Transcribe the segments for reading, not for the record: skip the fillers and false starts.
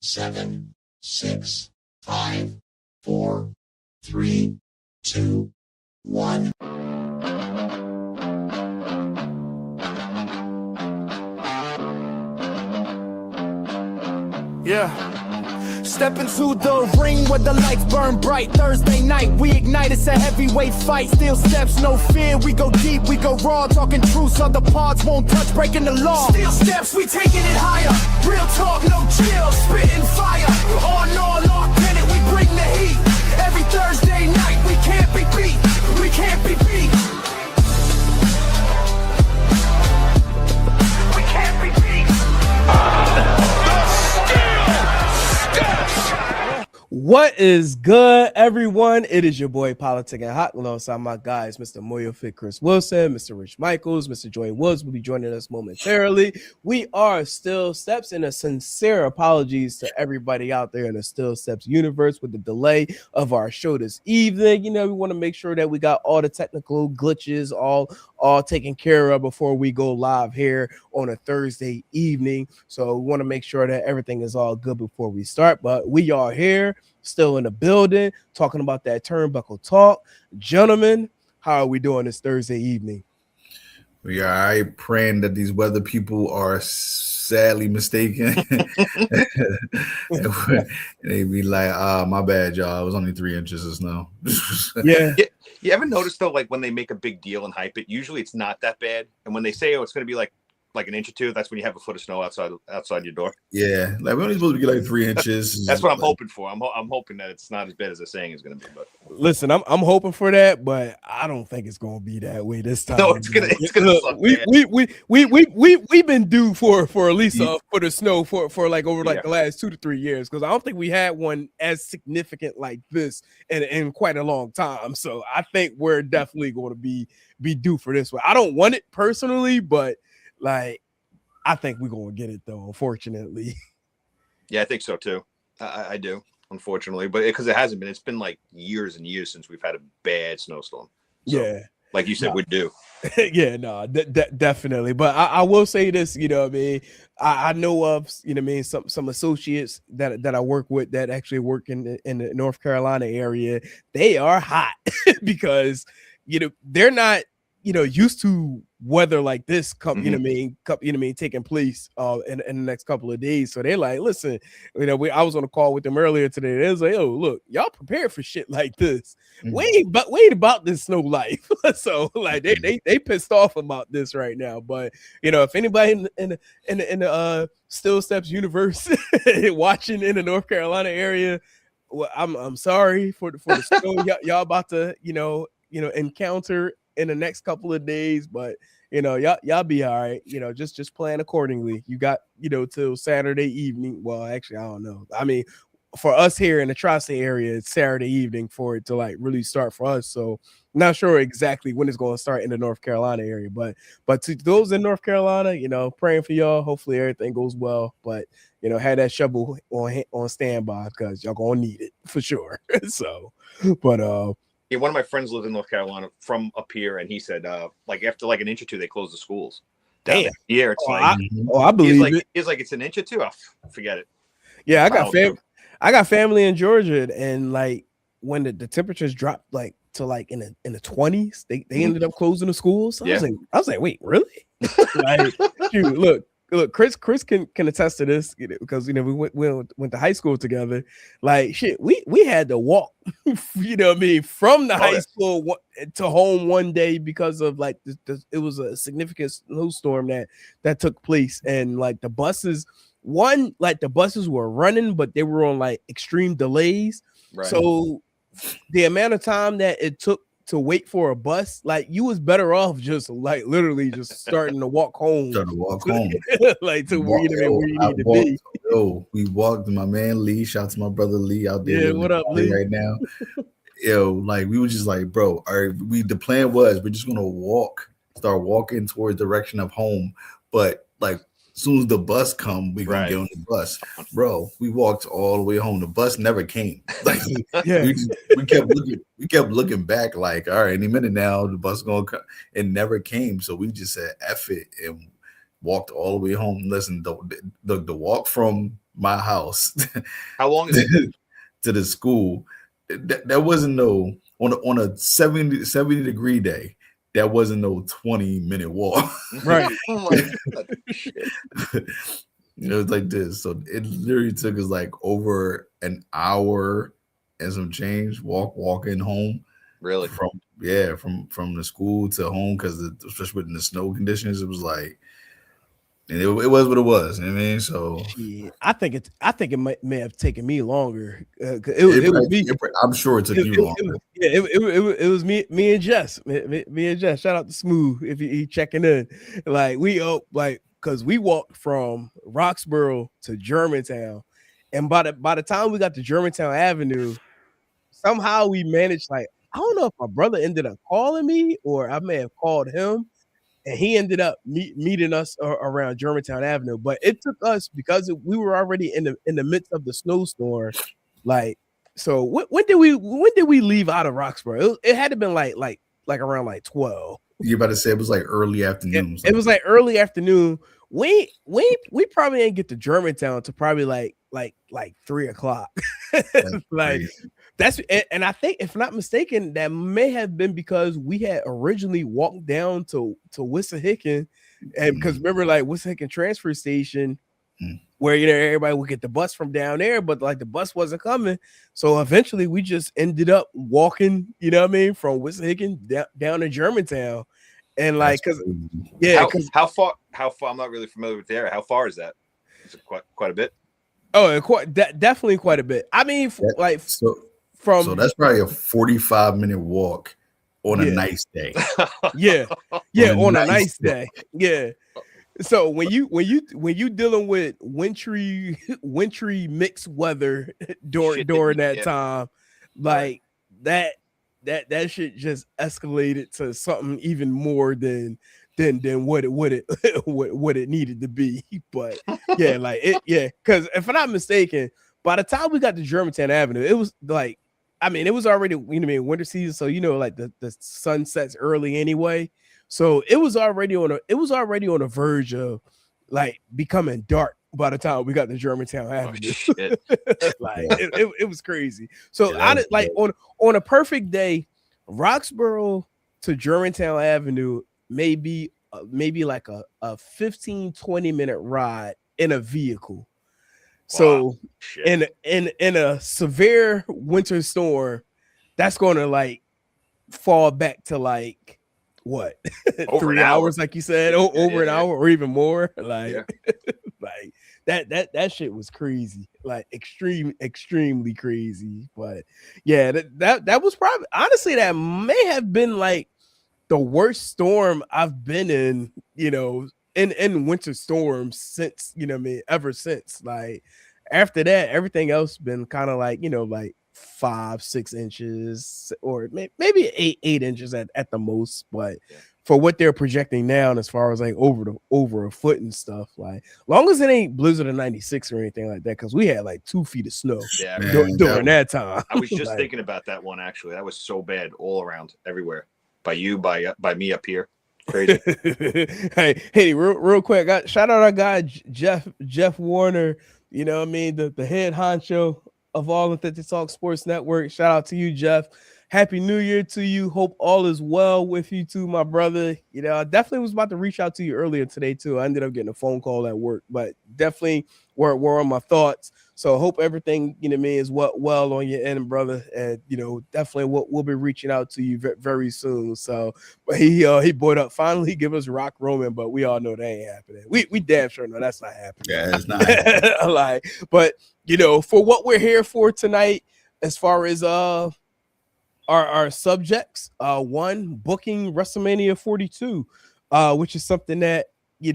7, 6, 5, 4, 3, 2, 1. Yeah. Step into the ring where the lights burn bright. Thursday night, we ignite. It's a heavyweight fight. Still steps, no fear. We go deep, we go raw. Talking truths, other parts won't touch. Breaking the law. Still steps, we taking it higher. Real talk, no chill. Spitting fire. On, lock in it. We bring the heat. Every Thursday night, we can't be beat. We can't be beat. We can't be beat. What is good, everyone? It is your boy Politic and Hot alongside my guys, Mr. Moyo Fit Chris Wilson, Mr. Rich Michaels, Mr. Joy Woods will be joining us momentarily. We are Still Steps, and a sincere apologies to everybody out there in the Still Steps universe with the delay of our show this evening. You know, we want to make sure that we got all the technical glitches all taken care of before we go live here on a Thursday evening. So we want to make sure that everything is all good before we start, but we are here. Still in the building, talking about that turnbuckle talk. Gentlemen, how are we doing this Thursday evening? We are praying that these weather people are sadly mistaken. And they be like, my bad, y'all. It was only 3 inches of snow. Yeah. You ever notice, though, like when they make a big deal and hype it, usually it's not that bad. And when they say, oh, it's going to be like an inch or two, that's when you have a foot of snow outside your door. Yeah, like we're only supposed to get like 3 inches. That's what I'm hoping for. I'm hoping that it's not as bad as they're saying it's going to be. But listen, I'm hoping for that, but I don't think it's going to be that way this time. No, it's gonna. We've been due for at least a foot of snow for like over the last 2 to 3 years, because I don't think we had one as significant like this in quite a long time. So I think we're definitely going to be due for this one. I don't want it personally, but like, I think we're going to get it, though, unfortunately. Yeah, I think so, too. I do, unfortunately. But because it hasn't been. It's been like years and years since we've had a bad snowstorm. So, yeah. Like you said, we're due. Yeah, no, definitely. But I will say this, you know what I mean? I know of, you know what I mean, some associates that I work with that actually work in the North Carolina area. They are hot because, you know, they're not, you know, used to weather like this you know what I mean, taking place in the next couple of days. So they're like, listen, you know, I was on a call with them earlier today. They was like, oh, look, y'all prepared for shit like this. Wait about this snow life. So like they pissed off about this right now. But you know, if anybody in the Still Steps universe watching in the North Carolina area, well, I'm sorry for the snow y'all about to you know encounter in the next couple of days, but you know, y'all be all right. You know, just plan accordingly. You got, you know, till Saturday evening. Well, actually, I don't know. I mean, for us here in the tri-state area, it's Saturday evening for it to like really start for us. So not sure exactly when it's going to start in the North Carolina area, but to those in North Carolina, you know, praying for y'all. Hopefully everything goes well, but you know, have that shovel on standby because y'all gonna need it for sure. So, but yeah, one of my friends lives in North Carolina from up here, and he said, like after like an inch or two, they close the schools. Damn. Yeah, it's I believe it. He's like, it's an inch or two. Forget it. Yeah, I got family in Georgia, and like when the temperatures dropped like to like in the 20s, they ended up closing the schools. So I was like, wait, really? Like, dude, look, Chris can attest to this, you know, because you know we went to high school together. Like shit, we had to walk, you know what I mean, from the high school to home one day because of like it was a significant snowstorm that took place, and like the buses were running, but they were on like extreme delays. Right. So the amount of time that it took to wait for a bus, like you was better off just like literally just starting to walk home. Like to where you need to be. Yo, we walked. My man Lee, shout out to my brother Lee out there. Yeah, what up, Lee? Right now. Yo, like we were just like, bro, the plan was we're just gonna start walking towards the direction of home, but like as soon as the bus come, we gonna get on the bus, bro. We walked all the way home. The bus never came. Like we kept looking back. Like, all right, any minute now, the bus gonna come. It never came. So we just said F it and walked all the way home. Listen, the walk from my house How long is it? to the school. That wasn't no on a 70-degree day. That wasn't no 20-minute walk. Right. Oh my God. Shit. It was like this. So it literally took us like over an hour and some change walking home. Really? From the school to home, because especially with the snow conditions, it was like, and it was what it was. You know what I mean? So Yeah, I think it may have taken me longer. It was me. I'm sure it took you longer. It was me and Jess. Me and Jess. Shout out to Smooth if he checking in. Like because we walked from Roxborough to Germantown, and by the time we got to Germantown Avenue, somehow we managed, like, I don't know if my brother ended up calling me or I may have called him, and he ended up meeting us around Germantown Avenue. But it took us, because we were already in the midst of the snowstorm. Like, so when did we leave out of Roxborough? It had to been like around like 12. You about to say it was like early afternoon. It was like early afternoon. We probably didn't get to Germantown to probably like 3:00. Like crazy. that's, and I think, if not mistaken, that may have been because we had originally walked down to Wissahickon, and because remember, like, Wissahickon transfer station, where everybody would get the bus from down there, but like the bus wasn't coming, so eventually we just ended up walking, from Wissahickon down to Germantown, and like, because how far? I'm not really familiar with the area. How far is that? Is it quite a bit? Oh, definitely quite a bit. I mean, So that's probably a 45-minute walk on a nice day. Yeah, on a nice day. Yeah. So when you dealing with wintry mixed weather during that time, like that shit just escalated to something even more than what it needed to be. But yeah, like because if I'm not mistaken, by the time we got to Germantown Avenue, it was like, I mean, it was already, winter season, so like the sun sets early anyway. So it was already on a verge of like becoming dark by the time we got to Germantown Avenue. Like it was crazy. So on a perfect day, Roxborough to Germantown Avenue may be like a 15-20 minute ride in a vehicle. So in a severe winter storm, that's going to like fall back to like what, 3 hours, like you said, over an hour or even more. Like, like that shit was crazy, like extremely crazy. But yeah, that was probably, honestly, that may have been like the worst storm I've been in, in winter storms since, ever since. Like, after that, everything else been kind of like, like 5-6 inches, or maybe 8 inches at the most. But for what they're projecting now, and as far as like over a foot and stuff, like, long as it ain't blizzard of 96 or anything like that, because we had like 2 feet of snow during that time. I was just thinking about that one, actually. That was so bad all around, everywhere. By me up here. Crazy. hey, real quick, shout out our guy Jeff Warner, the head honcho of all of the Talk Sports Network. Shout out to you, Jeff. Happy New Year to you. Hope all is well with you too, my brother. I definitely was about to reach out to you earlier today too. I ended up getting a phone call at work, but definitely were on my thoughts. So I hope everything, is well on your end, brother. And, definitely we'll be reaching out to you very soon. So, but he brought up, finally give us Rock Roman, but we all know that ain't happening. We damn sure know that's not happening. Yeah, it's not happening. Like, but, for what we're here for tonight, as far as our subjects, one, booking WrestleMania 42, which is something that,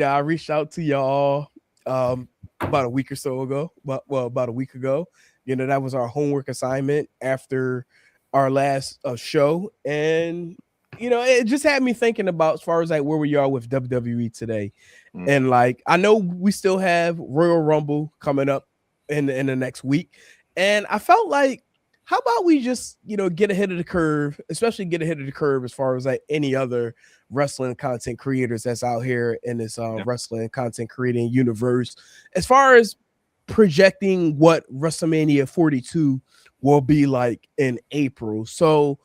I reached out to y'all about a week or so ago, about a week ago. That was our homework assignment after our last show, and it just had me thinking about, as far as like where we are with WWE today. And like, I know we still have Royal Rumble coming up in the next week, and I felt like, how about we just, get ahead of the curve, especially get ahead of the curve as far as like any other wrestling content creators that's out here in this wrestling content creating universe, as far as projecting what WrestleMania 42 will be like in April. So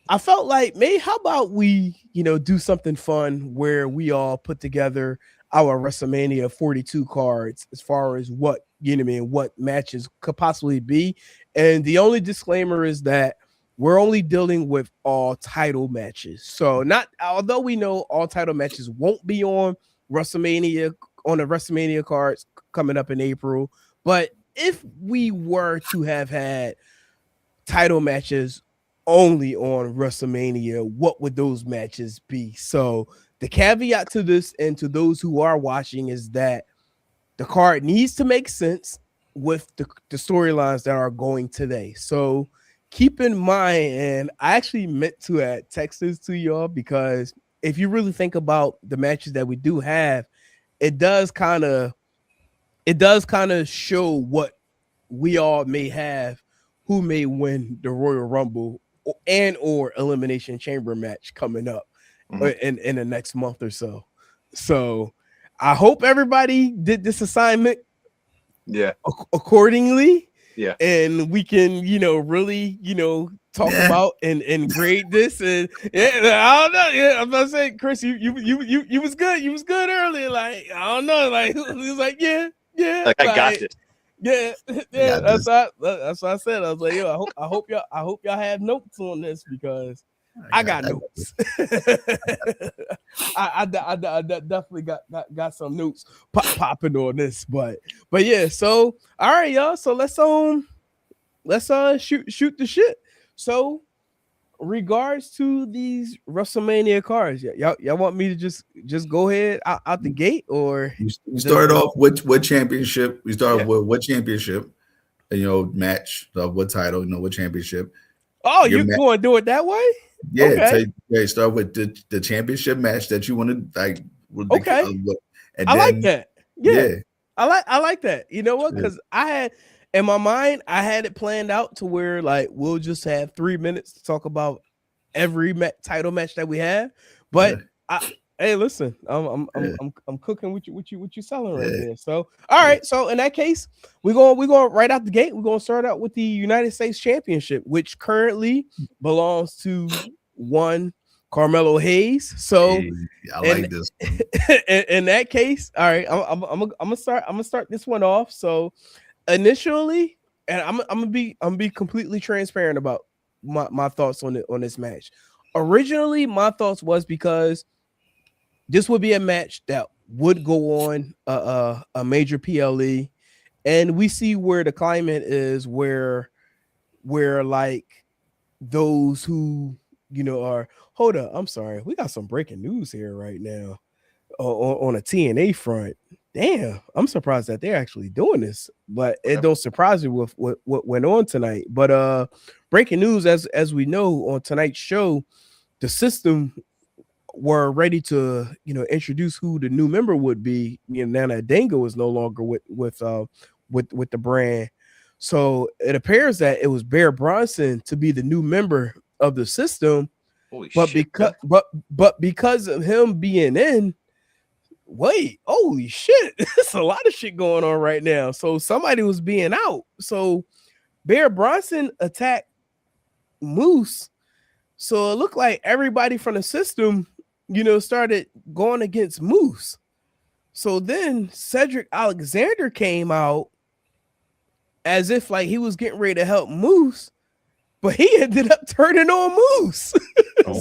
I felt like, maybe how about we, do something fun where we all put together our WrestleMania 42 cards as far as what, what matches could possibly be. And the only disclaimer is that we're only dealing with all title matches. So although we know all title matches won't be on the WrestleMania cards coming up in April, but if we were to have had title matches only on WrestleMania, what would those matches be? So the caveat to this, and to those who are watching, is that the card needs to make sense with the storylines that are going today. So keep in mind, and I actually meant to text this to y'all, because if you really think about the matches that we do have, it does kind of show what we all may have, who may win the Royal Rumble or Elimination Chamber match coming up in the next month or so. So I hope everybody did this assignment accordingly. Yeah. And we can, really, talk about and grade this. And I don't know. Yeah, I'm not saying, Chris, you was good. You was good earlier. Like, I don't know. Like, he was like, yeah. Like, I got this. Yeah. That's what I said. I was like, yo, I hope y'all have notes on this, because I got notes. I definitely got some notes popping on this, but yeah. So all right, y'all. So let's shoot the shit. So regards to these WrestleMania cards, y'all want me to just go ahead out the gate, or you start off with what championship? We start off with what championship, and match what title, what championship. Oh, you're going to do it that way? Yeah, okay. Start with the championship match that you want to like. Okay, and I like that. Yeah. I like that. You know what? Sure. Because I had in my mind, I had it planned out to where like we'll just have 3 minutes to talk about every title match that we have. But hey, listen, I'm cooking what you selling right there. So all right, so in that case, we're going right out the gate. We're going to start out with the United States Championship, which currently belongs to one Carmelo Hayes. So I like this. In that case, all right, I'm gonna start this one off. So initially, and I'm gonna be completely transparent about my thoughts on this match. Originally, my thoughts was because this would be a match that would go on a major PLE, and we see where the climate is, where like those who are. Hold up, I'm sorry, we got some breaking news here right now on a TNA front. Damn, I'm surprised that they're actually doing this, but it don't surprise me with what went on tonight. But breaking news, as we know, on tonight's show, the System were ready to introduce who the new member would be. Now that Dango is no longer with the brand, so it appears that it was Bear Bronson to be the new member of the System. Holy but shit. because of him being in, holy shit, there's a lot of shit going on right now. So somebody was being out. So Bear Bronson attacked Moose. So it looked like everybody from the System, started going against Moose. So then Cedric Alexander came out as if like he was getting ready to help Moose, but he ended up turning on Moose.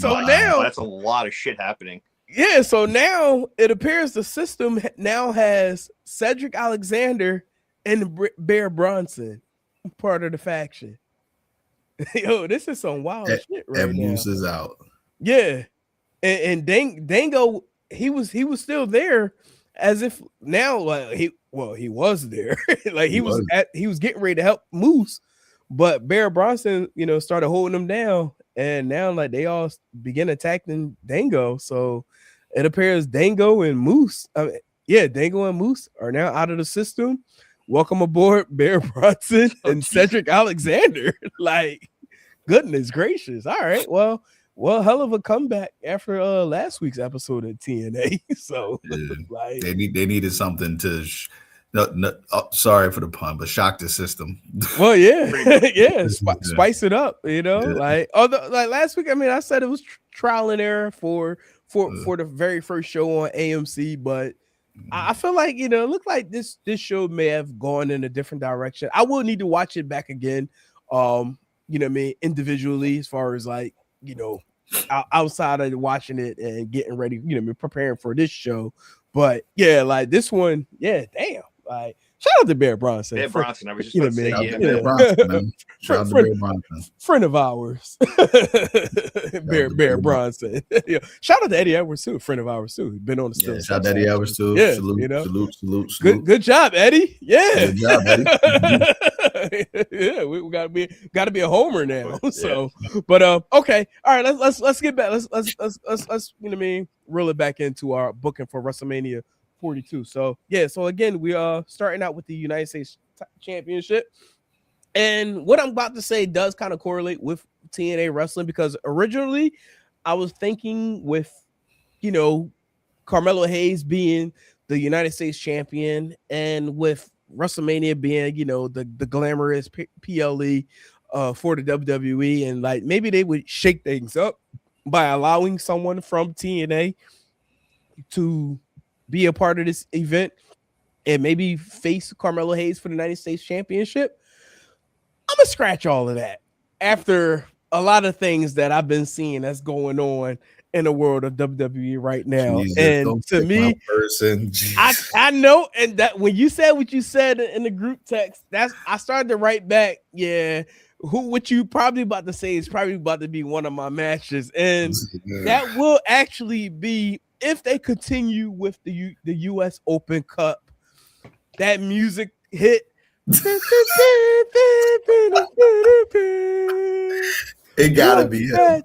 So now that's a lot of shit happening. Yeah, so now it appears the System now has Cedric Alexander and Bear Bronson part of the faction. Yo, this is some wild shit right now. Moose is out. Yeah, and Dango, he was still there, as if now like he was there, like he was getting ready to help Moose, but Bear Bronson started holding him down, and now like they all begin attacking Dango. So it appears Dango and Moose are now out of the System. Welcome aboard, Bear Bronson and Cedric Alexander. Like, goodness gracious. All right, well, hell of a comeback after last week's episode of TNA. So like they needed something to No, sorry for the pun, but shock the system. Well, yeah, spice it up, like like last week. I mean, I said it was trial and error for the very first show on AMC, but I feel like it looked like this show may have gone in a different direction. I will need to watch it back again, individually, as far as like outside of watching it and getting ready, preparing for this show. But yeah, like this one, yeah, damn, like shout out to Bear Bronson. Bear Bronson, I was just about to say, Bear Bronson, man. Shout out to Bear Bronson, friend of ours. Bear Bronson. Shout out to Eddie Edwards too, friend of ours too. Been on the still. Shout out to Eddie Edwards too. Yeah, salute. Good job, Eddie. Yeah. Good job, Eddie. Yeah, we gotta be a homer now. So, but okay, all right. Let's get back. Let's reel it back into our booking for WrestleMania 42. So again, we are starting out with the United States Championship, and what I'm about to say does kind of correlate with TNA wrestling, because originally I was thinking with Carmelo Hayes being the United States champion, and with WrestleMania being the glamorous PLE for the WWE, and like maybe they would shake things up by allowing someone from TNA to be a part of this event and maybe face Carmelo Hayes for the United States Championship. I'm gonna scratch all of that after a lot of things that I've been seeing that's going on in the world of WWE right now. Jesus, and to me, I know, and that when you said what you said in the group text, I started to write back, what you probably about to say is probably about to be one of my matches, and that will actually be, if they continue with the US Open Cup, that music hit. It gotta be him.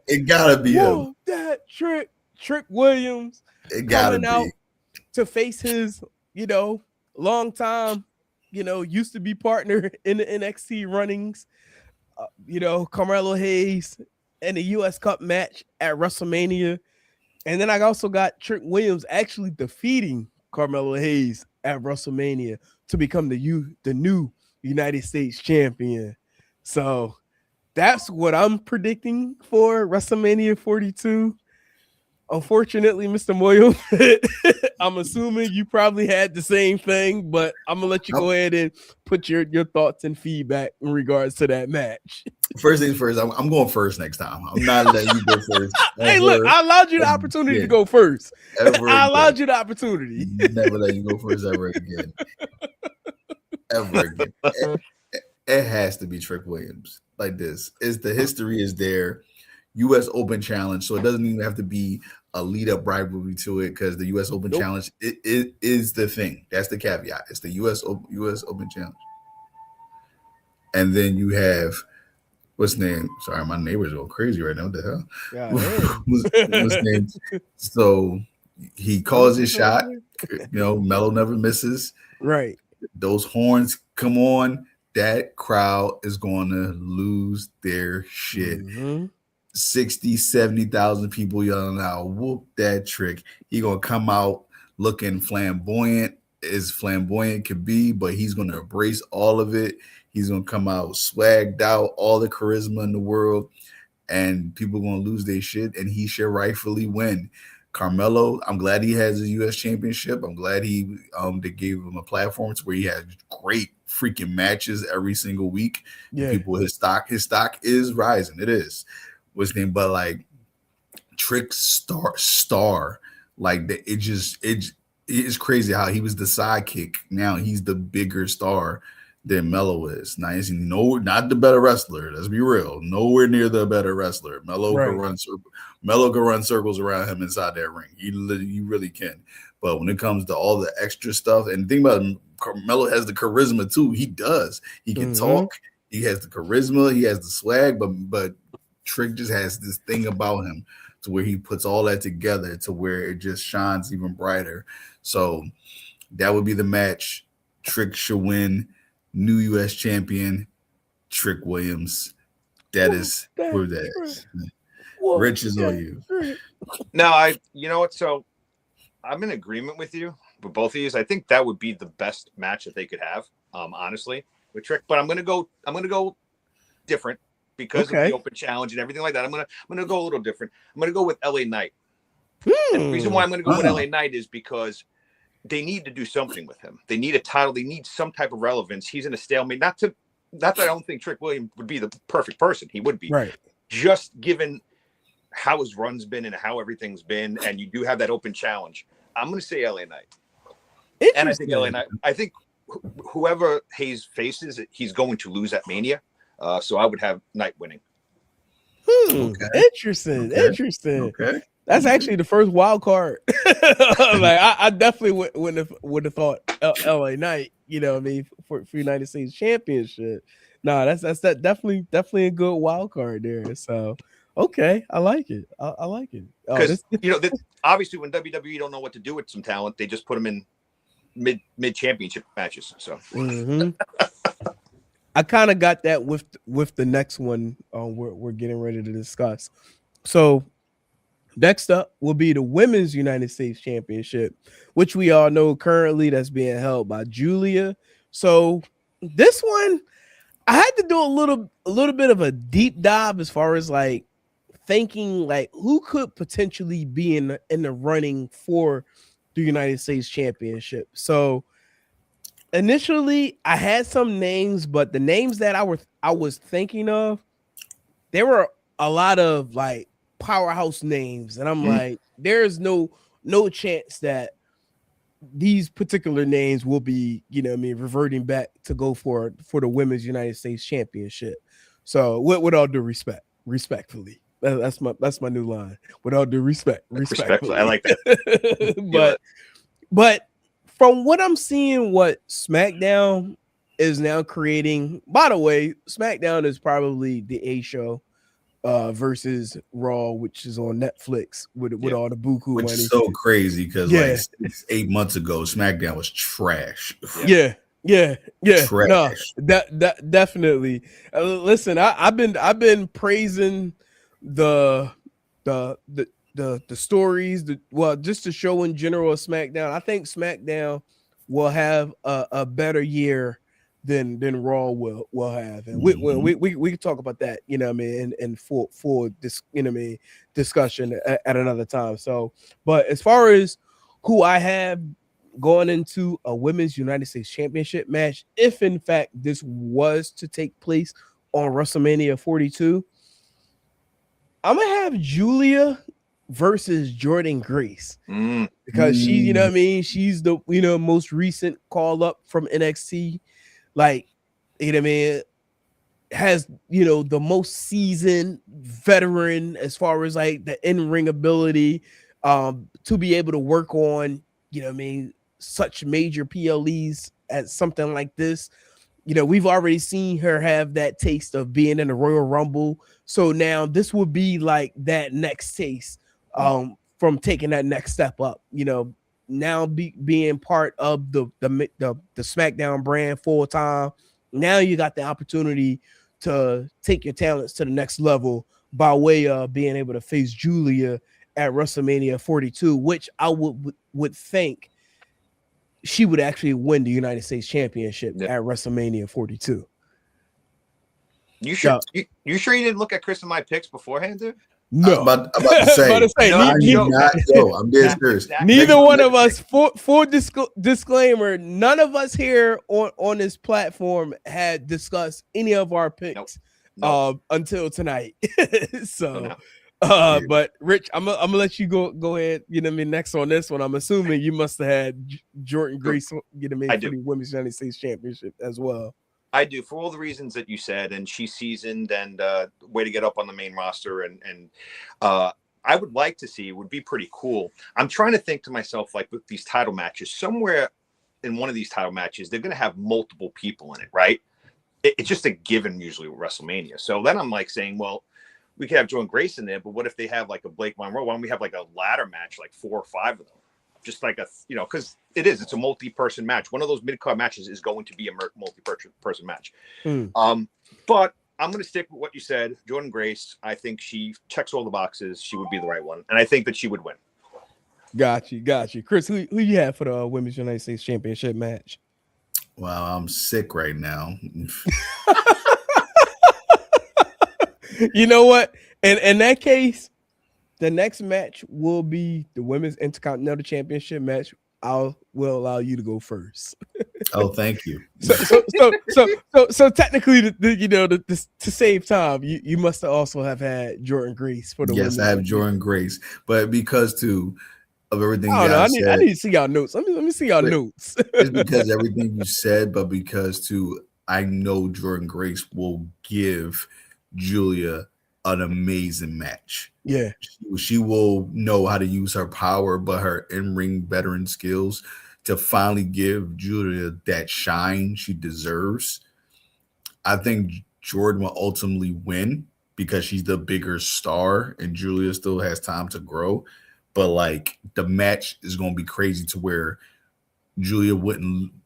It gotta be him. That Trick Williams. It gotta coming out to face his, long time, used to be partner in the NXT runnings, Carmelo Hayes, and the US Cup match at WrestleMania. And then I also got Trick Williams actually defeating Carmelo Hayes at WrestleMania to become the new United States champion. So that's what I'm predicting for WrestleMania 42. Unfortunately, Mr. Moyo, I'm assuming you probably had the same thing, but I'm gonna let you go ahead and put your thoughts and feedback in regards to that match. First things first, I'm going first next time. I'm not letting you go first. Hey, look, I allowed you the opportunity to go first. I allowed you the opportunity. Never let you go first ever again. Ever again. It has to be Trick Williams. Like this. The history is there. US Open Challenge, so it doesn't even have to be a lead-up rivalry to it, because the US Open Challenge it is the thing. That's the caveat. It's the US Open Challenge. And then you have, what's his name? Sorry, my neighbor's going crazy right now. What the hell? Yeah, what's his name? So he calls his shot. Melo never misses. Right. Those horns come on. That crowd is going to lose their shit. 60, 70,000 people yelling out, whoop that Trick. He going to come out looking flamboyant, as flamboyant could be, but he's going to embrace all of it. He's going to come out swagged out, all the charisma in the world, and people are going to lose their shit, and he should rightfully win. Carmelo, I'm glad he has a U.S. championship. I'm glad they gave him a platform to where he has great freaking matches every single week. Yeah. People, his stock is rising. It is. What's his name? But like Trick star, like it's crazy how he was the sidekick. Now he's the bigger star than Melo is. Now he's not the better wrestler. Let's be real. Nowhere near the better wrestler. Melo can run circles around him inside that ring. He really can. But when it comes to all the extra stuff, and the thing about him, Carmelo has the charisma too. He does. He can talk. He has the charisma. He has the swag. But Trick just has this thing about him to where he puts all that together to where it just shines even brighter. So that would be the match. Trick should win. New U.S. champion, Trick Williams. That is who that is. Rich is on you. No, you know what? So I'm in agreement with you. with both of these. I think that would be the best match that they could have, honestly, with Trick. But I'm gonna go different because of the open challenge and everything like that. I'm gonna go a little different. I'm gonna go with LA Knight. And the reason why I'm gonna go with LA Knight is because they need to do something with him. They need a title. They need some type of relevance. He's in a stalemate. Not that I don't think Trick Williams would be the perfect person. He would be. Right. Just given how his run's been and how everything's been, and you do have that open challenge. I'm going to say LA Knight. And I think LA Knight, I think whoever Hayes faces, he's going to lose at Mania. So I would have Knight winning. Interesting. Okay. That's actually the first wild card. Like I definitely would have thought LA Knight, you know what I mean, for United States Championship. No, that's definitely a good wild card there. So okay, I like it. I like it. Because obviously when WWE don't know what to do with some talent, they just put them in mid championship matches. So I kind of got that with the next one we're getting ready to discuss. So next up will be the Women's United States Championship, which we all know currently that's being held by Julia. So this one, I had to do a little bit of a deep dive as far as like thinking like who could potentially be in the running for the United States Championship. So initially I had some names, but the names that I was thinking of, there were a lot of like powerhouse names, and I'm like, there's no chance that these particular names will be, you know what I mean, reverting back to go for the Women's United States Championship. So with all due respectfully, that's my new line. With all due respectfully. I like that. but from what I'm seeing, what SmackDown is now creating, by the way, SmackDown is probably the A show versus Raw, which is on Netflix with all the buku which money. Is so crazy because like 8 months ago, SmackDown was trash. Yeah. Trash. No, that definitely. Listen, I've been praising the stories, just the show in general of SmackDown. I think SmackDown will have a better year than Raw will have, and we can talk about that, you know what I mean, and for this, you know what I mean, discussion at another time. So, but as far as who I have going into a Women's United States Championship match, if in fact this was to take place on WrestleMania 42, I'm gonna have Julia versus Jordan Grace because she, you know what I mean, she's the most recent call up from NXT. Like, you know what I mean, has, the most seasoned veteran as far as like the in-ring ability to be able to work on, you know what I mean, such major PLEs at something like this. We've already seen her have that taste of being in the Royal Rumble. So now this would be like that next taste from taking that next step up, now being part of the SmackDown brand full time. Now you got the opportunity to take your talents to the next level by way of being able to face Julia at WrestleMania 42, which I would think she would actually win the United States Championship at WrestleMania 42. You sure? You sure you didn't look at Chris and my picks beforehand, dude? No, I'm about to say, I'm dead serious. Neither one of us, full disclaimer, none of us here on this platform had discussed any of our picks until tonight. So, but Rich, I'm gonna let you go ahead. You know what I mean? Next on this one, I'm assuming you must have had Jordan Grace. You know what I mean? For the Women's United States Championship as well. I do, for all the reasons that you said, and she's seasoned and way to get up on the main roster. And I would like to see, it would be pretty cool. I'm trying to think to myself, like with these title matches, somewhere in one of these title matches, they're going to have multiple people in it, right? It's just a given usually with WrestleMania. So then I'm like saying, well, we could have Jordan Grace in there, but what if they have like a Blake Monroe? Why don't we have like a ladder match, like 4 or 5 of them? Just like because it's a multi-person match. One of those mid-card matches is going to be a multi-person match. But I'm going to stick with what you said. Jordan Grace, I think she checks all the boxes. She would be the right one. And I think that she would win. Got you. Chris, who you have for the Women's United States Championship match? Wow, I'm sick right now. You know what? In that case, the next match will be the Women's Intercontinental Championship match. Will allow you to go first. Oh, thank you. So technically, to save time, you must also have had Jordan Grace for the Yes, I have Jordan Grace, but because of everything I don't know. said, I need to see y'all notes. Let me see y'all notes. It's because everything you said, but because I know Jordan Grace will give Julia an amazing match. Yeah, she will know how to use her power, but her in-ring veteran skills to finally give Julia that shine she deserves. I think Jordan will ultimately win because she's the bigger star and Julia still has time to grow. But like the match is going to be crazy to where Julia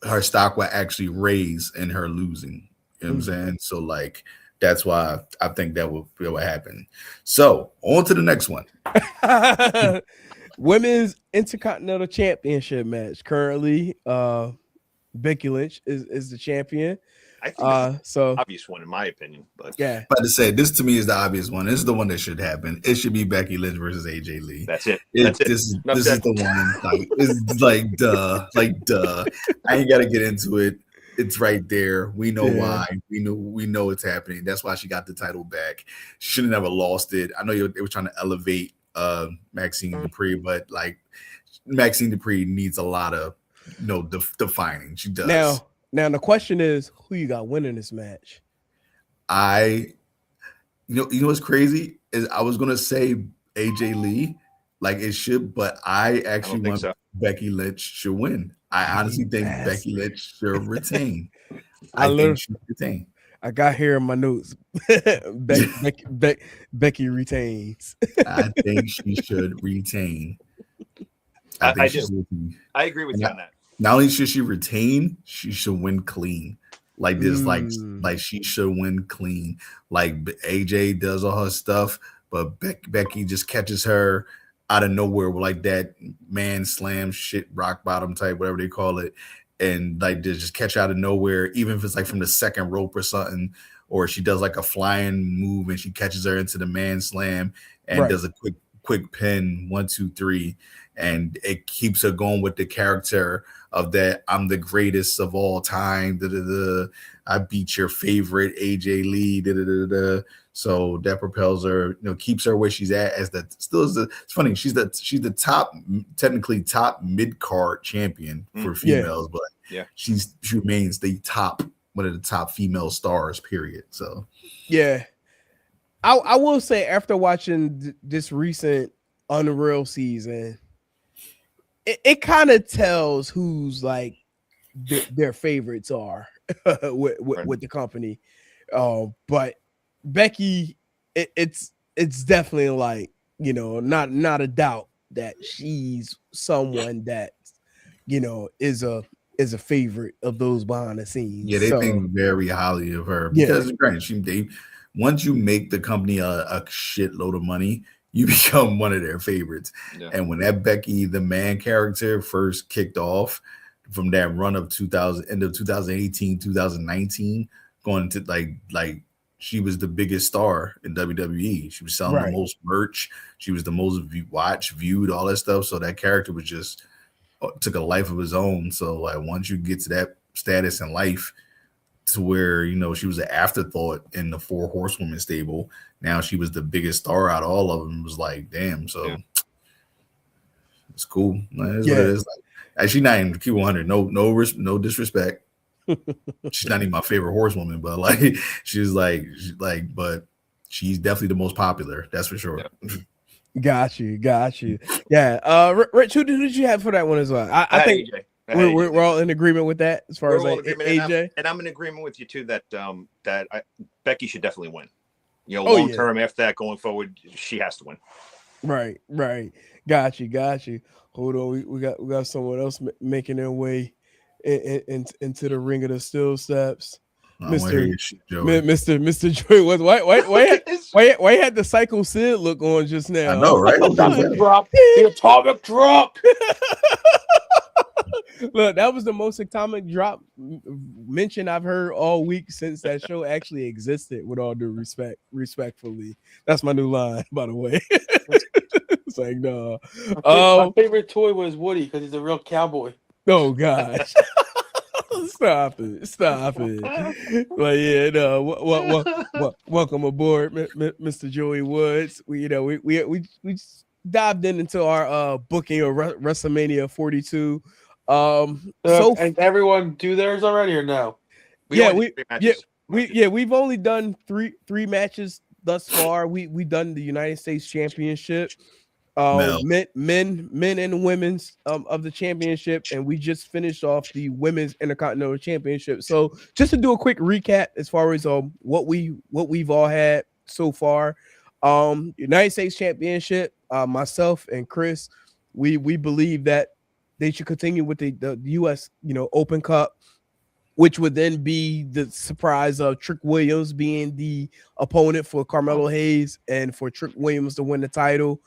her stock would actually raise in her losing. You know what I'm saying? So like that's why I think that will happen. So on to the next one. Women's Intercontinental Championship match. Currently, Becky Lynch is the champion. I think so obvious one in my opinion, but yeah. But to say this to me is the obvious one. This is the one that should happen. It should be Becky Lynch versus AJ Lee. That's it. This is the one. Like, it's like duh. I ain't got to get into it. It's right there. We know why. We know it's happening. That's why she got the title back. She should have never lost it. I know they were trying to elevate Maxine Dupree, but like Maxine Dupree needs a lot of defining. She does. Now the question is, who you got winning this match? You know what's crazy is I was gonna say AJ Lee, like it should, but I actually want Becky Lynch should win. I honestly think Becky Lynch should retain. I think she should retain. I got here in my notes. Becky retains. I think she should retain. I agree with you on that. Not only should she retain, she should win clean. Like this, like she should win clean. Like AJ does all her stuff, but Becky just catches her out of nowhere with like that man slam shit, rock bottom type, whatever they call it, and like they just catch out of nowhere, even if it's like from the second rope or something, or she does like a flying move and she catches her into the man slam and does a quick pin 1, 2, 3, and it keeps her going with the character of that I'm the greatest of all time. I beat your favorite AJ Lee. So that propels her, keeps her where she's at as it's funny. She's the top, technically top mid-card champion for females, but she remains one of the top female stars, period. So I will say after watching this recent Unreal season, it kind of tells who's like their favorites are with the company. But Becky, it's definitely like, not a doubt that she's someone that, is a favorite of those behind the scenes. Yeah, they think very highly of her because granted, once you make the company a shitload of money, you become one of their favorites. Yeah. And when that Becky the Man character first kicked off from that run of end of 2018, 2019, going to like she was the biggest star in WWE. She was selling the most merch. She was the most watched, viewed, all that stuff. So that character was just took a life of his own. So like once you get to that status in life, to where she was an afterthought in the 4 Horsewomen stable. Now she was the biggest star out of all of them. It was like, damn. So it's cool. That is what it is. Like, she's not even Q100. No disrespect. She's not even my favorite horsewoman, but like she's but she's definitely the most popular. That's for sure. Got you. Yeah. Rich, who did you have for that one as well? I think AJ. We're all in agreement with that as far as like AJ, and I'm in agreement with you too that Becky should definitely win. Long term after that going forward, she has to win. Right. Got you. Hold on, we got someone else making their way into the ring of the steel steps. Mr. Joy was why had the Psycho Sid look on just now? I know, right? The atomic drop. Look, that was the most atomic drop mention I've heard all week since that show actually existed. With all due respectfully, that's my new line, by the way. It's like, no. My favorite toy was Woody because he's a real cowboy. Oh gosh. Stop it. But yeah, no. Welcome aboard, Mr. Joey Woods. We dived into our booking of WrestleMania 42. And everyone do theirs already or no? We've only done three matches thus far. We done the United States Championship, men and women's of the championship, and we just finished off the women's Intercontinental Championship. So just to do a quick recap as far as what we've all had so far. United States Championship, myself and Chris, we believe that they should continue with the US Open Cup, which would then be the surprise of Trick Williams being the opponent for Carmelo Hayes and for Trick Williams to win the title.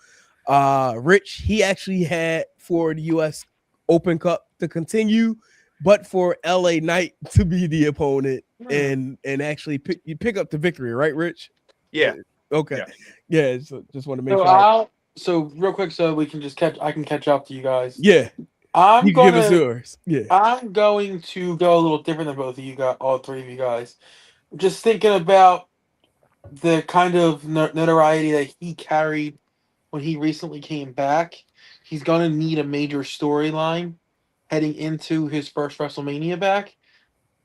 Rich, he actually had for the US Open Cup to continue, but for LA Knight to be the opponent and actually pick up the victory, right, Rich? Yeah. Okay. Yeah. So just want to make sure. So real quick, so we can I can catch up to you guys. Yeah. I'm going to give us yours. Yeah. I'm going to go a little different than both of you guys, all three of you guys. Just thinking about the kind of notoriety that he carried when he recently came back. He's going to need a major storyline heading into his first WrestleMania back.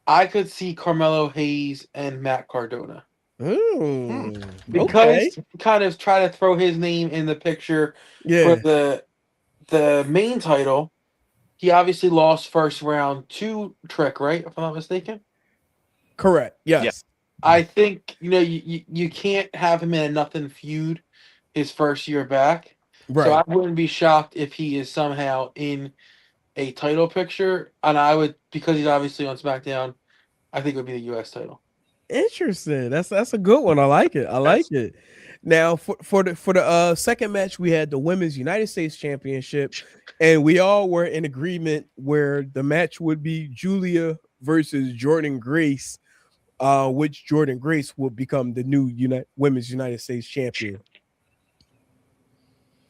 I could see Carmelo Hayes and Matt Cardona. Because kind of try to throw his name in the picture for the main title. He obviously lost first round to Trick, right? If I'm not mistaken. Correct. Yes. Yeah. I think you can't have him in a nothing feud his first year back. Right. So I wouldn't be shocked if he is somehow in a title picture, and I would, because he's obviously on SmackDown, I think it would be the US title. Interesting. That's a good one. I like it. It. Now for the second match, we had the Women's United States Championship, and we all were in agreement where the match would be Julia versus Jordan Grace, which Jordan Grace will become the new Women's United States Champion.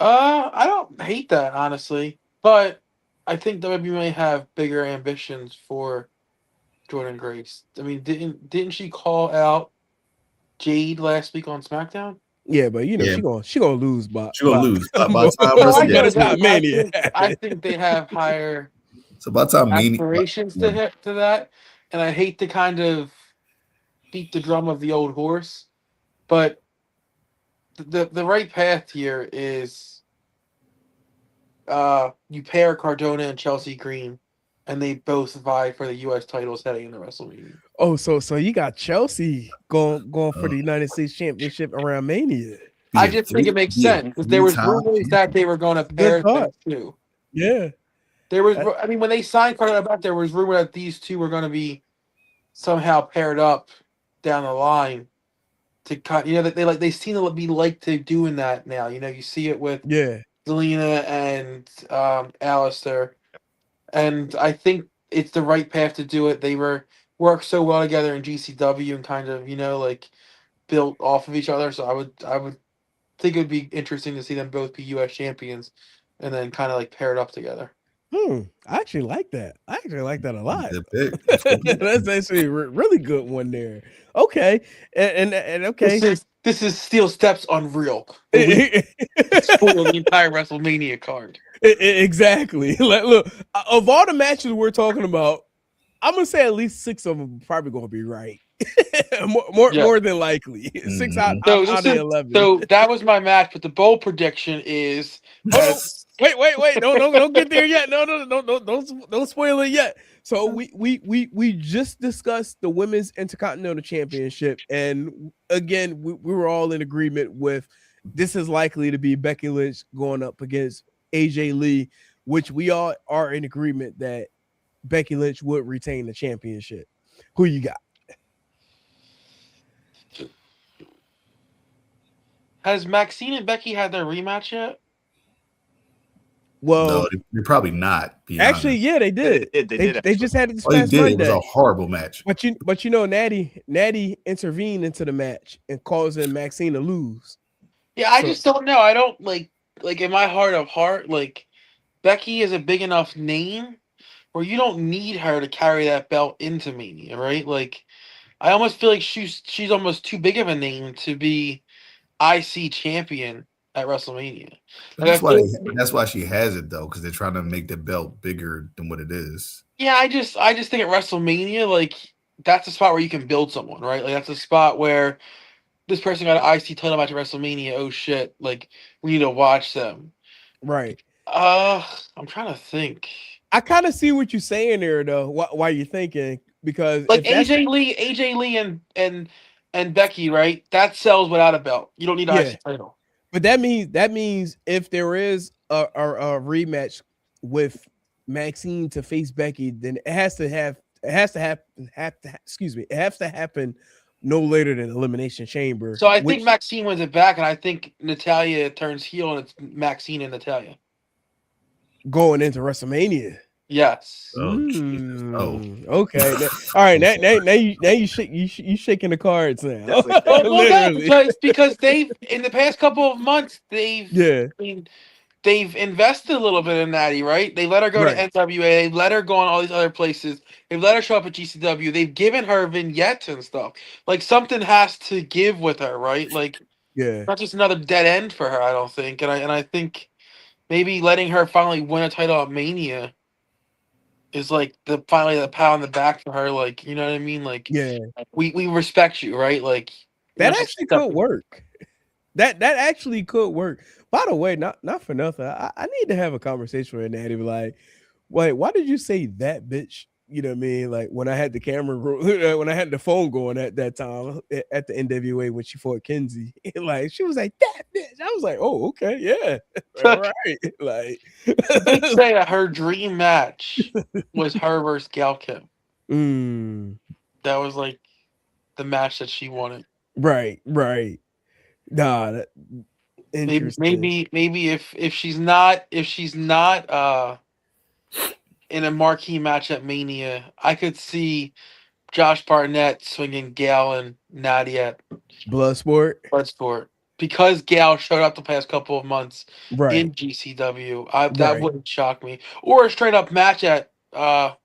I don't hate that, honestly, but I think WWE may have bigger ambitions for Jordan Grace. I mean, didn't she call out Jade last week on SmackDown? Yeah, but she gonna lose by the time Mania. I think they have higher aspirations to that, and I hate to kind of beat the drum of the old horse, but the right path here is you pair Cardona and Chelsea Green, and they both vie for the U.S. titles heading into WrestleMania. Oh, so you got Chelsea going for the United States Championship around Mania. I just think it makes sense because there was rumors that they were going to pair them too. Yeah, there was. I mean, when they signed Cardona back, there was rumor that these two were going to be somehow paired up down the line. To cut, that they seem to be to doing that now. You see it with Zelina and Alistair. And I think it's the right path to do it. They worked so well together in GCW and kind of, built off of each other. So I would think it would be interesting to see them both be US champions and then kind of paired up together. I actually like that. I actually like that a lot. That's actually a really good one there. Okay. And okay. This is Steel Steps Unreal. Spoil the entire WrestleMania card. Exactly. Look, of all the matches we're talking about, I'm gonna say at least 6 of them are probably gonna be right. more than likely. 6 out of 11. So that was my match, but the bold prediction is wait. Don't get there yet. No, don't spoil it yet. So we just discussed the Women's Intercontinental Championship, and again, we were all in agreement with this is likely to be Becky Lynch going up against AJ Lee, which we all are in agreement that Becky Lynch would retain the championship. Who you got? Has Maxine and Becky had their rematch yet? Well, no, they're probably not. Actually, Honest. yeah, they did. They just had it this past They did. Monday. It was a horrible match. But you know, Natty intervened into the match and causing Maxine to lose. Yeah, I just don't know. I don't like in my heart of heart, like Becky is a big enough name where you don't need her to carry that belt into Mania, right? Like I almost feel like she's almost too big of a name to be IC champion at WrestleMania. Like, that's why she has it though, because they're trying to make the belt bigger than what it is. Yeah, I just think at WrestleMania, like that's a spot where you can build someone, right? Like that's a spot where this person got an IC title match at WrestleMania. Oh shit! Like we need to watch them. Right. I'm trying to think. I kind of see what you're saying there, though. Why you're thinking, because like AJ Lee, and Becky, right? That sells without a belt. You don't need an IC title. But that means if there is a rematch with Maxine to face Becky, then it has to happen no later than Elimination Chamber. So I think Maxine wins it back, and I think Natalya turns heel, and it's Maxine and Natalya going into WrestleMania. Yes. Okay. All right. Now you shaking the cards now. Well, because they've in the past couple of months they've invested a little bit in Natty, right? They let her go to NWA. They've let her go on all these other places. They've let her show up at GCW. They've given her vignettes and stuff. Like something has to give with her, right? Like not just another dead end for her. I don't think, and I think maybe letting her finally win a title at Mania is like finally the pat on the back for her. Like you know what I mean? Like we respect you, right? Like that actually could work. That actually could work. By the way, not for nothing. I need to have a conversation with Natty. Like, wait, why did you say that, bitch? You know what I mean? Like when I had the camera, when I had the phone going at that time at the NWA when she fought Kenzie, like she was like that bitch. I was like, oh, okay, yeah, all right. Like, they say that her dream match was her versus Gal Kim. That was like the match that she wanted. Right. Nah, that interesting. Maybe if she's not in a marquee match at Mania, I could see Josh Barnett swinging Gal and Nadia at Bloodsport. Because Gal showed up the past couple of months in GCW. That wouldn't shock me. Or a straight up match at what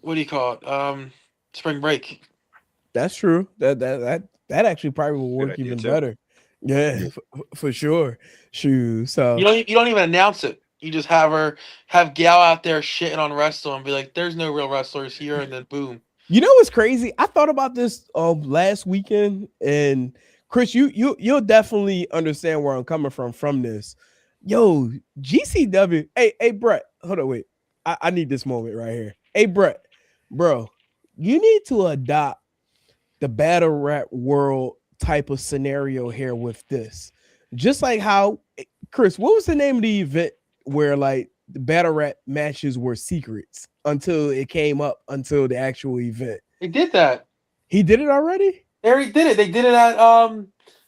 do you call it? Spring Break. That's true. That actually probably will work even better. Yeah, for sure. Shoot. So you don't even announce it. You just have Gal out there shitting on wrestling and be like, "There's no real wrestlers here," and then boom. You know what's crazy? I thought about this last weekend, and Chris, you'll definitely understand where I'm coming from this. Yo, GCW. Hey, Brett. Hold on, wait. I need this moment right here. Hey, Brett, bro, you need to adopt the battle rap world type of scenario here with this. Just like how, Chris, what was the name of the event where like the battle rap matches were secrets until it came up until the actual event? He did that. He did it already? They already did it. They did it at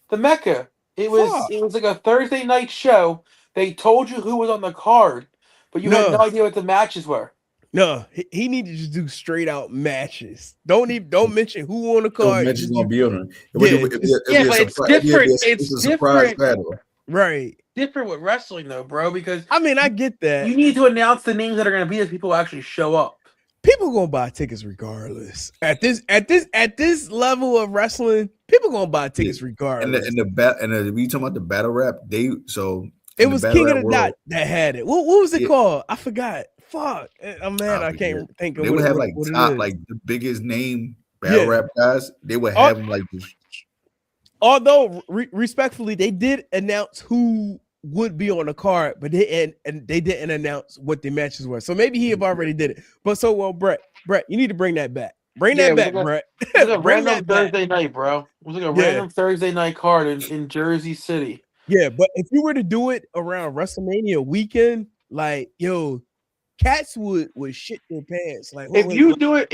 the Mecca. It was like a Thursday night show. They told you who was on the card, but you had no idea what the matches were. No, he needed to do straight out matches. Don't mention who on the card. Don't mention gonna be on it. But it's different. It's a surprise battle. Right. Different with wrestling though, bro, because I mean I get that. You need to announce the names that are gonna be as people who actually show up. People gonna buy tickets regardless. At this level of wrestling, people gonna buy tickets regardless. And we talking about the battle rap, it was King of the Dot that had it. What was it called? I forgot. Fuck, I'm mad. I can't think of. They would have like top, like the biggest name battle rap guys. They would have them like this. Although respectfully, they did announce who would be on the card, but they didn't announce what the matches were. So maybe he have already did it. But Brett, you need to bring that back. Bring that back, Brett. It was a random Thursday night, bro. It was like a random Thursday night card in Jersey City. Yeah, but if you were to do it around WrestleMania weekend, like cats would shit their pants. Like if you do it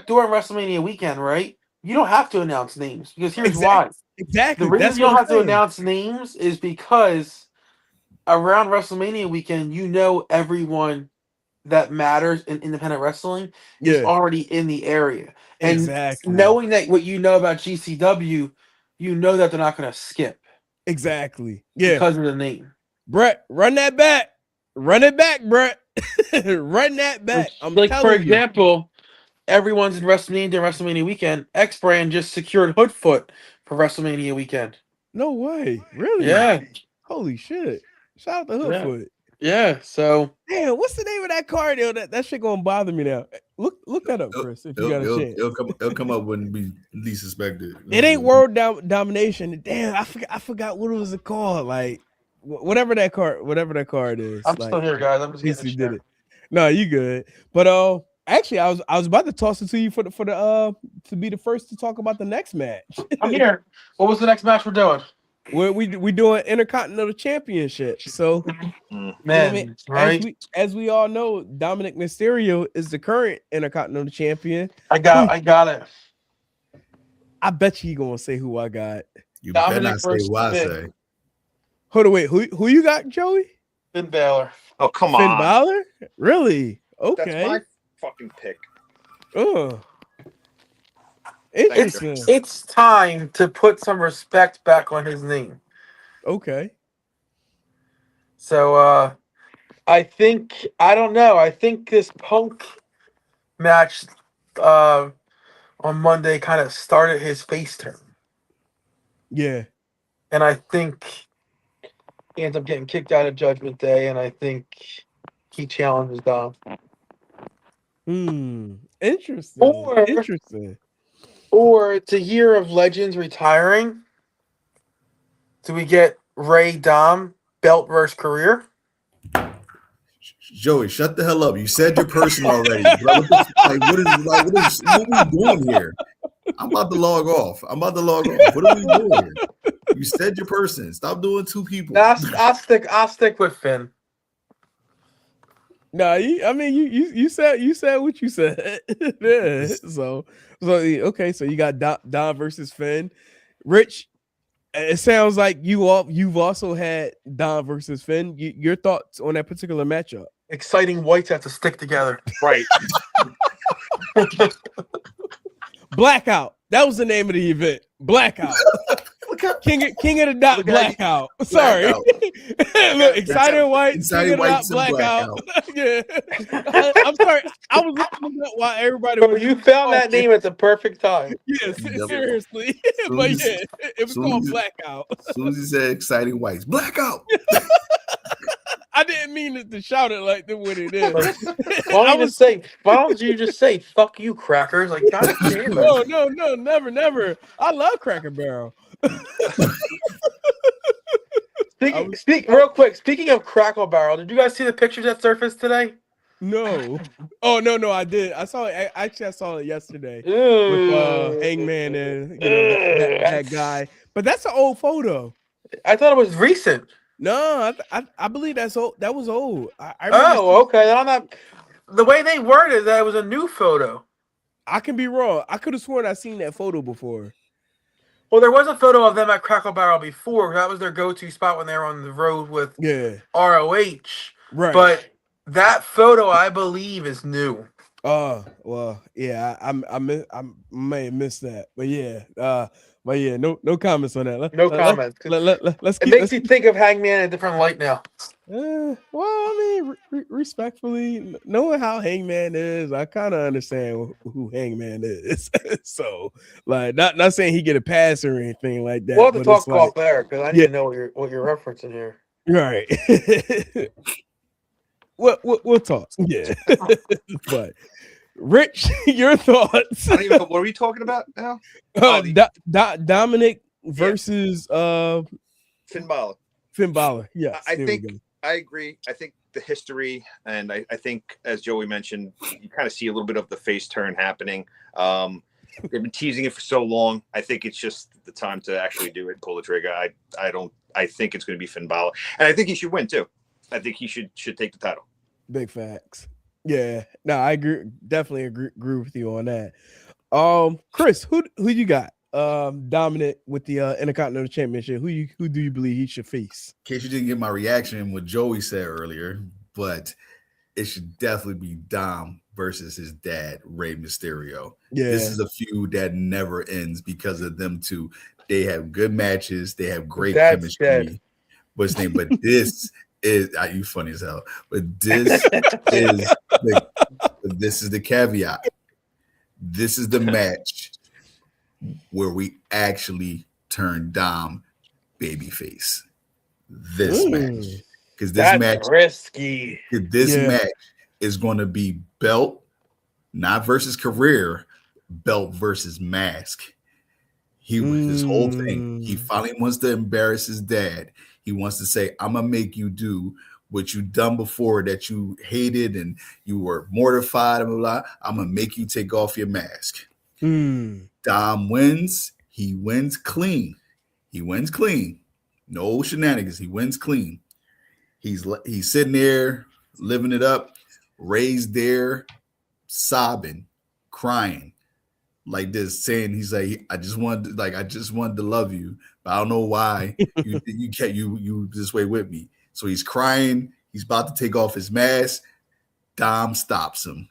during WrestleMania weekend, right? you don't have to announce names because here's why. Exactly. The reason That's you don't what have to announce names is because around WrestleMania weekend, you know everyone that matters in independent wrestling is already in the area. And exactly. knowing that what you know about GCW, you know that they're not going to skip. Exactly. Yeah. Because of the name. Brett, run that back. Run it back, Brett. Run that back. I'm like, telling for example, everyone's in WrestleMania weekend. X Brand just secured Hoodfoot for WrestleMania weekend. No way. Really? Yeah. Holy shit. Shout out to Hoodfoot. Yeah. So damn, what's the name of that card? That shit gonna bother me now. Look that up, Chris. If you got a chance. It'll come up when we least suspected. It ain't world domination. Damn, I forgot what it was called. Like whatever that card is. I'm like, still here, guys. I'm just getting did it. No, you good. But actually I was about to toss it to you for the to be the first to talk about the next match. I'm here. What was the next match we're doing? We doing Intercontinental Championship. So man, right? As we all know, Dominic Mysterio is the current Intercontinental Champion. I got it. I bet you gonna say who I got. You better not say who I say. Hold on, wait. Who you got, Joey? Finn Balor. Oh, come on. Finn Balor? Really? Okay. That's my fucking pick. Oh. Interesting. It's time to put some respect back on his name. Okay. So I think this Punk match on Monday kind of started his face turn. Yeah. And I think he ends up getting kicked out of Judgment Day, and I think he challenges Dom. Interesting. Interesting. Or it's a year of legends retiring. Do we get Ray Dom belt versus career? Joey, shut the hell up. You said your person already. Bro. What are we doing here? I'm about to log off. What are we doing here? You said your person. Stop doing two people. I'll stick with Finn. No, you said what you said. Yeah. So okay, so you got Don versus Finn. Rich, it sounds like you've also had Don versus Finn. Your thoughts on that particular matchup? Exciting whites have to stick together. Right. Blackout. That was the name of the event. Blackout. King of the Dot Blackout. Sorry. Look, exciting white. King of the Dot Blackout. Yeah. I'm sorry. I was looking up while everybody was. You found that name at the perfect time. Yes, seriously. But yeah, it was called Blackout. As soon as he said exciting whites, Blackout. I didn't mean it to shout it like the what it is. Why don't you just say "fuck you, crackers"? Like, God damn it. No, never. I love Cracker Barrel. Real quick. Speaking of Crackle Barrel, did you guys see the pictures that surfaced today? No. Oh no, I did. I saw it. I saw it yesterday with Hangman and that guy. But that's an old photo. I thought it was recent. No, I believe that's old. That was old. Okay. On that, the way they worded that it was a new photo. I can be wrong. I could have sworn I seen that photo before. Well, there was a photo of them at Crackle Barrel before. That was their go-to spot when they were on the road with ROH. Right. But that photo, I believe, is new. Well, yeah. I may have missed that, but yeah. But yeah, no comments on that. No comments. It makes you think of Hangman in a different light now. Well, I mean, respectfully, knowing how Hangman is, I kind of understand who Hangman is. So, like, not saying he get a pass or anything like that. We'll have to talk about there because I need to know what you're referencing here. Right. We'll talk. Yeah. But Rich, your thoughts? I don't even know what are we talking about now. Dominic versus Finn Balor. Finn Balor. Yeah, I agree. I think the history, and I think, as Joey mentioned, you kind of see a little bit of the face turn happening. They've been teasing it for so long. I think it's just the time to actually do it and pull the trigger. I think it's going to be Finn Balor, and I think he should win too. I think he should take the title. Big facts. Yeah, no, I agree. Definitely agree with you on that. Chris, who you got? Dominant with the Intercontinental Championship. Who do you believe he should face? In case you didn't get my reaction what Joey said earlier, but it should definitely be Dom versus his dad, Rey Mysterio. Yeah. This is a feud that never ends because of them two. They have good matches. They have great chemistry. Dead. What's his name? But this is you funny as hell. But this is the caveat. This is the match where we actually turn Dom babyface. This match. Because this match risky. This match is going to be belt, not versus career, belt versus mask. His whole thing. He finally wants to embarrass his dad. He wants to say, I'm gonna make you do what you done before that you hated and you were mortified and blah, blah. I'm gonna make you take off your mask. Dom wins. He wins clean. No shenanigans. He wins clean. He's sitting there living it up. Ray's there sobbing, crying like this, saying he's like, I just wanted to love you, but I don't know why you this way with me. So he's crying. He's about to take off his mask. Dom stops him.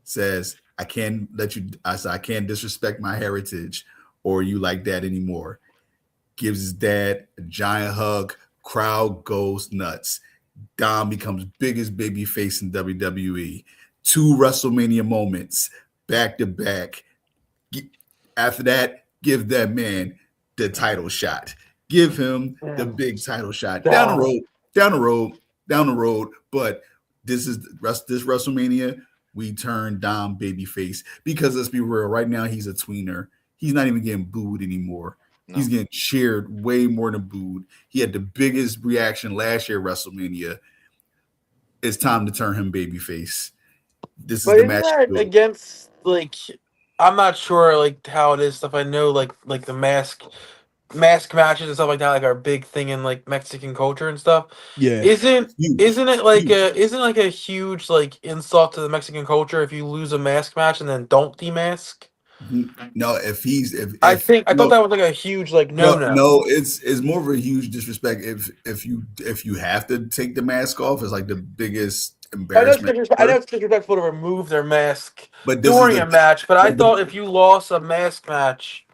Says, I can't let you. I said, I can't disrespect my heritage or you like that anymore. Gives his dad a giant hug. Crowd goes nuts. Dom becomes biggest baby face in WWE. 2 WrestleMania moments back to back. After that, give that man the title shot. Give him the big title shot. Down the road. But this WrestleMania, we turn Dom babyface because let's be real. Right now, he's a tweener. He's not even getting booed anymore. No. He's getting cheered way more than booed. He had the biggest reaction last year at WrestleMania. It's time to turn him babyface. This is the match against I'm not sure how it is stuff. I know like the mask matches and stuff like that are a big thing in Mexican culture and stuff. Yeah. Isn't it a huge insult to the Mexican culture if you lose a mask match and then don't demask? No, I thought that was a huge no. No, it's more of a huge disrespect if you have to take the mask off. It's the biggest embarrassment. I know it's disrespectful to remove their mask during a match, but I thought if you lost a mask match,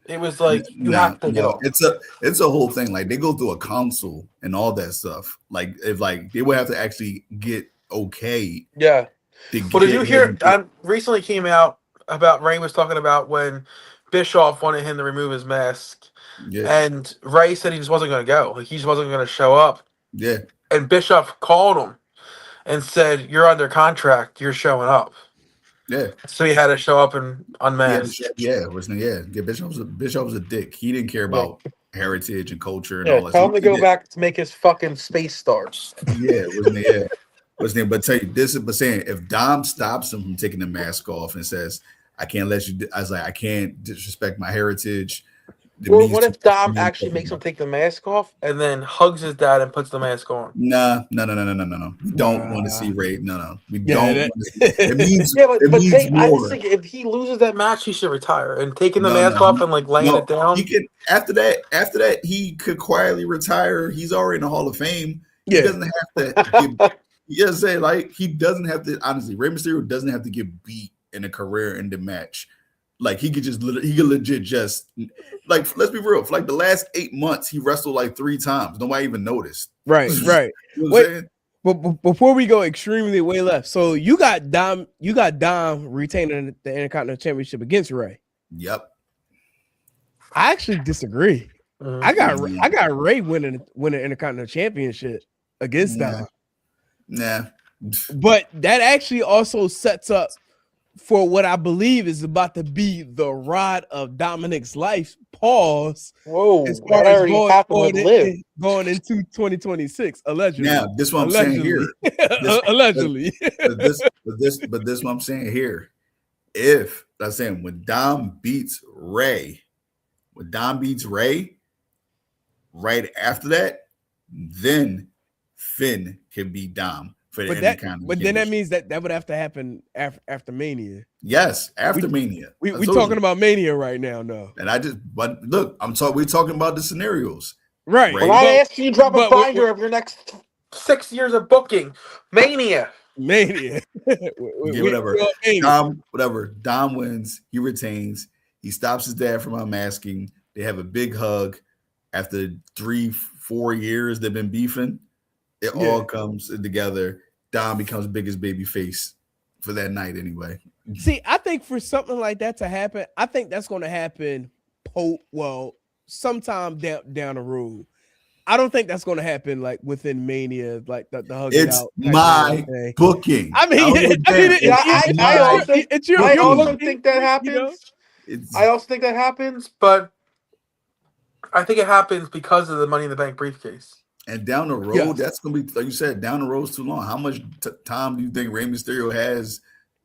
it was you have to get off. It's a whole thing. They go through a council and all that stuff. If they would have to actually get okay. Yeah. But did you hear? Recently came out about Ray was talking about when Bischoff wanted him to remove his mask, and Ray said he just wasn't going to go. He just wasn't going to show up. Yeah. And Bischoff called him and said, "You're under contract. You're showing up." Yeah. So he had to show up and unmasked. Bischoff was a dick. He didn't care about heritage and culture and all that. Tell him to go back to make his fucking space stars. Yeah, but tell you this is saying if Dom stops him from taking the mask off and says, I can't let you, I can't disrespect my heritage. Or what if Dom actually makes him take the mask off and then hugs his dad and puts the mask on? No. We don't want to see Ray. No. We don't want to see it. Means, I just think if he loses that match, he should retire and taking the mask off and laying it down. He can after that he could quietly retire. He's already in the Hall of Fame. He doesn't have to he doesn't have to, honestly, Rey Mysterio doesn't have to get beat in a career ending match. He could legit just let's be real. For the last 8 months, he wrestled 3 times. Nobody even noticed. Right. You know what I'm saying? But before we go extremely way left, so you got Dom retaining the Intercontinental Championship against Ray. Yep. I actually disagree. I got Ray winning the Intercontinental Championship against Dom. Nah. But that actually also sets up for what I believe is about to be the ride of Dominic's life. Pause. Whoa, as far as going into 2026, allegedly. Now, this is what I'm saying here. Allegedly. But this what I'm saying here. If I'm saying when Dom beats Ray, right after that, then Finn can beat Dom. for but any kind of but then that means that would have to happen after Mania. Yes, after Mania. We talking about Mania right now, no. And but look, we're talking about the scenarios. Right. When I ask you to drop a binder of your next 6 years of booking, Mania. Whatever. Dom wins. He retains. He stops his dad from unmasking. They have a big hug. After 3-4 years they've been beefing, it all comes together. Dom becomes biggest baby face for that night anyway. See, I think for something like that to happen, I think that's going to happen sometime down the road. I don't think that's going to happen like within Mania, like the hug. It's my booking. I also think that happens. I also think that happens, but I think it happens because of the Money in the Bank briefcase. And down the road, that's going to be, like you said, down the road's too long. How much time do you think Rey Mysterio has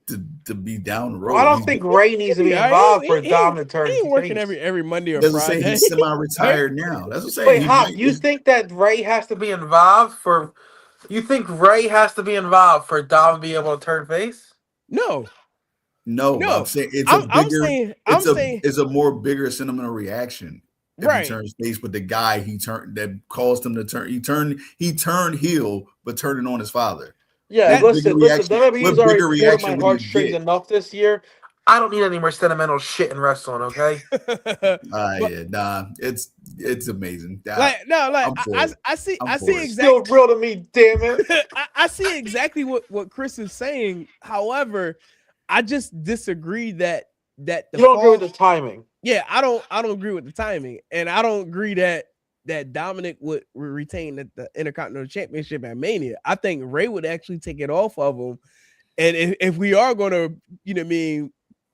to be down the road? Well, I don't think Rey needs to be involved for Dom to turn. He ain't working every Monday or Doesn't Friday. say he's semi-retired now. That's what I'm saying. Wait, Hop, you think that Rey has to be involved for? You think Rey has to be involved for Dom to be able to turn face? No. I'm saying it's a more bigger sentimental reaction. If he turns face, but the guy that caused him to turn, he turned heel, but turning on his father. Yeah, listen, WWE's already pulled my heartstrings enough this year. I don't need any more sentimental shit in wrestling, okay? It's amazing. I see exactly. Still real to me, damn it. I see exactly what Chris is saying. However, I just disagree that you don't agree with the timing. Yeah, I don't agree with the timing, and I don't agree that Dominic would retain the Intercontinental Championship at Mania. I think Rey would actually take it off of him, and if we are going to,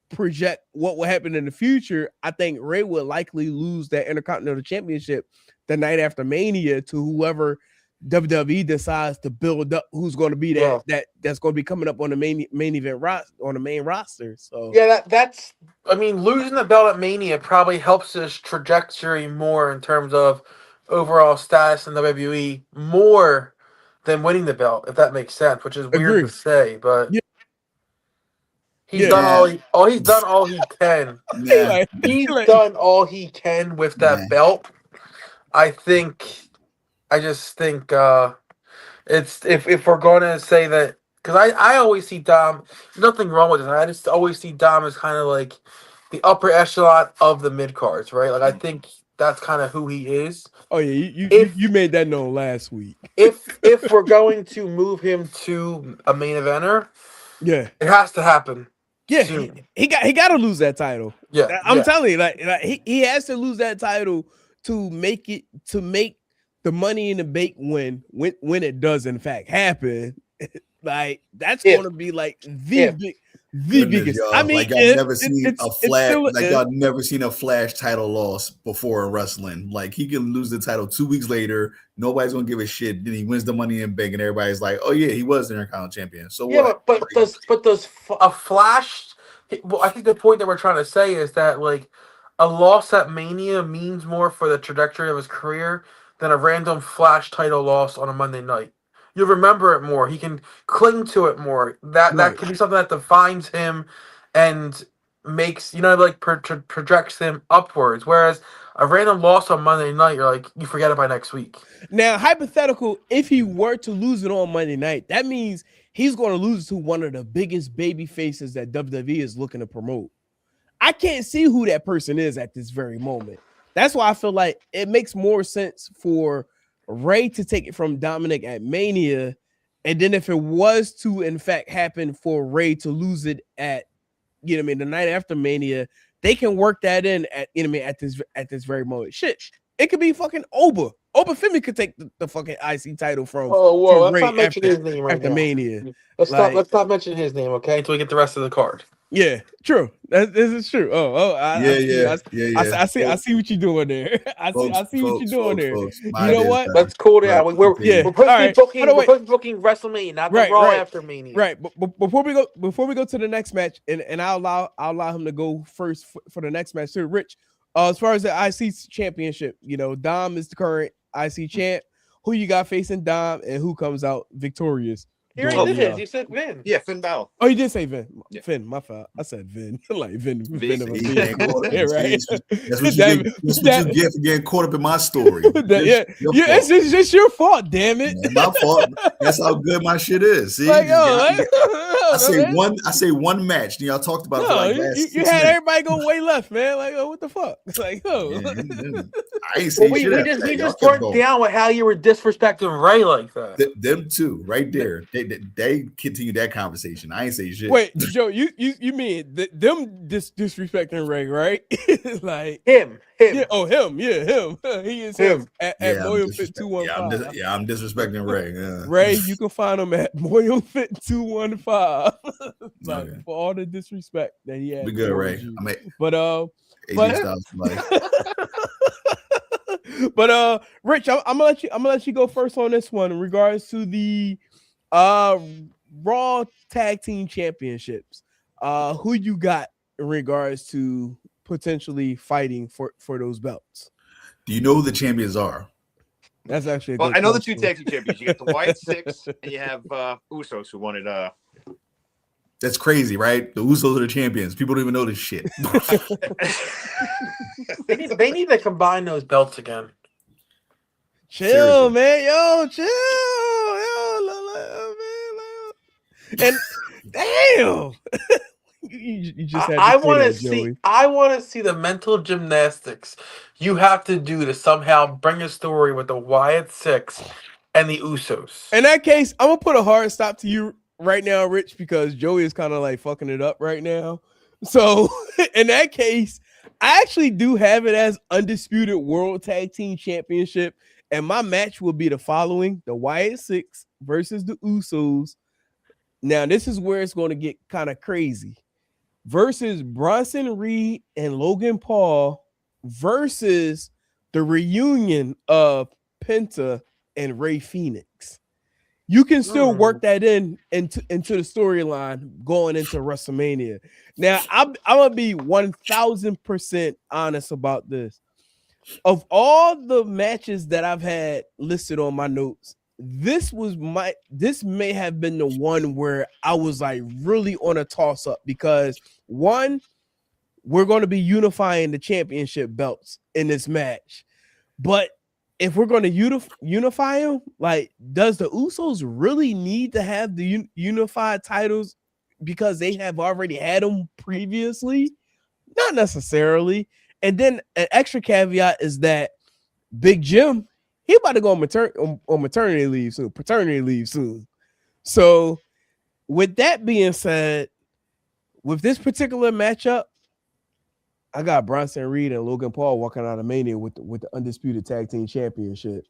project what will happen in the future, I think Rey would likely lose that Intercontinental Championship the night after Mania to whoever WWE decides to build up, who's going to be that's going to be coming up on the main event on the main roster. So that's losing the belt at Mania probably helps his trajectory more in terms of overall status in WWE more than winning the belt, if that makes sense, which is weird to say, but he's done all he can. He's done all he can with that belt. I just think it's if we're going to say that, because I always see Dom, nothing wrong with it. I just always see Dom as kind of like the upper echelon of the mid cards, right? Like I think that's kind of who he is. Oh yeah, you made that known last week. If we're going to move him to a main eventer, it has to happen. Yeah, soon. he got to lose that title. Yeah, I'm telling you, like he has to lose that title to make the Money in the Bank when it does in fact happen. Like that's going to be like the biggest. Y'all. I mean, like I've never seen a flash. Like I've never seen a flash title loss before in wrestling. Like he can lose the title 2 weeks later. Nobody's gonna give a shit. Then he wins the Money in the Bank, and everybody's like, "Oh yeah, he was the Intercontinental Champion." So what? But does a flash? Well, I think the point that we're trying to say is that like a loss at Mania means more for the trajectory of his career than a random flash title loss on a Monday night. You remember it more. He can cling to it more. That can be something that defines him and makes projects him upwards. Whereas a random loss on Monday night, you're like, you forget it by next week. Now, hypothetical, if he were to lose it on Monday night, that means he's going to lose to one of the biggest baby faces that WWE is looking to promote. I can't see who that person is at this very moment. That's why I feel like it makes more sense for Rey to take it from Dominic at Mania, and then if it was to in fact happen for Rey to lose it at the night after Mania, they can work that in at this very moment. Shit, it could be fucking Oba Femi could take the fucking IC title from let's not mention his name right after now. Mania. Let's not mention his name, okay, until we get the rest of the card. Yeah, true. This is true. I see what you're doing there. I see what you're doing there. You know what? Let's cool down. We're booking WrestleMania, not the Raw after Mania. Right. But before we go to the next match, and I'll allow him to go first for the next match too. Rich, as far as the IC championship, Dom is the current IC champ. Who you got facing Dom, and who comes out victorious? He already did his. You said Vin. Yeah, Finn Balor. Oh, you did say Vin. Yeah. Finn, my fault. I said Vin. Like Vin. Vin. Of a Yeah, vehicle. Yeah, right. That's what you get for getting caught up in my story. It's just your fault, damn it. Man, my fault. That's how good my shit is. See, Like, I say one match. Y'all talked about it for like last you had everybody go way left, man. Like, what the fuck? Like, I ain't saying shit. We just weren't down with how you were disrespecting Ray like that. Them two, right there. They continue that conversation. I ain't say shit. Wait, Joe, you mean them disrespecting Ray, right? Like him. Yeah, him. Yeah, him. He is him at Moyo Fit 215. I'm disrespecting Ray. Yeah. Ray, you can find him at Moyo Fit 215. Like for all the disrespect that he had. Be good, Ray. But Rich, I'm gonna let you go first on this one in regards to the Raw Tag Team Championships. Who you got in regards to potentially fighting for those belts? Do you know who the champions are? That's actually I know the two tag team champions. You got the Wyatt Six and you have Usos who won it. That's crazy, right? The Usos are the champions. People don't even know this shit. They need to combine those belts again. Chill, man. Yo, chill. Yo, man. And damn. You just had I want to see the mental gymnastics you have to do to somehow bring a story with the Wyatt Six and the Usos. In that case, I'm gonna put a hard stop to you right now, Rich, because Joey is kind of like fucking it up right now. So in that case, I actually do have it as Undisputed World Tag Team Championship, and my match will be the following: the Wyatt Six versus the Usos. Now, this is where it's going to get kind of crazy. Versus Bronson Reed and Logan Paul versus the reunion of Penta and Ray Phoenix. You can still work that into the storyline going into WrestleMania. Now, I'm gonna be 1,000% honest about this. Of all the matches that I've had listed on my notes, this may have been the one where I was like really on a toss up, because one, we're going to be unifying the championship belts in this match, but if we're going to unify them, like, does the Usos really need to have the unified titles because they have already had them previously? Not necessarily. And then an extra caveat is that Big Jim, he about to go on maternity leave soon, paternity leave soon. So with that being said, with this particular matchup, I got Bronson Reed and Logan Paul walking out of Mania with the Undisputed Tag Team Championship.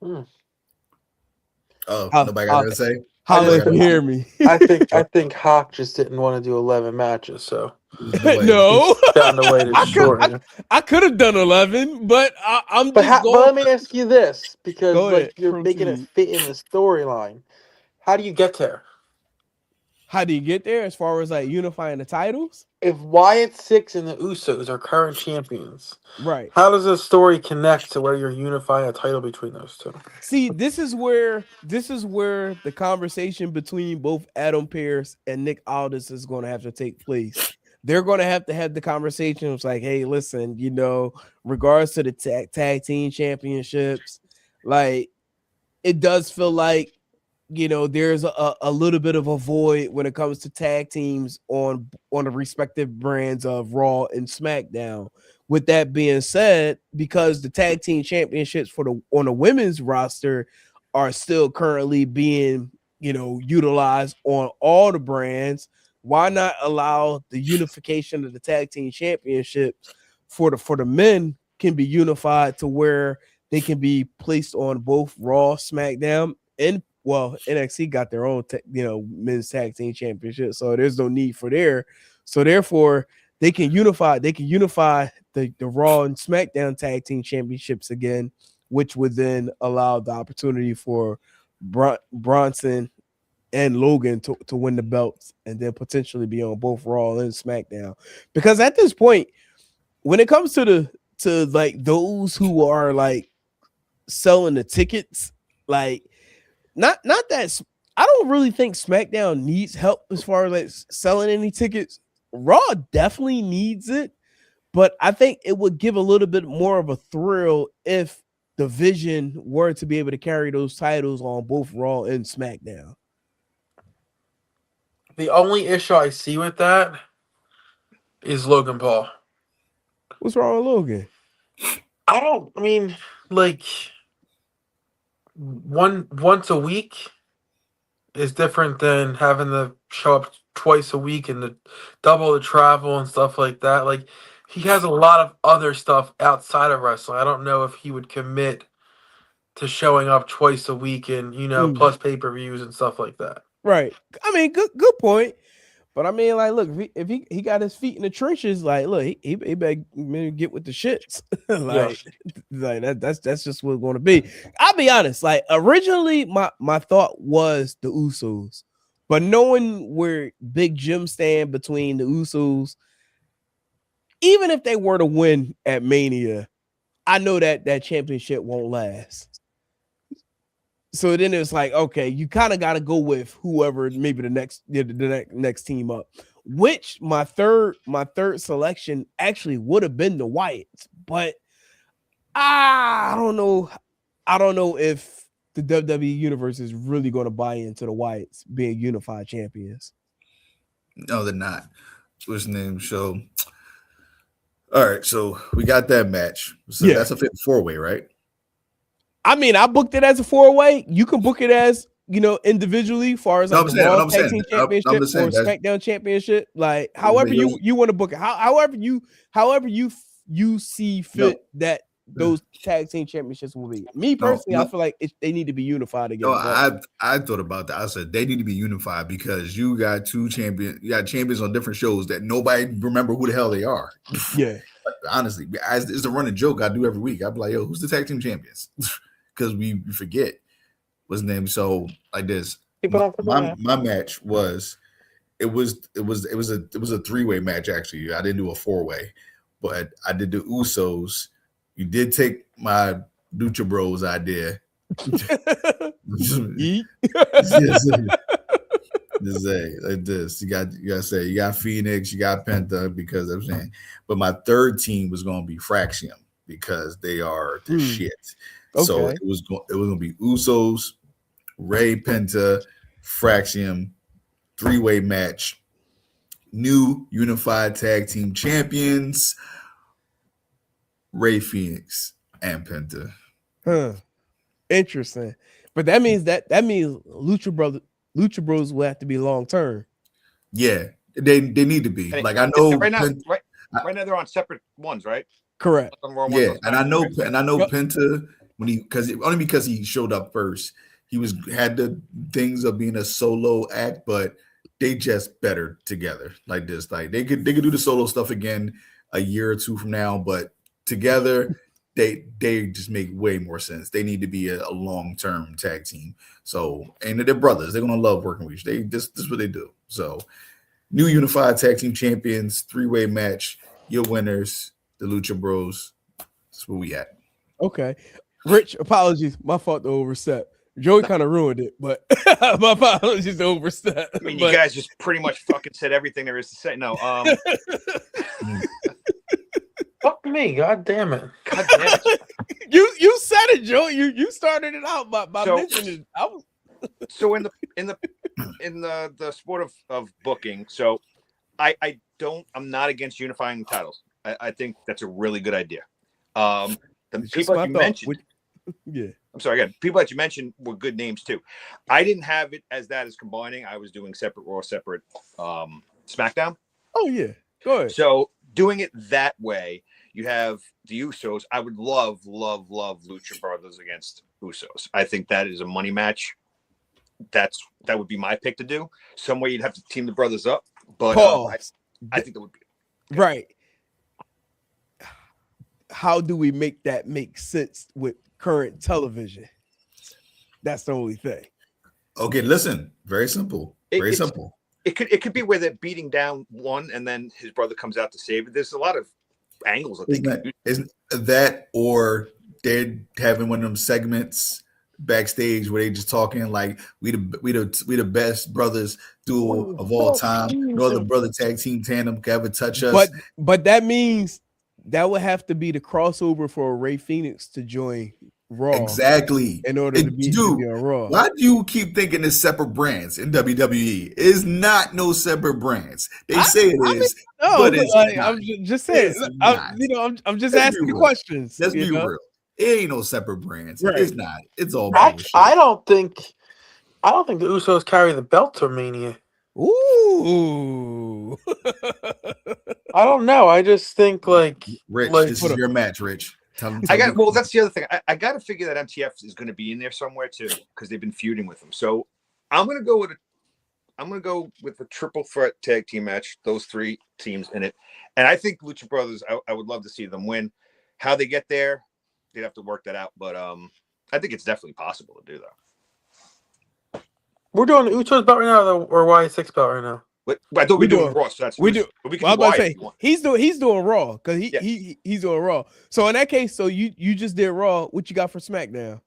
Oh, nobody got to say? Holla if you hear me. I think Hawk just didn't want to do 11 matches, so no. Found a way to shorten it. I could have done 11, but I'm but just going. But let me ask you this, because ahead, you're making it fit in the storyline. How do you get there? How do you get there as far as like unifying the titles? If Wyatt Six and the Usos are current champions, right? How does the story connect to where you're unifying a title between those two? See, this is where the conversation between both Adam Pearce and Nick Aldis is going to have to take place. They're going to have the conversation. It's like, hey, listen, regards to the tag team championships, like, it does feel like, there's a little bit of a void when it comes to tag teams on the respective brands of Raw and SmackDown. With that being said, because the tag team championships on the women's roster are still currently being, utilized on all the brands, why not allow the unification of the tag team championships for the men can be unified to where they can be placed on both Raw, SmackDown, and NXT got their own, men's tag team championship, so there's no need for there. So therefore, they can unify the Raw and SmackDown tag team championships again, which would then allow the opportunity for Bronson and Logan to win the belts and then potentially be on both Raw and SmackDown. Because at this point, when it comes to like those who are like selling the tickets, like, not that I don't really think SmackDown needs help as far as like selling any tickets. Raw definitely needs it, but I think it would give a little bit more of a thrill if the Vision were to be able to carry those titles on both Raw and SmackDown. The only issue I see with that is Logan Paul. What's wrong with Logan? I mean, like once a week is different than having to show up twice a week and the double the travel and stuff like that. Like he has a lot of other stuff outside of wrestling. I don't know if he would commit to showing up twice a week and plus pay-per-views and stuff like that. Right. I mean, good point. But I mean, like, look, if he got his feet in the trenches, like, look, he better get with the shits. like that's just what's going to be. I'll be honest. Like, originally, my thought was the Usos, but knowing where Big Jim stand between the Usos, even if they were to win at Mania, I know that championship won't last. So then it's like, okay, you kind of got to go with whoever, maybe the next team up. Which my third selection actually would have been the Wyatts, but I don't know. I don't know if the WWE universe is really going to buy into the Wyatts being unified champions. No, they're not. What's the name? So, all right, so we got that match. So that's a 4-way, right? I mean, I booked it as a 4-way. You can book it as, individually, far as like the Raw Tag Team Championship or SmackDown Championship. Like, however you want to book it, however you see fit that those tag team championships will be. Me personally, I feel like they need to be unified again. I thought about that. I said they need to be unified because you got two champions. You got champions on different shows that nobody remember who the hell they are. Yeah, honestly, it's a running joke I do every week. I'd be like, "Yo, who's the tag team champions?" Because we forget what's the name. So like this, my match was a 3-way match. Actually, I didn't do a 4-way, but I did the Usos. You did take my Lucha Bros idea. Just say like this. You got Phoenix, you got Penta because I'm saying, but my third team was gonna be Fraxium because they are the shit. Okay. So it was gonna be Usos, Ray, Penta, Fraxium, 3-way match, new unified tag team champions, Ray, Phoenix, and Penta. Interesting. But that means Lucha Bros will have to be long term. Yeah, they need to be. Like I know right now they're on separate ones, right? Correct. Yeah, and I know Penta because he showed up first. He had the things of being a solo act, but they just better together like this. Like they could do the solo stuff again a year or two from now, but together they just make way more sense. They need to be a long-term tag team. So, and they're brothers. They're gonna love working with you. This is what they do. So, new unified tag team champions, 3-way match. Your winners, the Lucha Bros. That's where we at. Okay. Rich, apologies. My fault to overstep. Joey kind of ruined it, but my apologies to overstep. I mean, you guys just pretty much fucking said everything there is to say. No, fuck me, god damn it. God damn it. You said it, Joe. You started it out by mentioning it. So in the sport of booking, so I'm not against unifying titles. I think that's a really good idea. The people that you mentioned, I'm sorry, again, people that you mentioned were good names too. I didn't have it as combining. I was doing separate Raw, separate SmackDown. Oh yeah, go ahead. So doing it that way, you have the Usos. I would love Lucha Brothers against Usos. I think that is a money match. That would be my pick to do. Some way you'd have to team the brothers up, but I think that would be right. How do we make that make sense with current television? That's the only thing. Okay, listen. Very simple. Very simple. It could be where they're beating down one and then his brother comes out to save it. There's a lot of angles. I think isn't that or they're having one of them segments backstage where they just talking like we the best brothers duo of all time. No other brother tag team tandem can ever touch us. But that means that would have to be the crossover for Ray Phoenix to join Raw. Exactly. In order to be on Raw. Why do you keep thinking it's separate brands in WWE? It's not no separate brands. They say it is, but it's not. I'm just saying. I'm just asking the questions. Let's be real. It ain't no separate brands. Right. It's not. It's all bullshit. I don't think the Usos carry the belt to Mania. Ooh. I don't know. I just think Rich, this is your match, Rich. That's the other thing. I got to figure that MTF is going to be in there somewhere too, because they've been feuding with them. So I'm going to go with a triple threat tag team match. Those three teams in it, and I think Lucha Brothers. I would love to see them win. How they get there, they'd have to work that out. But I think it's definitely possible to do that. We're doing the Usos belt right now, or Y6 belt right now. But I thought we're doing Raw. So we do. We can do say, he's doing Raw because he's doing Raw. So in that case, so you just did Raw. What you got for SmackDown?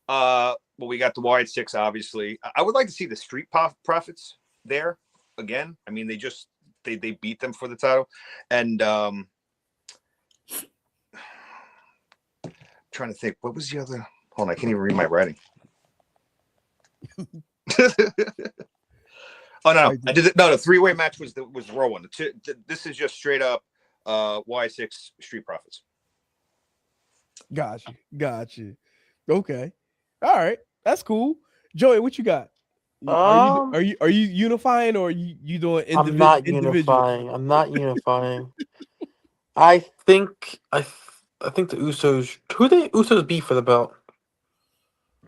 Well, we got the Wyatt Six, obviously. I would like to see the Street Profits there again. I mean, they beat them for the title, and trying to think, what was the other? Hold on, I can't even read my writing. Oh no! I did it. No, the three-way match was the Raw one. This is just straight up Y6 Street Profits. Gotcha. Okay, all right, that's cool. Joey, what you got? Are you unifying or are you doing? I'm not unifying. I think the Usos. Who the Usos beat for the belt?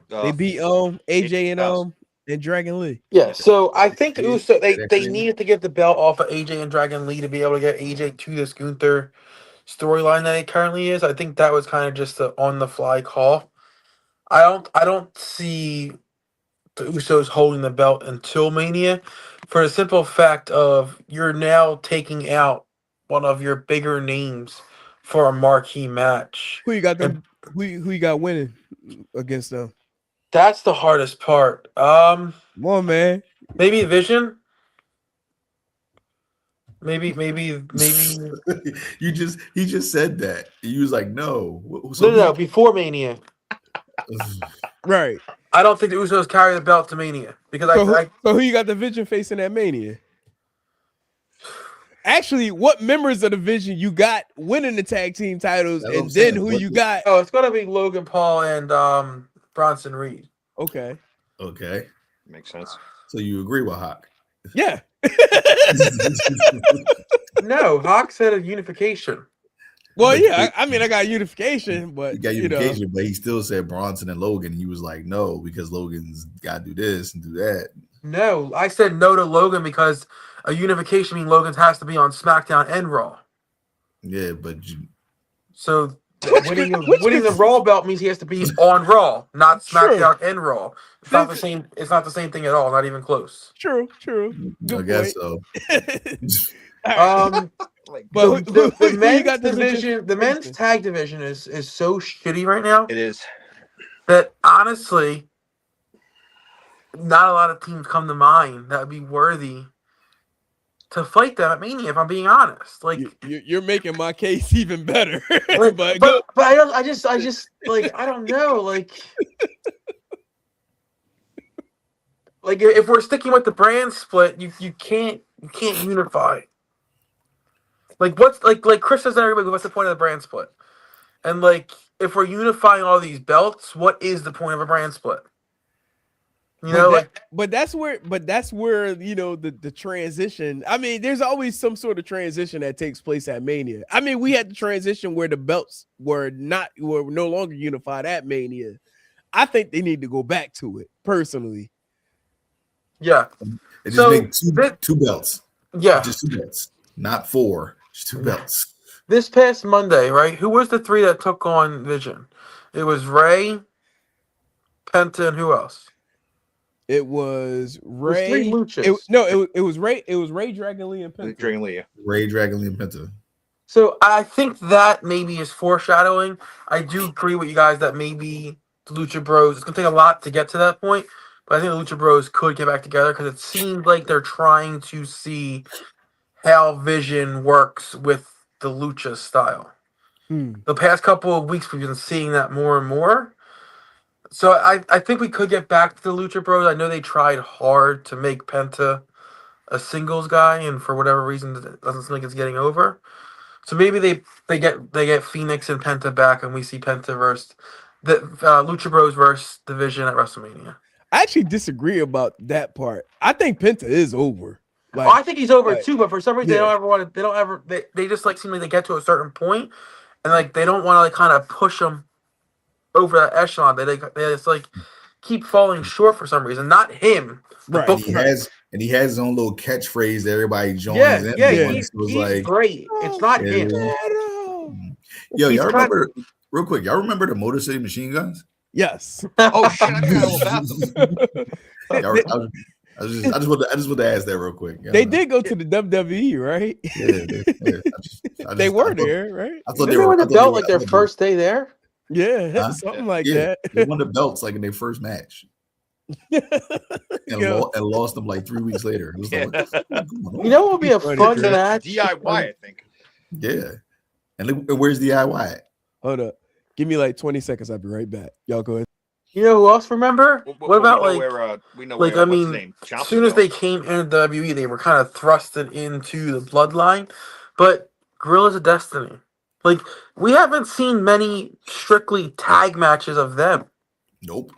They beat AJ and Dragon Lee. Yeah, so I think the Usos they needed to get the belt off of AJ and Dragon Lee to be able to get AJ to this Gunther storyline that it currently is. I think that was kind of just an on the fly call. I don't see the Usos holding the belt until Mania, for the simple fact of you're now taking out one of your bigger names for a marquee match. Who you got them? Who you got winning against them? That's the hardest part. Come on, man. Maybe Vision. Maybe. He just said that. He was like, no. No, before Mania. Right. I don't think the Usos carry the belt to Mania because so who you got the Vision facing at Mania? Actually, what members of the Vision you got winning the tag team titles, and then who you got? Oh, it's gonna be Logan Paul and Bronson Reed. Okay. Makes sense. So you agree with Hawk? Yeah. No, Hawk said a unification. Well, yeah, I mean, I got unification, but he got unification, but he still said Bronson and Logan. He was like, no, because Logan's got to do this and do that. No, I said no to Logan because a unification means Logan has to be on SmackDown and Raw. Yeah, but so winning the Raw belt means he has to be on Raw, not SmackDown and Raw. It's not the same. It's not the same thing at all. Not even close. True. I guess so. But the men's division, the men's tag division is so shitty right now. It is. That honestly, not a lot of teams come to mind that would be worthy to fight them at Mania. If I'm being honest, like you're making my case even better. but I just like I don't know, like if we're sticking with the brand split, you can't unify. Like what's like Chris says, everybody, what's the point of the brand split? And like if we're unifying all these belts, what is the point of a brand split? You know, but that's where you know the transition. I mean, there's always some sort of transition that takes place at Mania. I mean, we had the transition where the belts were no longer unified at Mania. I think they need to go back to it personally. Yeah, it just make two belts. Yeah, just 2 belts, not 4. Just 2 belts. This past Monday, right? Who was the 3 that took on Vision? It was Ray, Penta, and who else? It was Ray. It was 3 luchas. It was Ray. It was Ray, Dragon Lee, and Penta. Dragon Lee, yeah. Ray, Dragon Lee, and Penta. So I think that maybe is foreshadowing. I do agree with you guys that maybe the Lucha Bros. It's gonna take a lot to get to that point, but I think the Lucha Bros could get back together because it seems like they're trying to see how Vision works with the Lucha style. The past couple of weeks, we've been seeing that more and more. So I think we could get back to the Lucha Bros. I know they tried hard to make Penta a singles guy, and for whatever reason, it doesn't seem like it's getting over. So maybe they get Phoenix and Penta back, and we see Penta versus the Lucha Bros versus Division at WrestleMania. I actually disagree about that part. I think Penta is over. Like, I think he's over too, but for some reason they don't ever want to. They don't ever. They just like seem like they get to a certain point, and like they don't want to like kind of push him over that echelon. They just like keep falling short for some reason. Not him, right? He has his own little catchphrase that everybody joins. He's like, great. It's not him. Yo, y'all remember real quick? Y'all remember the Motor City Machine Guns? Yes. Oh shit! I forgot all about them. I just want to ask that real quick. They did go to the WWE, right? Yeah. They were there, right? I thought they won the belt like their first day there. Yeah, something like that. They won the belts like in their first match. and lost them like 3 weeks later. It was like, you know what would be a fun match? DIY, I think. Yeah. And where's DIY at? Hold up. Give me like 20 seconds. I'll be right back. Y'all go ahead. You know who else remember? What about as soon as they came into WWE, they were kind of thrusted into the bloodline. But Guerrillas of Destiny. Like, we haven't seen many strictly tag matches of them. Nope.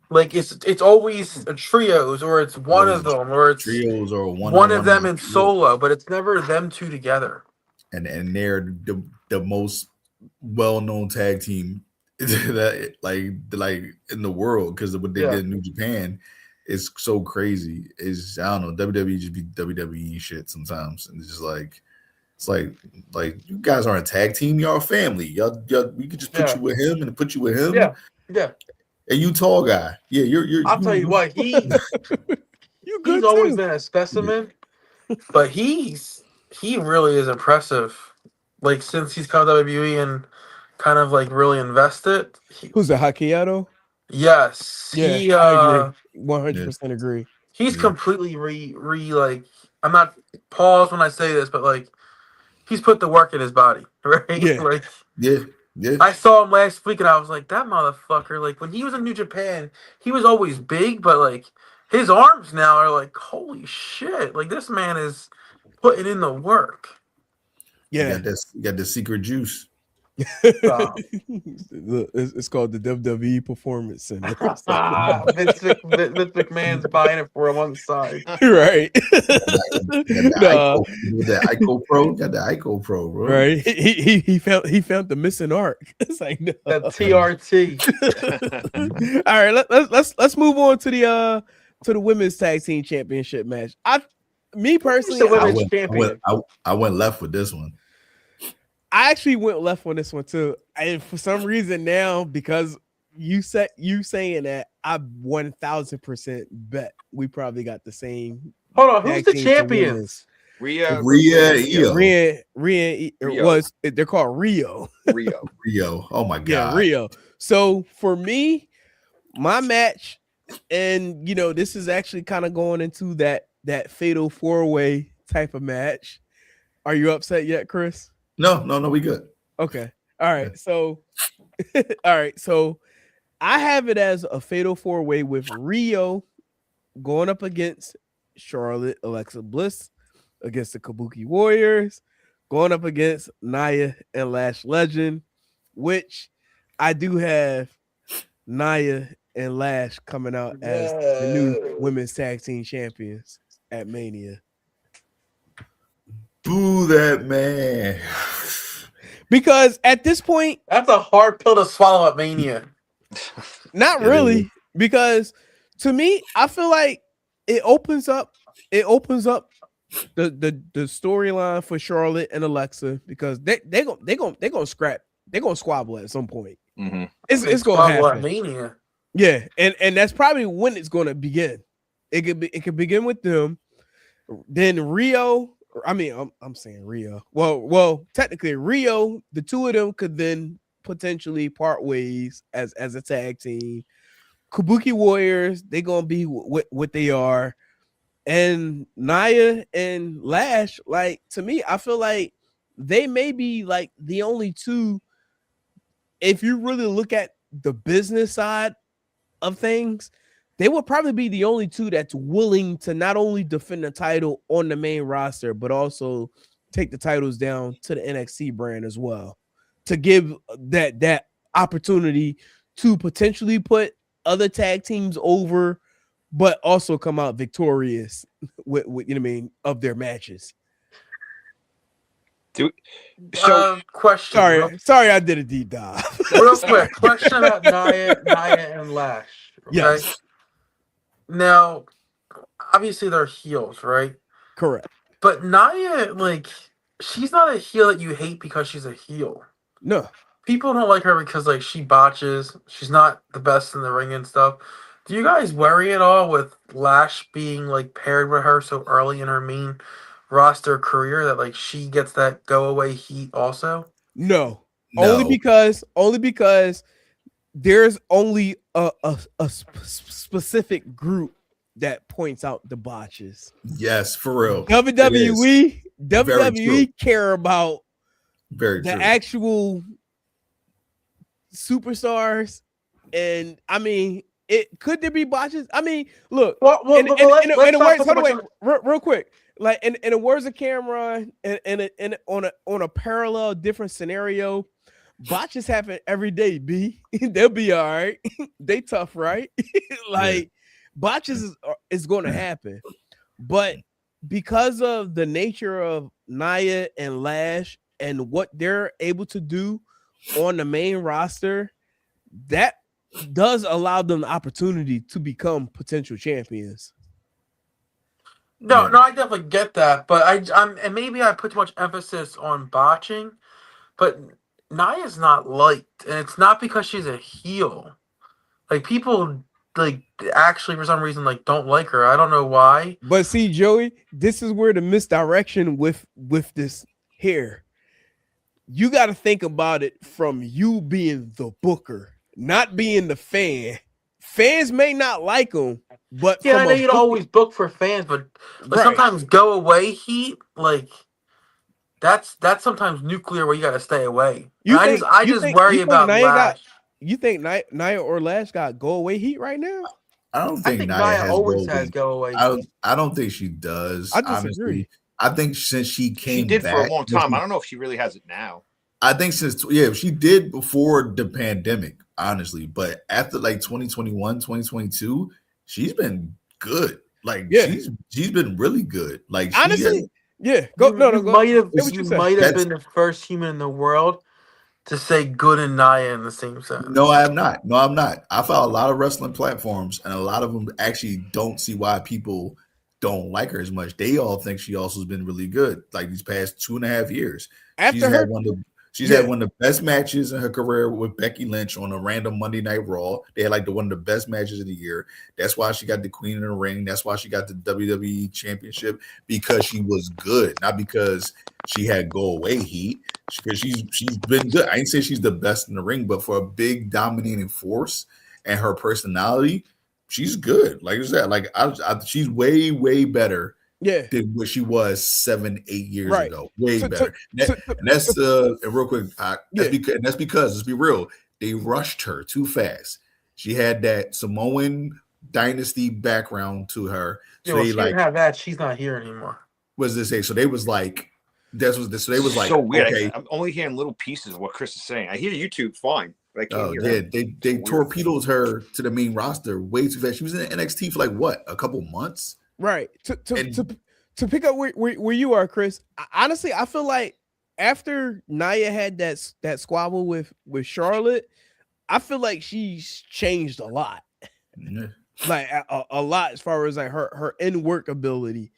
Like it's always a trios, or it's one of them, or it's trios, or one of them in solo, but it's never them two together. And they're the most well-known tag team that like in the world, because what they did in New Japan is so crazy. Is I don't know, WWE just be WWE shit sometimes, and it's just like you guys aren't a tag team, y'all a family. Y'all we could just put you with him and put you with him. Yeah. And you tall guy. Yeah, you're I'll tell you what, he's always been a specimen, but he really is impressive. Like, since he's come to WWE and kind of like really invested. Who's the Hakiato? Yes. Yeah, I agree. 100% agree. He's completely like, I'm not pause when I say this, but like he's put the work in his body, right? Yeah. Like, yeah. I saw him last week and I was like, that motherfucker, like when he was in New Japan, he was always big, but like his arms now are like, holy shit. Like, this man is putting in the work. Yeah. You got the secret juice. It's called the WWE Performance Center. Vince McMahon's buying it for him on the side. Right. The Ico Pro. Got the Ico Pro, bro. Right. He found the missing arc. It's like, no. That TRT. All right, let's move on to the women's tag team championship match. Me personally, I went left with this one. I actually went left on this one too, and for some reason now, because you saying that, I 1000% bet we probably got the same. Hold on, who's the champions? Rhea. They're called Rio. Rio. Oh my god. Yeah, Rio. So for me, my match, and this is actually kind of going into that fatal 4-way type of match. Are you upset yet, Chris? No, we good. Okay. All right. So I have it as a fatal 4-way with Rio going up against Charlotte, Alexa Bliss, against the Kabuki Warriors, going up against Nia and Lash Legend, which I do have Nia and Lash coming out as the new women's tag team champions at Mania. Boo that man. Because at this point, that's a hard pill to swallow at Mania. Not really, because to me, I feel like it opens up the storyline for Charlotte and Alexa, because they're gonna squabble at some point. Mm-hmm. It's gonna happen at Mania. Yeah, and that's probably when it's gonna begin. It could begin with them, then Rio. I mean, I'm saying Rio. Well, technically Rio. The two of them could then potentially part ways as a tag team. Kabuki Warriors, they gonna be what they are. And Nia and Lash, like, to me, I feel like they may be like the only two, if you really look at the business side of things, they would probably be the only two that's willing to not only defend the title on the main roster, but also take the titles down to the NXT brand as well, to give that opportunity to potentially put other tag teams over, but also come out victorious with you know what I mean, of their matches. Question. Sorry, I did a deep dive. Real quick, question about Nia and Lash. Okay? Yes. Now, obviously they're heels, right? Correct. But Nia, like, she's not a heel that you hate because she's a heel. No. People don't like her because, like, she botches. She's not the best in the ring and stuff. Do you guys worry at all with Lash being, like, paired with her so early in her main roster career that, like, she gets that go-away heat also? No. Only because there's only a specific group that points out the botches. Yes, for real. WWE care about the actual superstars, and I mean, could there be botches? I mean, look, real quick, like in the words of Cameron, and on a parallel different scenario, botches happen every day. They'll be all right. They tough, right? Botches is going to happen, but because of the nature of Nia and Lash and what they're able to do on the main roster, that does allow them the opportunity to become potential champions. No, I definitely get that, but and maybe I put too much emphasis on botching, but Nia's not liked, and it's not because she's a heel. Like, people, like, actually for some reason, like, don't like her. I don't know why. But see, Joey, this is where the misdirection with this here. You got to think about it from you being the booker, not being the fan. Fans may not like them, but yeah, I know you don't always book for fans, but sometimes go away heat, like, that's sometimes nuclear where you got to stay away. I just worry about Lash. You think Nia or Lash got go away heat right now? I don't think Nia always has go away heat. I don't think she does. I disagree. Honestly. I think since she came back, for a long time. I don't know if she really has it now. I think she did before the pandemic, honestly. But after like 2021, 2022, she's been good. Like she's been really good. Like honestly, You might have been the first human in the world to say good and Nia in the same sentence. No, I am not. I found a lot of wrestling platforms, and a lot of them actually don't see why people don't like her as much. They all think she also has been really good, like these past 2.5 years. She's had one of the best matches in her career with Becky Lynch on a random Monday Night Raw. They had like one of the best matches of the year. That's why she got the Queen in the Ring. That's why she got the WWE Championship, because she was good, not because she had go away heat. Because she's been good. I didn't say she's the best in the ring, but for a big dominating force and her personality, she's good. Like I said, like she's way better. Than what she was 7-8 years ago. Way better. That's real quick. That's because let's be real, they rushed her too fast. She had that Samoan dynasty background to her. So she didn't have that. She's not here anymore. What does it say? So they was like, so weird. Okay. I'm only hearing little pieces of what Chris is saying. I hear YouTube fine, but I can't hear him. They torpedoed her to the main roster way too fast. She was in NXT for like what, a couple months? Right. To pick up where you are, Chris, honestly, I feel like after Nia had that squabble with Charlotte, I feel like she's changed a lot. Like a lot as far as like her in-work ability.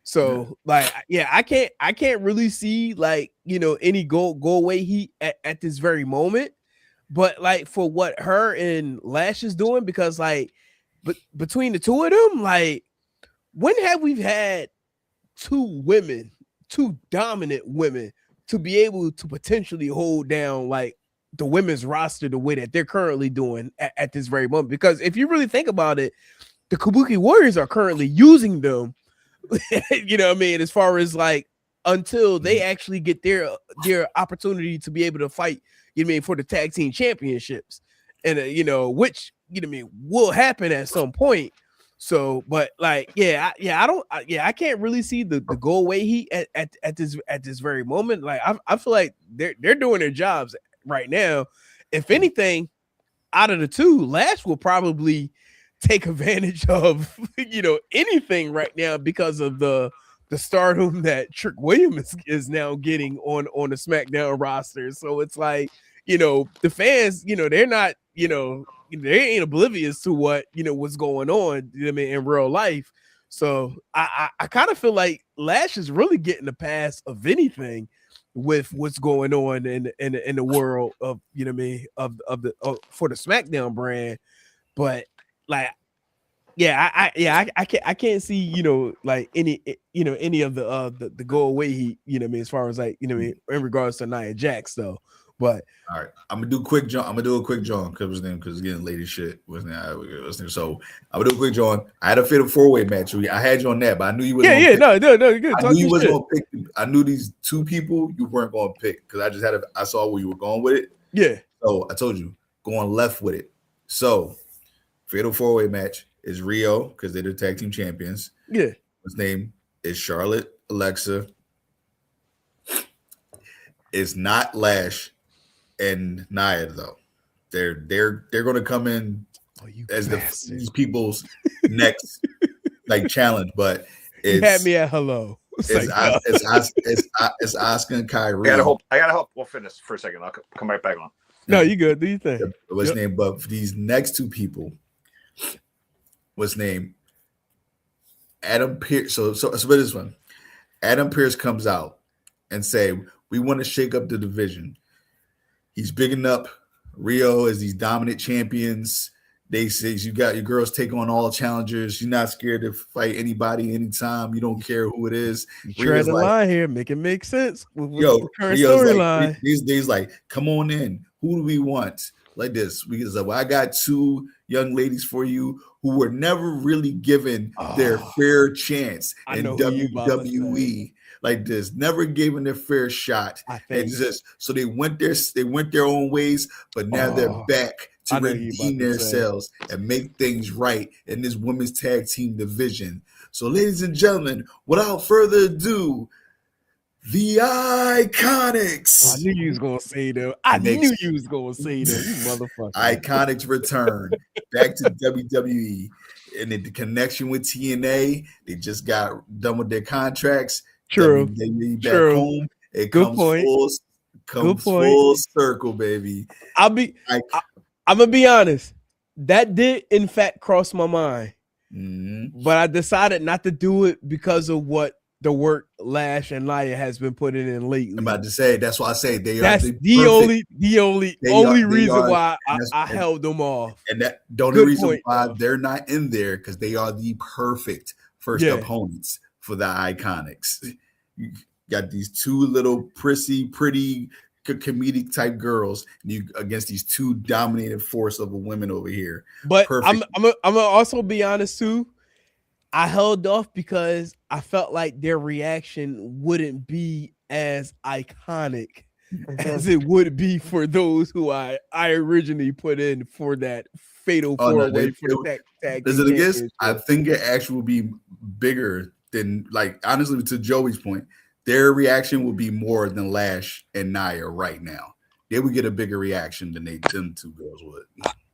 So I can't really see like, any go away heat at this very moment. But like for what her and Lash is doing, because like between the two of them, like, when have we had two dominant women to be able to potentially hold down like the women's roster the way that they're currently doing at this very moment. Because if you really think about it, the Kabuki Warriors are currently using them, you know what I mean, as far as like until they actually get their opportunity to be able to fight, you know what I mean, for the tag team championships. And you know, which, you know what I mean, will happen at some point. So, but like, I can't really see the go away heat at this very moment. Like, I feel like they're doing their jobs right now. If anything, out of the two, Lash will probably take advantage of, you know, anything right now because of the stardom that Trick Williams is now getting on the SmackDown roster. So it's like, you know, the fans, you know, they're not, you know, they ain't oblivious to what, you know, what's going on, you know what I mean, in real life. So I kind of feel like Lash is really getting the pass of anything with what's going on in the world of, you know what I mean, of for the SmackDown brand. But like, I can't see, you know, like any of the go away heat, you know what I mean, as far as like, you know what I mean, in regards to Nia Jax though. But all right, I'm gonna do a quick John. Because it's getting late as shit. So I'm gonna do a quick John. I had a fatal 4-way match. I had you on that, but I knew you was no, good. I knew you wasn't gonna pick. I knew these two people you weren't gonna pick because I saw where you were going with it. Yeah. So I told you going left with it. So fatal 4-way match is Rio because they're the tag team champions. Yeah. His name is Charlotte, Alexa. It's not Lash and Nia though. They're going to come in as these people's next like challenge, but you had me at hello. It's Asuka and Kyrie. I gotta hope we'll finish for a second. I'll come right back on. No, you good. Do you think? What's name? But for these next two people, what's name? Adam Pearce. So for this one, Adam Pearce comes out and say, we want to shake up the division. He's bigging up Rio as these dominant champions. They say you got your girls take on all challengers. You're not scared to fight anybody anytime. You don't care who it is. You tread the line here, make it make sense with the current storyline. Like, these days, like, come on in. Who do we want? Like this. Because I got two young ladies for you who were never really given their fair chance in WWE. Like this, never gave them their fair shot. And just so they went their own ways, but now they're back to redeem themselves and make things right in this women's tag team division. So, ladies and gentlemen, without further ado, the Iconics. I knew you was gonna say them. You motherfucker. Iconics return back to WWE, and the connection with TNA. They just got done with their contracts. True. WWE back home. It comes full circle, baby. I'm gonna be honest. That did in fact cross my mind, but I decided not to do it because of what the work Lash and Nia has been putting in lately. I'm about to say that's why I say that's the only reason why I held them off. And the only reason why they're not in there because they are the perfect first opponents for the Iconics. You got these two little pretty comedic type girls against these two dominated force of a women over here. But I'm gonna also be honest too. I held off because I felt like their reaction wouldn't be as iconic as it would be for those who I originally put in for that fatal 4-way for the tag. I think it actually will be bigger than, like, honestly, to Joey's point, their reaction will be more than Lash and Nia right now. They would get a bigger reaction than them two girls would.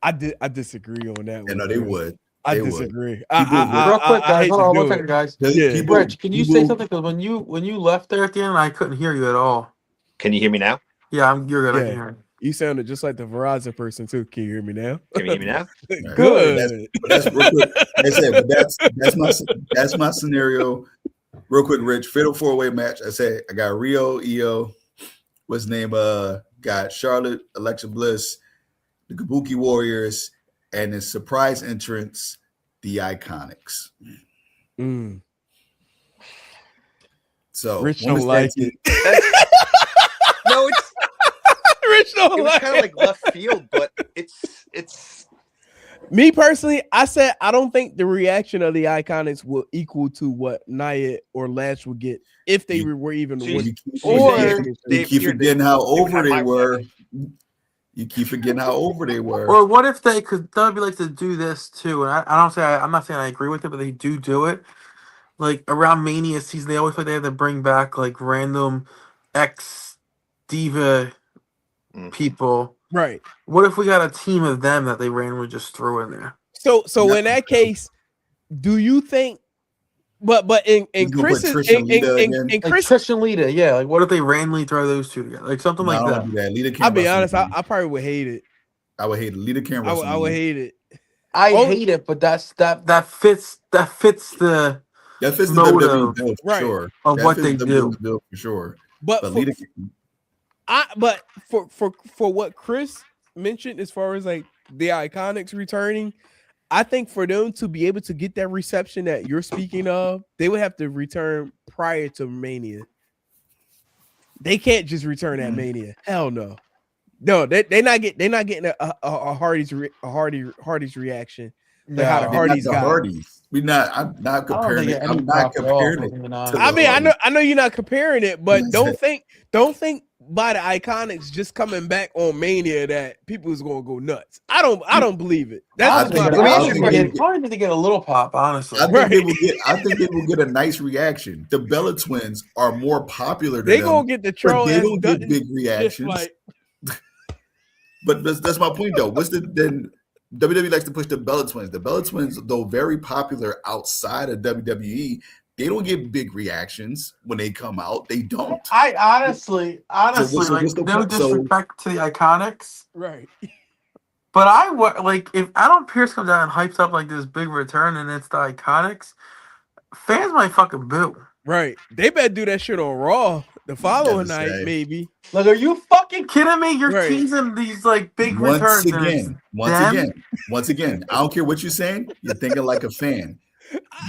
I disagree on that. No, they would. I disagree. Real quick, guys. Hold on one second, guys. Yeah. Rich, can you say something? Because when you left there at the end, I couldn't hear you at all. Can you hear me now? Yeah, you're good. Yeah. I can hear you. You sounded just like the Verizon person too. Can you hear me now? Can you hear me now? Good. That's real quick. That's my scenario. Real quick, Rich. Fatal 4-way match. I said I got Rio, Io. What's his name? Got Charlotte, Alexa Bliss, the Kabuki Warriors, and the surprise entrance, the Iconics. So Rich don't like it. No, it's Chris don't it was kind of like left field, but it's. Me personally, I said I don't think the reaction of the Iconics will equal to what Nia or Lash would get if they were even. You keep forgetting how over they were. You keep forgetting how over they were. Or what if they could? They'd be like to do this too. And I don't say I'm not saying I agree with it, but they do it. Like around Mania season, they always they have to bring back like random ex diva people. Right. What if we got a team of them that they randomly just threw in there? So in that case, do you think? But in Chris's in Chris and Lita, yeah. Like what if they randomly throw those two together, like something like that? Do that. Lita can't. I'll be honest, I probably would hate it. I would hate it. Lita can't wrestle. I would hate it. I hate it, but that fits the WWE bill for sure. Of that what they do bill for sure. But for what Chris mentioned as far as like the Iconics returning, I think for them to be able to get that reception that you're speaking of, they would have to return prior to Mania. They can't just return at Mania. Hell no. No, they're not getting a Hardy's reaction. No, how the Hardys got. Hardys. I'm not comparing it. I'm not comparing it. I mean, I know you're not comparing it, but don't think by the Iconics just coming back on Mania that people is gonna go nuts. I don't believe it. That's probably need to get a little pop, honestly. I think they will get a nice reaction. The Bella Twins are more popular than they gonna get the troll. They don't get big reactions. But that's my point though. Then WWE likes to push the Bella Twins. The Bella Twins, though very popular outside of WWE, they don't get big reactions when they come out. They don't. I honestly, no disrespect to the Iconics, right? But if Adam Pearce comes out and hypes up like this big return and it's the Iconics, fans might fucking boo. Right? They better do that shit on Raw the following night, maybe. Like, are you fucking kidding me? You're teasing these like big returns. Once again, I don't care what you're saying. You're thinking like a fan.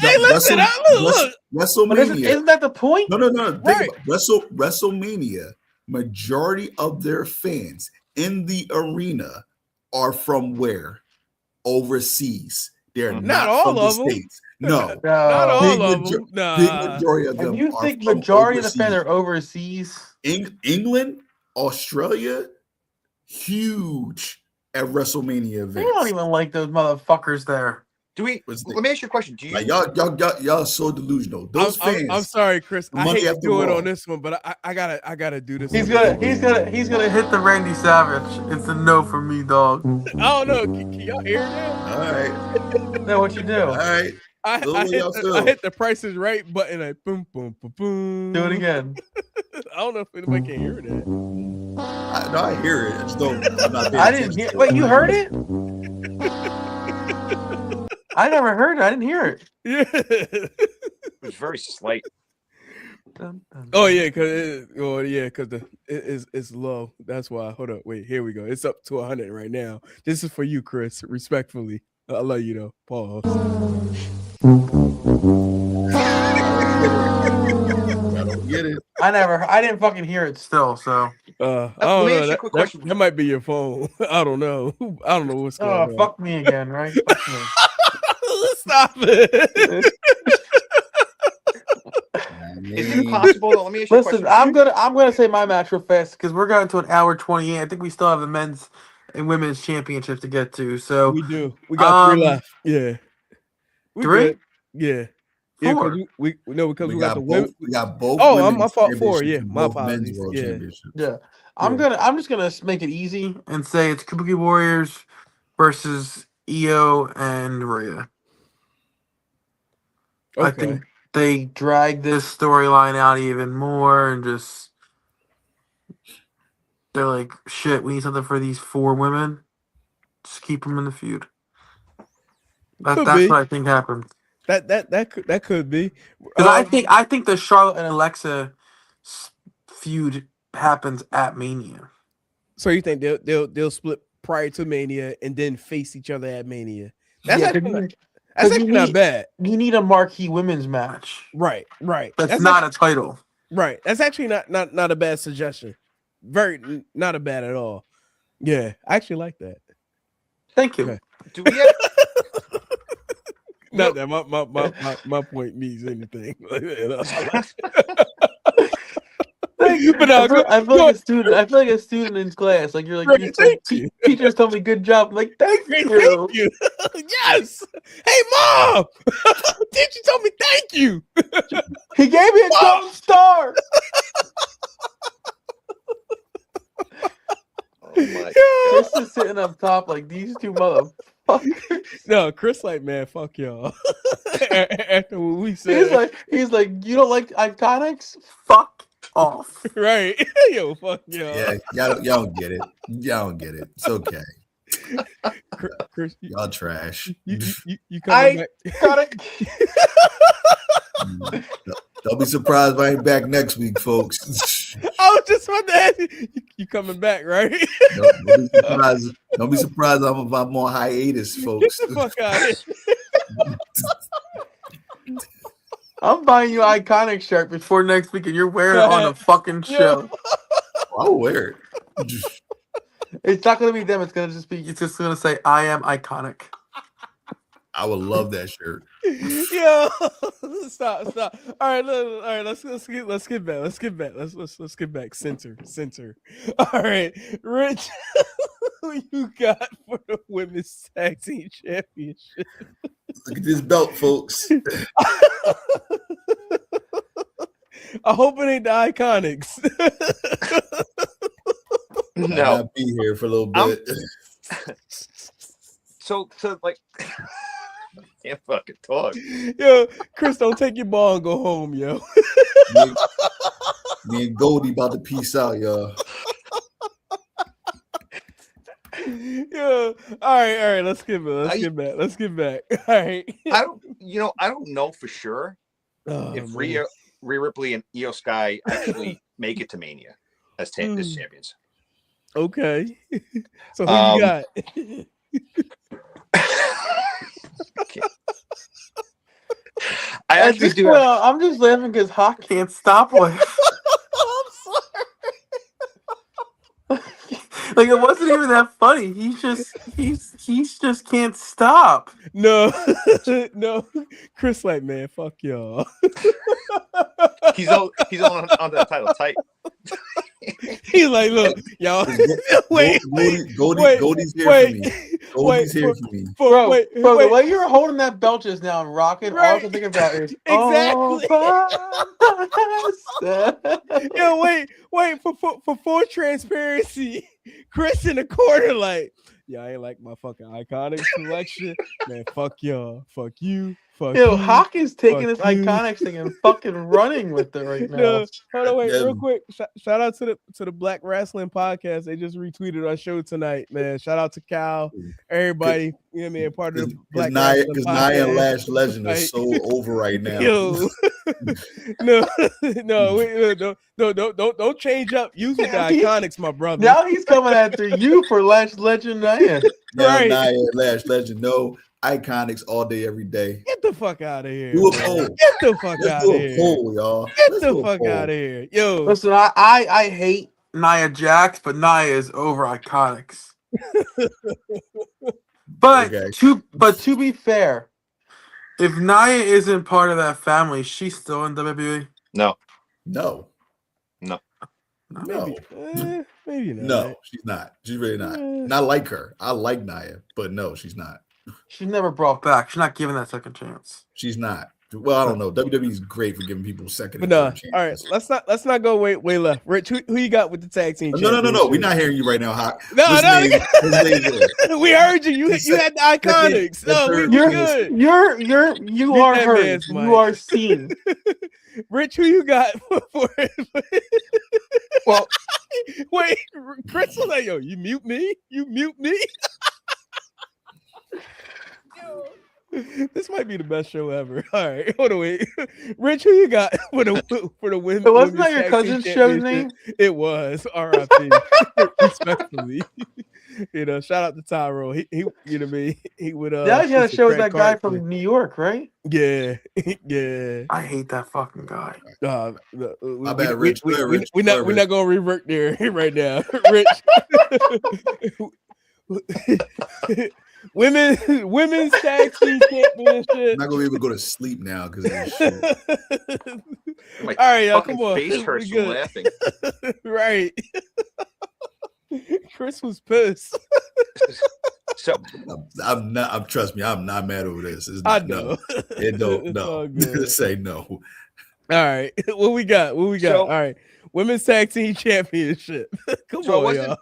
Hey, listen, look. WrestleMania. Isn't that the point? No. Right. WrestleMania, majority of their fans in the arena are from where? Overseas. They're not all of them. States. No. Not all of them. Big majority of them. And you think majority of the fans are overseas? England, Australia, huge at WrestleMania events. They don't even like those motherfuckers there. Let me ask you a question. Do you y'all so delusional? Those fans. I'm sorry, Chris. I hate to do it on this one, but I gotta do this. He's gonna hit the Randy Savage. It's a no for me, dog. I don't know. Can y'all hear that? All right. No, what you do? All right. I hit the Price is Right button. Like boom, boom, boom, boom. Do it again. I don't know if anybody can hear that. I hear it. I just don't. I'm not I didn't hear. Wait, you heard it? I never heard it. I didn't hear it. Yeah. It was very slight. Oh yeah, because it's low. That's why. Hold up. Wait. Here we go. It's up to 100 right now. This is for you, Chris. Respectfully, I love you though. Pause. I don't get it. I didn't fucking hear it still. So. I don't know. That might be your phone. I don't know. I don't know what's going on. Oh, fuck me again, right? Fuck me. Stop it. Is it possible? Let me ask you a question. I'm gonna say my match real fast because we're going to an hour 28. I think we still have the men's and women's championships to get to. So we do. We got 3 left. Yeah. 3? Good. Yeah. 4. Because we got the women. We got both. Oh, my fault. 4. Yeah, my apologies. Yeah. I'm just gonna make it easy and say it's Kabuki Warriors versus Io and Rhea. Okay. I think they drag this storyline out even more and they're like, shit, we need something for these 4 women. Just keep them in the feud. That's what I think happened. That could be. Because I think the Charlotte and Alexa feud happens at Mania. So you think they'll split prior to Mania and then face each other at Mania? That's actually not bad. You need a marquee women's match. Right. That's not a title. Right. That's actually not a bad suggestion. not a bad at all. Yeah, I actually like that. Thank you. Okay. Do we have? Not that my point means anything. But no, I feel like a student. I feel like a student in class. Like you're like, teachers told me good job. I'm like, thank you. Yes. Hey, mom. Teacher told me thank you. He gave me a gold star. Oh my Chris is sitting up top like these two motherfuckers. No, Chris like, man, fuck y'all. After what we said, he's like, you don't like Iconics? Fuck off. Right? Yo, fuck y'all. Yeah, y'all don't get it. Y'all don't get it. It's okay. Chris, y'all trash. You coming back? Got it. Don't be surprised if I ain't back next week, folks. I was just about to ask you coming back, right? Don't be surprised if I'm on hiatus, folks. Get the fuck out of here. I'm buying you an Iconic shirt before next week, and you're wearing it on the fucking show. I'll wear it. It's not gonna be them. It's just gonna say, "I am Iconic." I would love that shirt. Yo, stop. All right, let's get back. Let's get back. Center. All right, Rich, who you got for the women's tag team championship? Look at this belt, folks. I hope it ain't the Iconics. No, I'll be here for a little bit. So like, I can't fucking talk. Yo, Chris, don't take your ball and go home, yo. Me and Goldie about to peace out, y'all. Yeah. All right. Let's get back. All right. I don't know for sure if Rhea Ripley and Io Sky actually make it to Mania as champions. Okay. So who you got? I actually do. I'm just laughing because Hawk can't stop laughing. I'm sorry. Like it wasn't even that funny. He just can't stop. No. Chris, like, man, fuck y'all. He's on that title tight. He's like, look, y'all. Goldie's here for me. Goldie's here for me. Bro, the way you were holding that belt just now and rocking, all I can think about is exactly. Yo, wait for full transparency. Chris in the corner, like, yeah, I ain't like my fucking Iconic selection. Man, fuck y'all. Fuck you. Fuck Yo, you. Hawk is taking this Iconic thing and fucking running with it right now. No, hold on, wait, real quick. Shout out to the Black Wrestling Podcast. They just retweeted our show tonight, man. Shout out to Cal, everybody. You know what I mean? Part of the Black Wrestling Podcast. Because Nia and Lash Legend are so over right now. Yo, don't change up. Use with the Iconics, my brother. Now he's coming after you for Lash Legend, Nia. Right. Nia and Lash Legend, no. Iconics all day, every day. Get the fuck out of here. Do a poll. Get the fuck out of here. Poll, y'all. Get the fuck out of here. Yo. Listen, I hate Nia Jax, but Nia is over Iconics. But to be fair, if Nia isn't part of that family, she's still in WWE. No. Maybe not. No, she's not. She's really not. And I like her. I like Nia, but no, she's not. She's never brought back. She's not given that second chance. She's not. Well, I don't know. WWE is great for giving people second. But no, all right. Let's not go way left. Rich, who you got with the tag team? No. We're not hearing you right now, Hawk. No. We heard you. You had the Iconics. No, we're good. You are heard. You are seen. Rich, who you got for it? Well, wait, Chris was like, yo, you mute me? This might be the best show ever. All right, hold on, wait. Rich, who you got for the women? It wasn't that your cousin's show's name? It was. R.I.P. Respectfully. Shout out to Tyro. He you know what I mean? He would Now he had a show with that guy from New York, right? Yeah. Yeah. I hate that fucking guy. My bad, Rich. We're not gonna revert there right now. Rich. Women's tag team championship. I'm not gonna even go to sleep now because of this shit. My all right, y'all, come on. Face hurts from laughing. Right. Chris was pissed. So trust me, I'm not mad over this. I know. No. Say no. All right. What we got? So, all right. Women's tag team championship. Come on, y'all.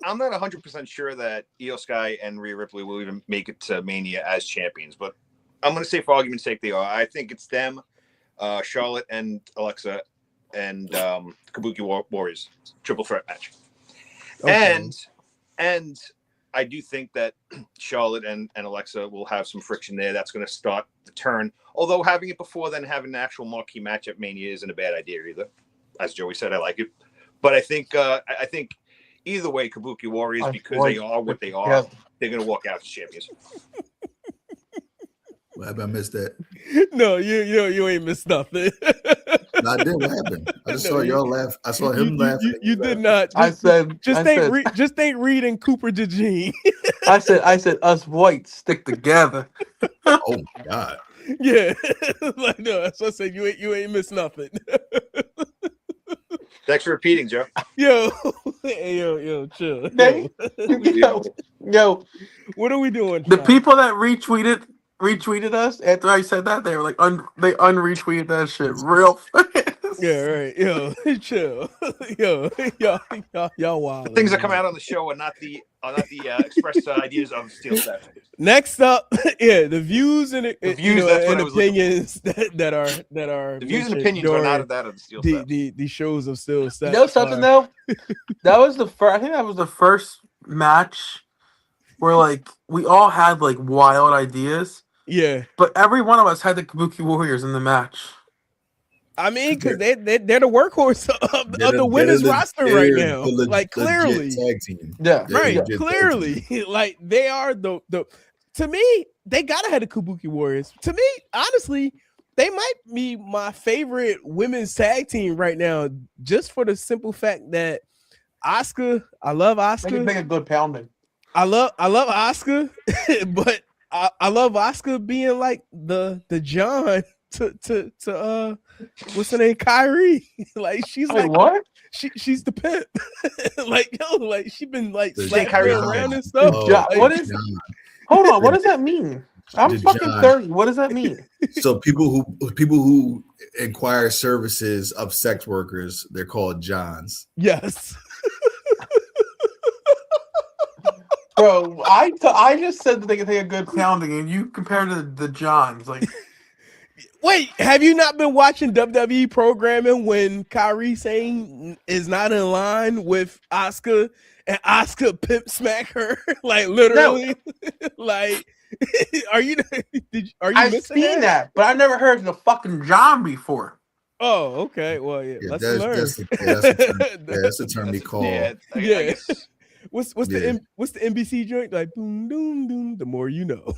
I'm not 100% sure that Io Sky and Rhea Ripley will even make it to Mania as champions, but I'm going to say for argument's sake they are. I think it's them, Charlotte and Alexa, and Kabuki Warriors triple threat match. Okay. And I do think that Charlotte and Alexa will have some friction there. That's going to start the turn. Although having it before then, having an actual marquee match at Mania isn't a bad idea either. As Joey said, I like it. But I think either way, Kabuki Warriors, because they are what they are, they're going to walk out as champions. What happened? I missed that. No, you ain't missed nothing. No, I did. What happened? I just saw y'all laugh. I saw him laughing. You did not. Just think Reed and Cooper DeJean. I said us whites stick together. Oh my God. Yeah. Like, no, that's what I said. You ain't missed nothing. Thanks for repeating, Joe. Yo, chill. Yo. What are we doing? The people that retweeted us after I said that, they were like they unretweeted that shit real fast. Yeah, right. Yo, chill. Y'all wild. The things that come out on the show are not the expressed ideas of Steel Steps. Next up, the views and opinions that are the views and opinions are not of that of the Steel Steps. The shows of Steel Steps. You know something though? That was the first. I think that was the first match where like we all had like wild ideas. Yeah, but every one of us had the Kabuki Warriors in the match. I mean, because they're the workhorse of the women's roster right now. Like clearly, tag team. Yeah, right. Clearly, like they are the. To me, they gotta have the Kabuki Warriors. To me, honestly, they might be my favorite women's tag team right now, just for the simple fact that Asuka. I love Asuka. They can make a good pounding. I love Asuka, but I love Asuka being like the John to what's her name, Kyrie. Like she's like what? She's the pimp. Like she been like Kyrie around and stuff. What is? Hold on, what does that mean? I'm fucking 30. What does that mean? So people who inquire services of sex workers, they're called Johns. Yes. Bro, I just said that they can take a good pounding, and you compared to the Johns. Like, wait, have you not been watching WWE programming when Kyrie Sane is not in line with Asuka and Asuka pimp smack her? Like literally, no. Like, are you I've seen that, but I never heard the fucking John before. Oh, okay. Well, yeah, let's learn. That's a term they call. Yeah. I guess. What's the NBC joint? Like boom, doom, doom. The more you know.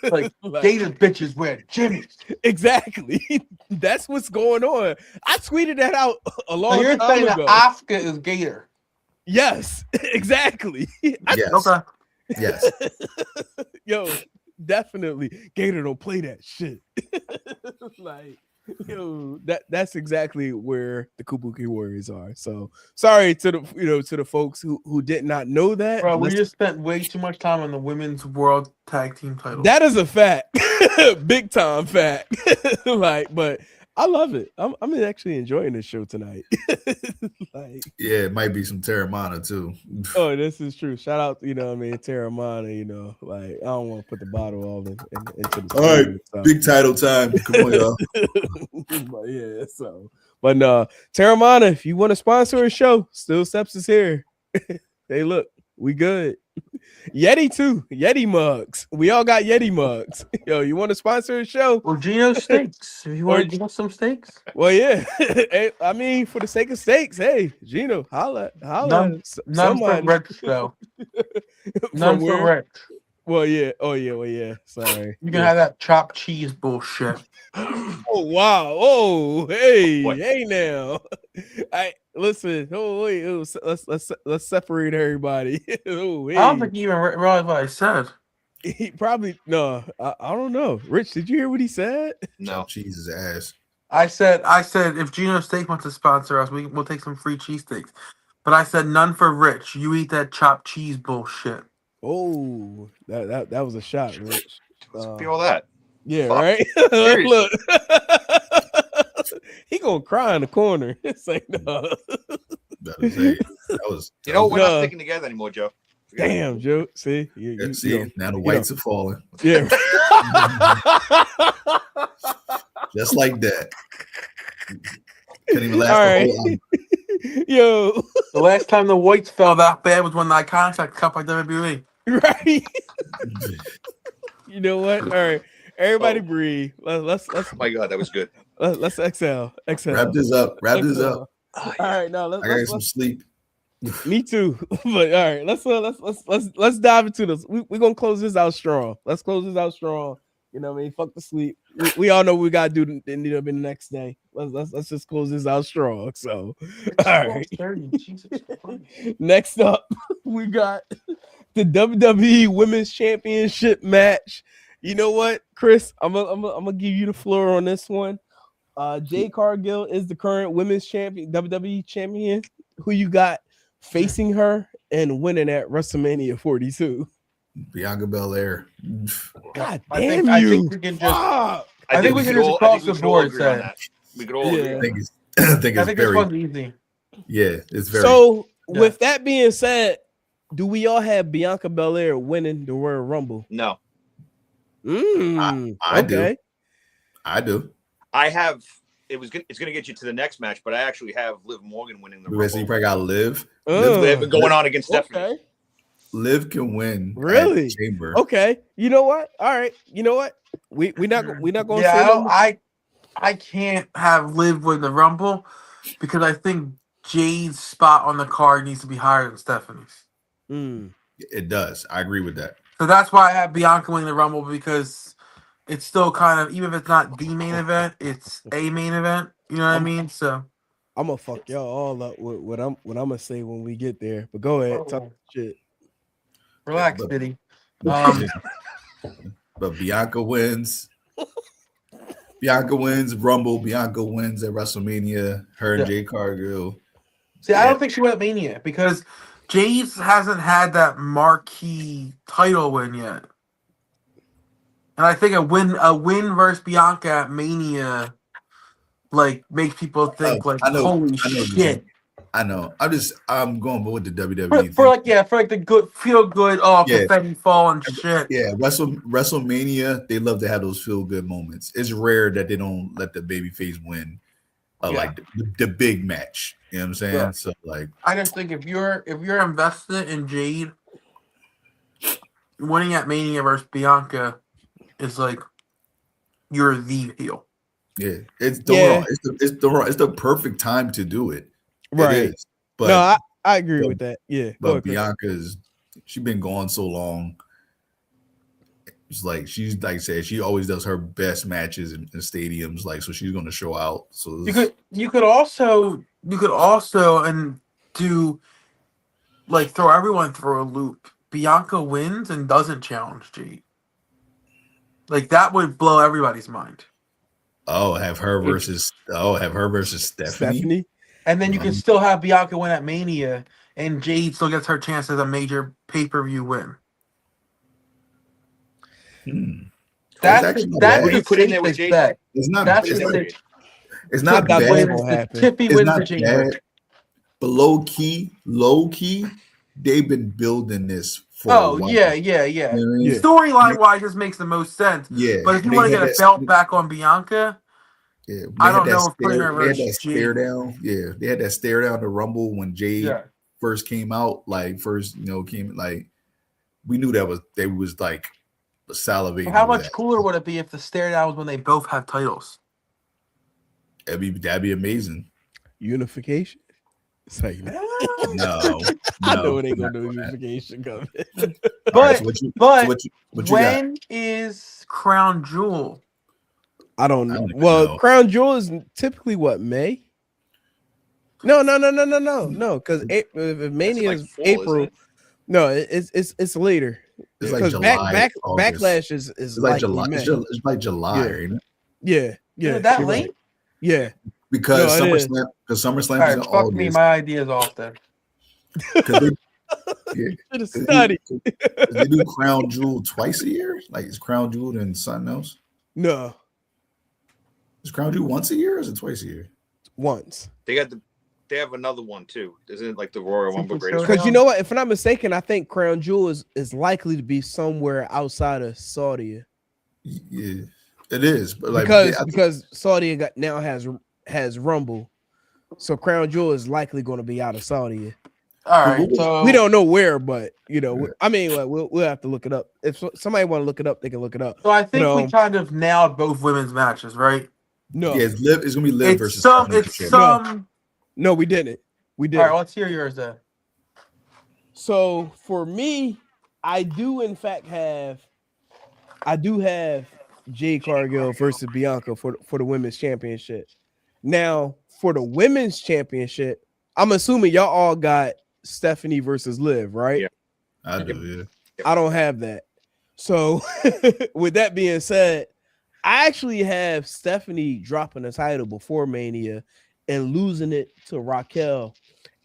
Like dated bitches wear jimmies. Exactly. That's what's going on. I tweeted that out a long time ago. You're saying that Asuka is Gator. Yes, exactly. Yes. Okay. Yes. Yo, definitely. Gator don't play that shit. Like, yo, that's exactly where the Kabuki Warriors are. So sorry to the folks who did not know that. Bro, we just spent way too much time on the women's world tag team title. That is a fact. Big time fact. Like, but I love it. I'm actually enjoying this show tonight. Like, yeah, it might be some Terramana too. Oh, this is true. Shout out, Terramana, like I don't want to put the bottle all into the all right, so. Big title time. Come on, y'all. But yeah, but no, Terramana, if you want to sponsor a show, Still Steps is here. Hey, look, we good. Yeti too. Yeti mugs. We all got Yeti mugs. Yo, you want to sponsor a show? Or Gino steaks. If you want to give us some steaks. Well, yeah. Hey, I mean, for the sake of steaks, hey, Gino, holla. None for Red Show. None From for where? Rick. Well, yeah. Oh, yeah. Well, yeah. Sorry. You can have that chopped cheese bullshit. Oh wow! Oh hey, What? hey now! I listen. Oh wait, let's separate everybody. Oh I don't hey, think you even realized what I said. he probably no. I don't know. Rich, did you hear what he said? No. Chopped cheese is ass. I said if Gino Steak wants to sponsor us, we'll take some free cheesesteaks. But I said none for Rich. You eat that chopped cheese bullshit. Oh, that was a shot, Rich. Be all that. Yeah, Fuck. right. Seriously. Look, he gonna cry in the corner. It's like no. That was You know, we're not sticking together anymore, Joe. Forget it. Damn, Joe. See, you see, know, now the whites are falling. Yeah. Just like that. Couldn't even last All the right. whole album. Yo, The last time the whites fell that bad was when the Contract Cup by WWE. right. You know what? All right. Everybody breathe. Let's Oh my God, that was good. let's exhale. Exhale. Wrap this up. Wrap this Exhale. up. All right, now I gotta get some sleep. me too. But all right, let's dive into this. We're gonna close this out strong. Let's close this out strong. You know what I mean? Fuck the sleep. We all know what we gotta do in the next day. Let's just close this out strong. So all right. Next up, we got the WWE Women's Championship match. You know what, Chris? I'm gonna give you the floor on this one. Jade Cargill is the current women's champion, WWE champion. Who you got facing her and winning at WrestleMania 42? Bianca Belair. God I damn think you! we can just. Fuck. I think we can just across the board agree on say. that. We could all agree Yeah. on I that. think it's this very one's easy. it's very So Yeah. with that being said, do we all have Bianca Belair winning the Royal Rumble? No. I do. I do. I have. It's going to get you to the next match, but I actually have Liv Morgan winning the You probably Rumble. got Liv. Liv going on against Stephanie. Okay. Liv can win. Really? At Chamber. Okay. You know what? All right. You know what? We're not going to say Yeah, I can't have Liv win the Rumble because I think Jade's spot on the card needs to be higher than Stephanie's. It does. I agree with that. So that's why I have Bianca winning the Rumble because it's still kind of, even if it's not the main event, it's a main event. You know what I mean? So I'm gonna fuck y'all all up with what I'm gonna say when we get there. But go ahead, talk shit. relax, But- Biddy. But Bianca wins. Bianca wins Rumble. Bianca wins at WrestleMania. Her and Jade Cargill. See, I don't think she went at Mania because Jade hasn't had that marquee title win yet. And I think a win versus Bianca at Mania like makes people think I know holy shit. I know. I'm going with the WWE For the good feel good confetti fall and shit. Yeah, WrestleMania, they love to have those feel good moments. It's rare that they don't let the babyface win like the big match. You know what I'm saying? Yeah. So like I just think if you're invested in Jade, winning at Mania versus Bianca is like you're the heel. yeah, it's the perfect time to do it. Right. It is. But no, I agree with that. Yeah. But Bianca's she's been gone so long. It's like she's like I said, she always does her best matches in stadiums, like so she's gonna show out. So you could also and do like throw everyone through a loop. Bianca wins and doesn't challenge Jade. Like that would blow everybody's mind. have her versus Stephanie. And then you can still have Bianca win at Mania, and Jade still gets her chance as a major pay-per-view win. That's what you put in there with Jade. It's not. That's it's not bad. Tippy It's wins not for Jade. bad. But low key, they've been building this for a while. Yeah. You know what I mean? Storyline wise, this makes the most sense. Yeah. But if you want to get a belt back on Bianca, yeah, I don't know if putting her they had that versus stare Jade. down. Yeah, they had that stare down to Rumble when Jade first came out. Like we knew they was like salivating. How much cooler would it be if the stare down was when they both have titles? That'd be amazing. Unification. It's like, No, I know it ain't gonna do unification coming. But what you when is Crown Jewel? I don't know. don't even Well, know. Crown Jewel is typically what, May? No. Because Mania like is fall, April. isn't it? No, it's later. It's like Because July, August. backlash is It's like likely July. May. It's like July, Yeah. ain't it? Yeah. Is that you're late? right. Yeah. Because No, it is. SummerSlam is All in right, fuck August. me. My idea's off then. Because they, yeah, Should have 'cause studied. they do Crown Jewel twice a year. Like, is Crown Jewel and something else? No, Is Crown Jewel once a year or is it twice a year? once. They have another one too. Isn't it like the Royal Rumble greatest? Because you know what? If I'm not mistaken, I think Crown Jewel is likely to be somewhere outside of Saudi. Yeah, it is. But like because Saudi now has Rumble, so Crown Jewel is likely going to be out of Saudi. All right, so We don't know where, but I mean, we'll have to look it up. If somebody want to look it up, they can look it up. So I think we kind of nailed both women's matches, right? No, yeah, it's gonna be Liv versus some. Stephanie. No, we didn't. We didn't. All right, let's hear yours then. So for me, I do have Jade Cargill versus Bianca for the women's championship. Now, for the women's championship, I'm assuming y'all all got Stephanie versus Liv, right? Yeah. I do, yeah. I don't have that. So with that being said, I actually have Stephanie dropping the title before Mania and losing it to Raquel.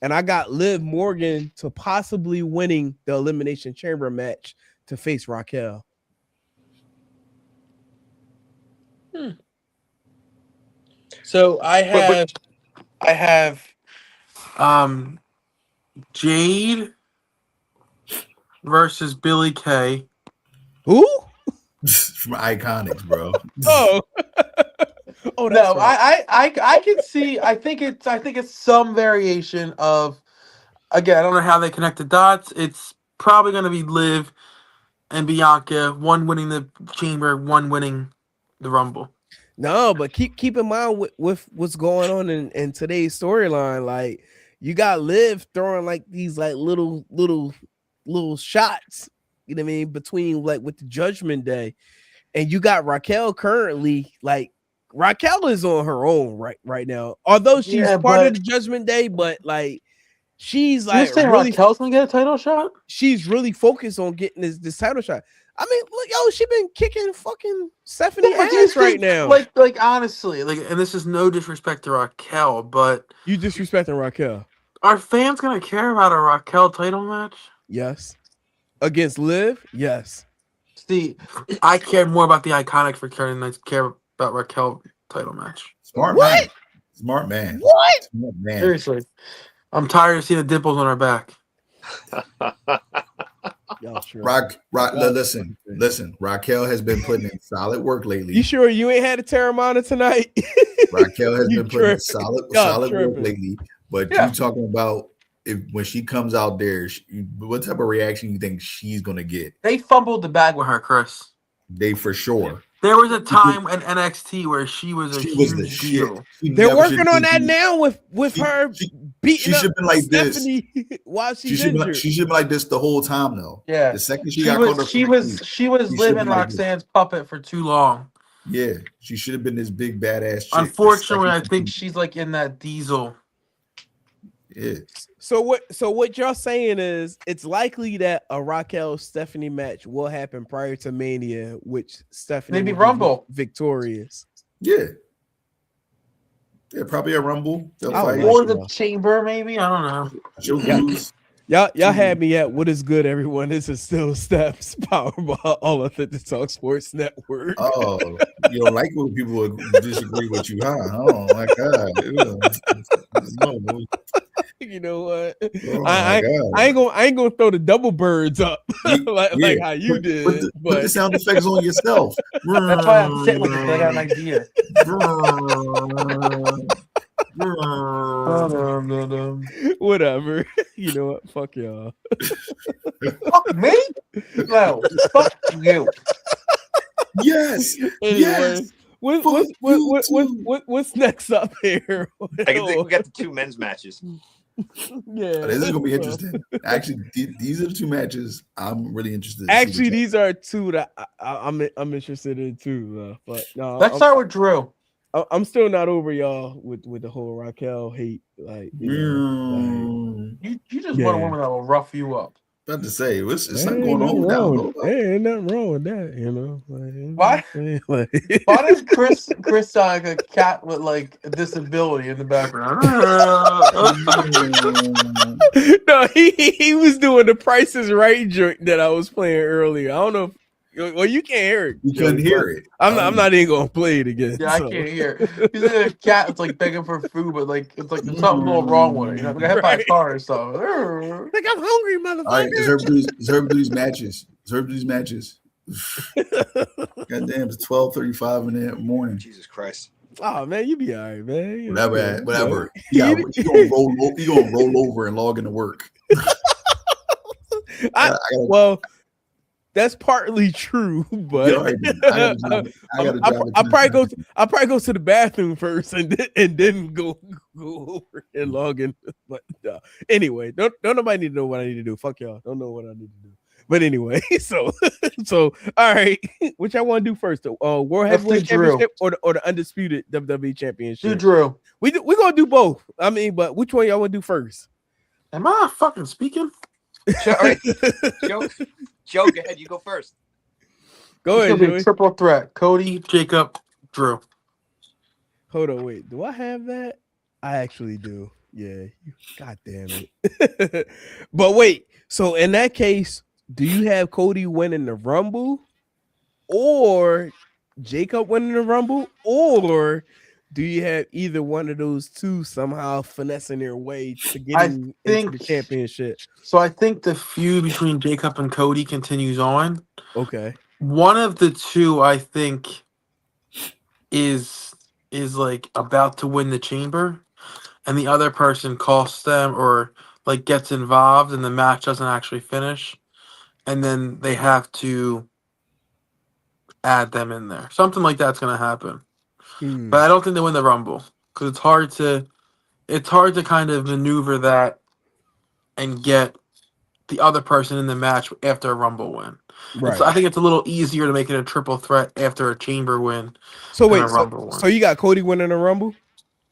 And I got Liv Morgan to possibly winning the Elimination Chamber match to face Raquel. So I have Jade versus Billy Kay. Who? From Iconics, bro. Oh, oh, that's No, right. I can see. I think it's some variation of. Again, I don't know how they connect the dots. It's probably going to be Liv and Bianca, one winning the Chamber, one winning the Rumble. No, but keep in mind with what's going on in today's storyline. Like, you got Liv throwing like these like little shots, you know what I mean, between like with the Judgment Day, and you got Raquel currently. Like, Raquel is on her own right now, although she's part of the Judgment Day, but like she's like really, Raquel's gonna get a title shot. She's really focused on getting this title shot. I mean, look, she been kicking fucking Stephanie ass right now. Like honestly, and this is no disrespect to Raquel, but you disrespecting Raquel. Are fans gonna care about a Raquel title match? Yes. Against Liv? Yes. See, I care more about the Iconics for caring than I care about Raquel title match. Smart man. What? Smart man. Seriously, I'm tired of seeing the dimples on her back. Listen. Raquel has been putting in solid work lately. You sure you ain't had a Terramana tonight? Raquel has been putting in solid work lately. But you talking about when she comes out there, what type of reaction you think she's gonna get? They fumbled the bag with her, Chris. They for sure. There was a time in NXT where she was a huge deal. They're working on that now with her beating she should up been like Stephanie this while she's injured. She should be like this the whole time though. Yeah. The second she was living Roxanne's puppet for too long. Yeah, she should have been this big badass chick. Unfortunately, I think she's like in that Diesel. Yeah. So what y'all saying is it's likely that a Raquel Stephanie match will happen prior to Mania, which Stephanie maybe Rumble victorious. Yeah, probably a Rumble or the Chamber, maybe. I don't know. She'll lose. Y'all had me at what is good, everyone. This is still Steps powered by all of the Talk Sports Network. Oh, you don't like when people disagree with you, huh? Oh my God. You know what? Oh I ain't gonna throw the double birds up like how you did. Put the sound effects on yourself. That's why I'm sitting with it. I got an idea. Whatever. You know what? Fuck y'all. Fuck me? No. Fuck you. Yes. Anyway, what's next up here? I think we got the two men's matches. Yeah, this is gonna be interesting. Actually, these are the two matches I'm really interested in. Actually, these are two that I'm interested in too. But no, Let's start with Drew. I'm still not over y'all with the whole Raquel hate. Like, you just want a woman that will rough you up. About to say, it's not going on down. Ain't nothing wrong with that, you know. Why? Why does Chris sound like a cat with like a disability in the background? No, he was doing the Price is Right joint that I was playing earlier. I don't know. Well, you can't hear it. You couldn't hear it. I'm not even gonna play it again. Yeah, I can't hear it. He's like a cat that's like begging for food, but like it's like there's something a little wrong with it. You know, like I hit by a car or something. Like I'm hungry, motherfucker. All right, Zerb do these matches. Goddamn, it's 12:35 in the morning. Jesus Christ. Oh man, you be all right, man. Whatever. Yeah, you gonna roll over and log into work. Well, that's partly true, but I'll probably go to the bathroom first and then go over and log in. But anyway, don't nobody need to know what I need to do. Fuck y'all. Don't know what I need to do. But anyway, so all right, which I want to do first, World Heavyweight Championship or the undisputed WWE Championship. Do Drew. We gonna do both. I mean, but which one y'all want to do first? Am I fucking speaking? Joe, go ahead. You go first. Go ahead, Joey. Triple threat: Cody, Jacob, Drew. Hold on, wait. Do I have that? I actually do. Yeah. God damn it. But wait. So in that case, do you have Cody winning the Rumble, or Jacob winning the Rumble, or do you have either one of those two somehow finessing their way to getting into the championship? So I think the feud between Jacob and Cody continues on. Okay. One of the two, I think, is like about to win the chamber, and the other person costs them or like gets involved, and the match doesn't actually finish, and then they have to add them in there. Something like that's going to happen. But I don't think they win the Rumble because it's hard to kind of maneuver that and get the other person in the match after a Rumble win. Right. So I think it's a little easier to make it a triple threat after a chamber win. So wait, so you got Cody winning the Rumble?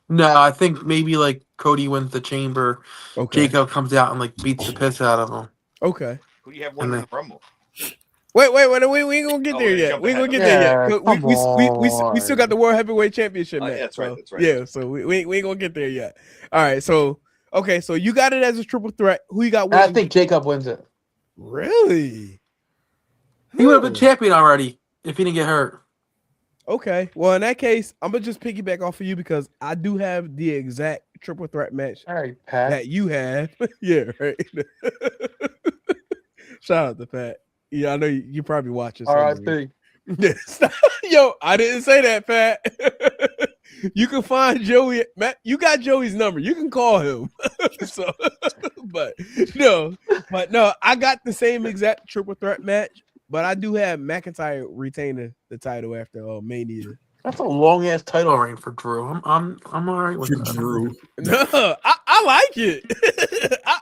No, I think maybe like Cody wins the chamber. Okay. Jacob comes out and like beats the piss out of him. Okay. Who do you have winning the Rumble? Wait, we ain't gonna get there yet. We ain't gonna get there yet. We still got the World Heavyweight Championship match. That's right. Yeah, so we ain't gonna get there yet. All right, so okay, so you got it as a triple threat. Who you got winning? I think Jacob wins it. Really? He would have been champion already if he didn't get hurt. Okay, well in that case, I'm gonna just piggyback off of you because I do have the exact triple threat match that you have. Yeah, right. Shout out to Pat. Yeah, I know you probably watching. R.I.P. Yo, I didn't say that, Pat. You can find Joey. Matt, you got Joey's number. You can call him. So, but no, I got the same exact triple threat match, but I do have McIntyre retaining the title after Mania. That's a long ass title reign for Drew. I'm all right with that. Drew. No, I like it.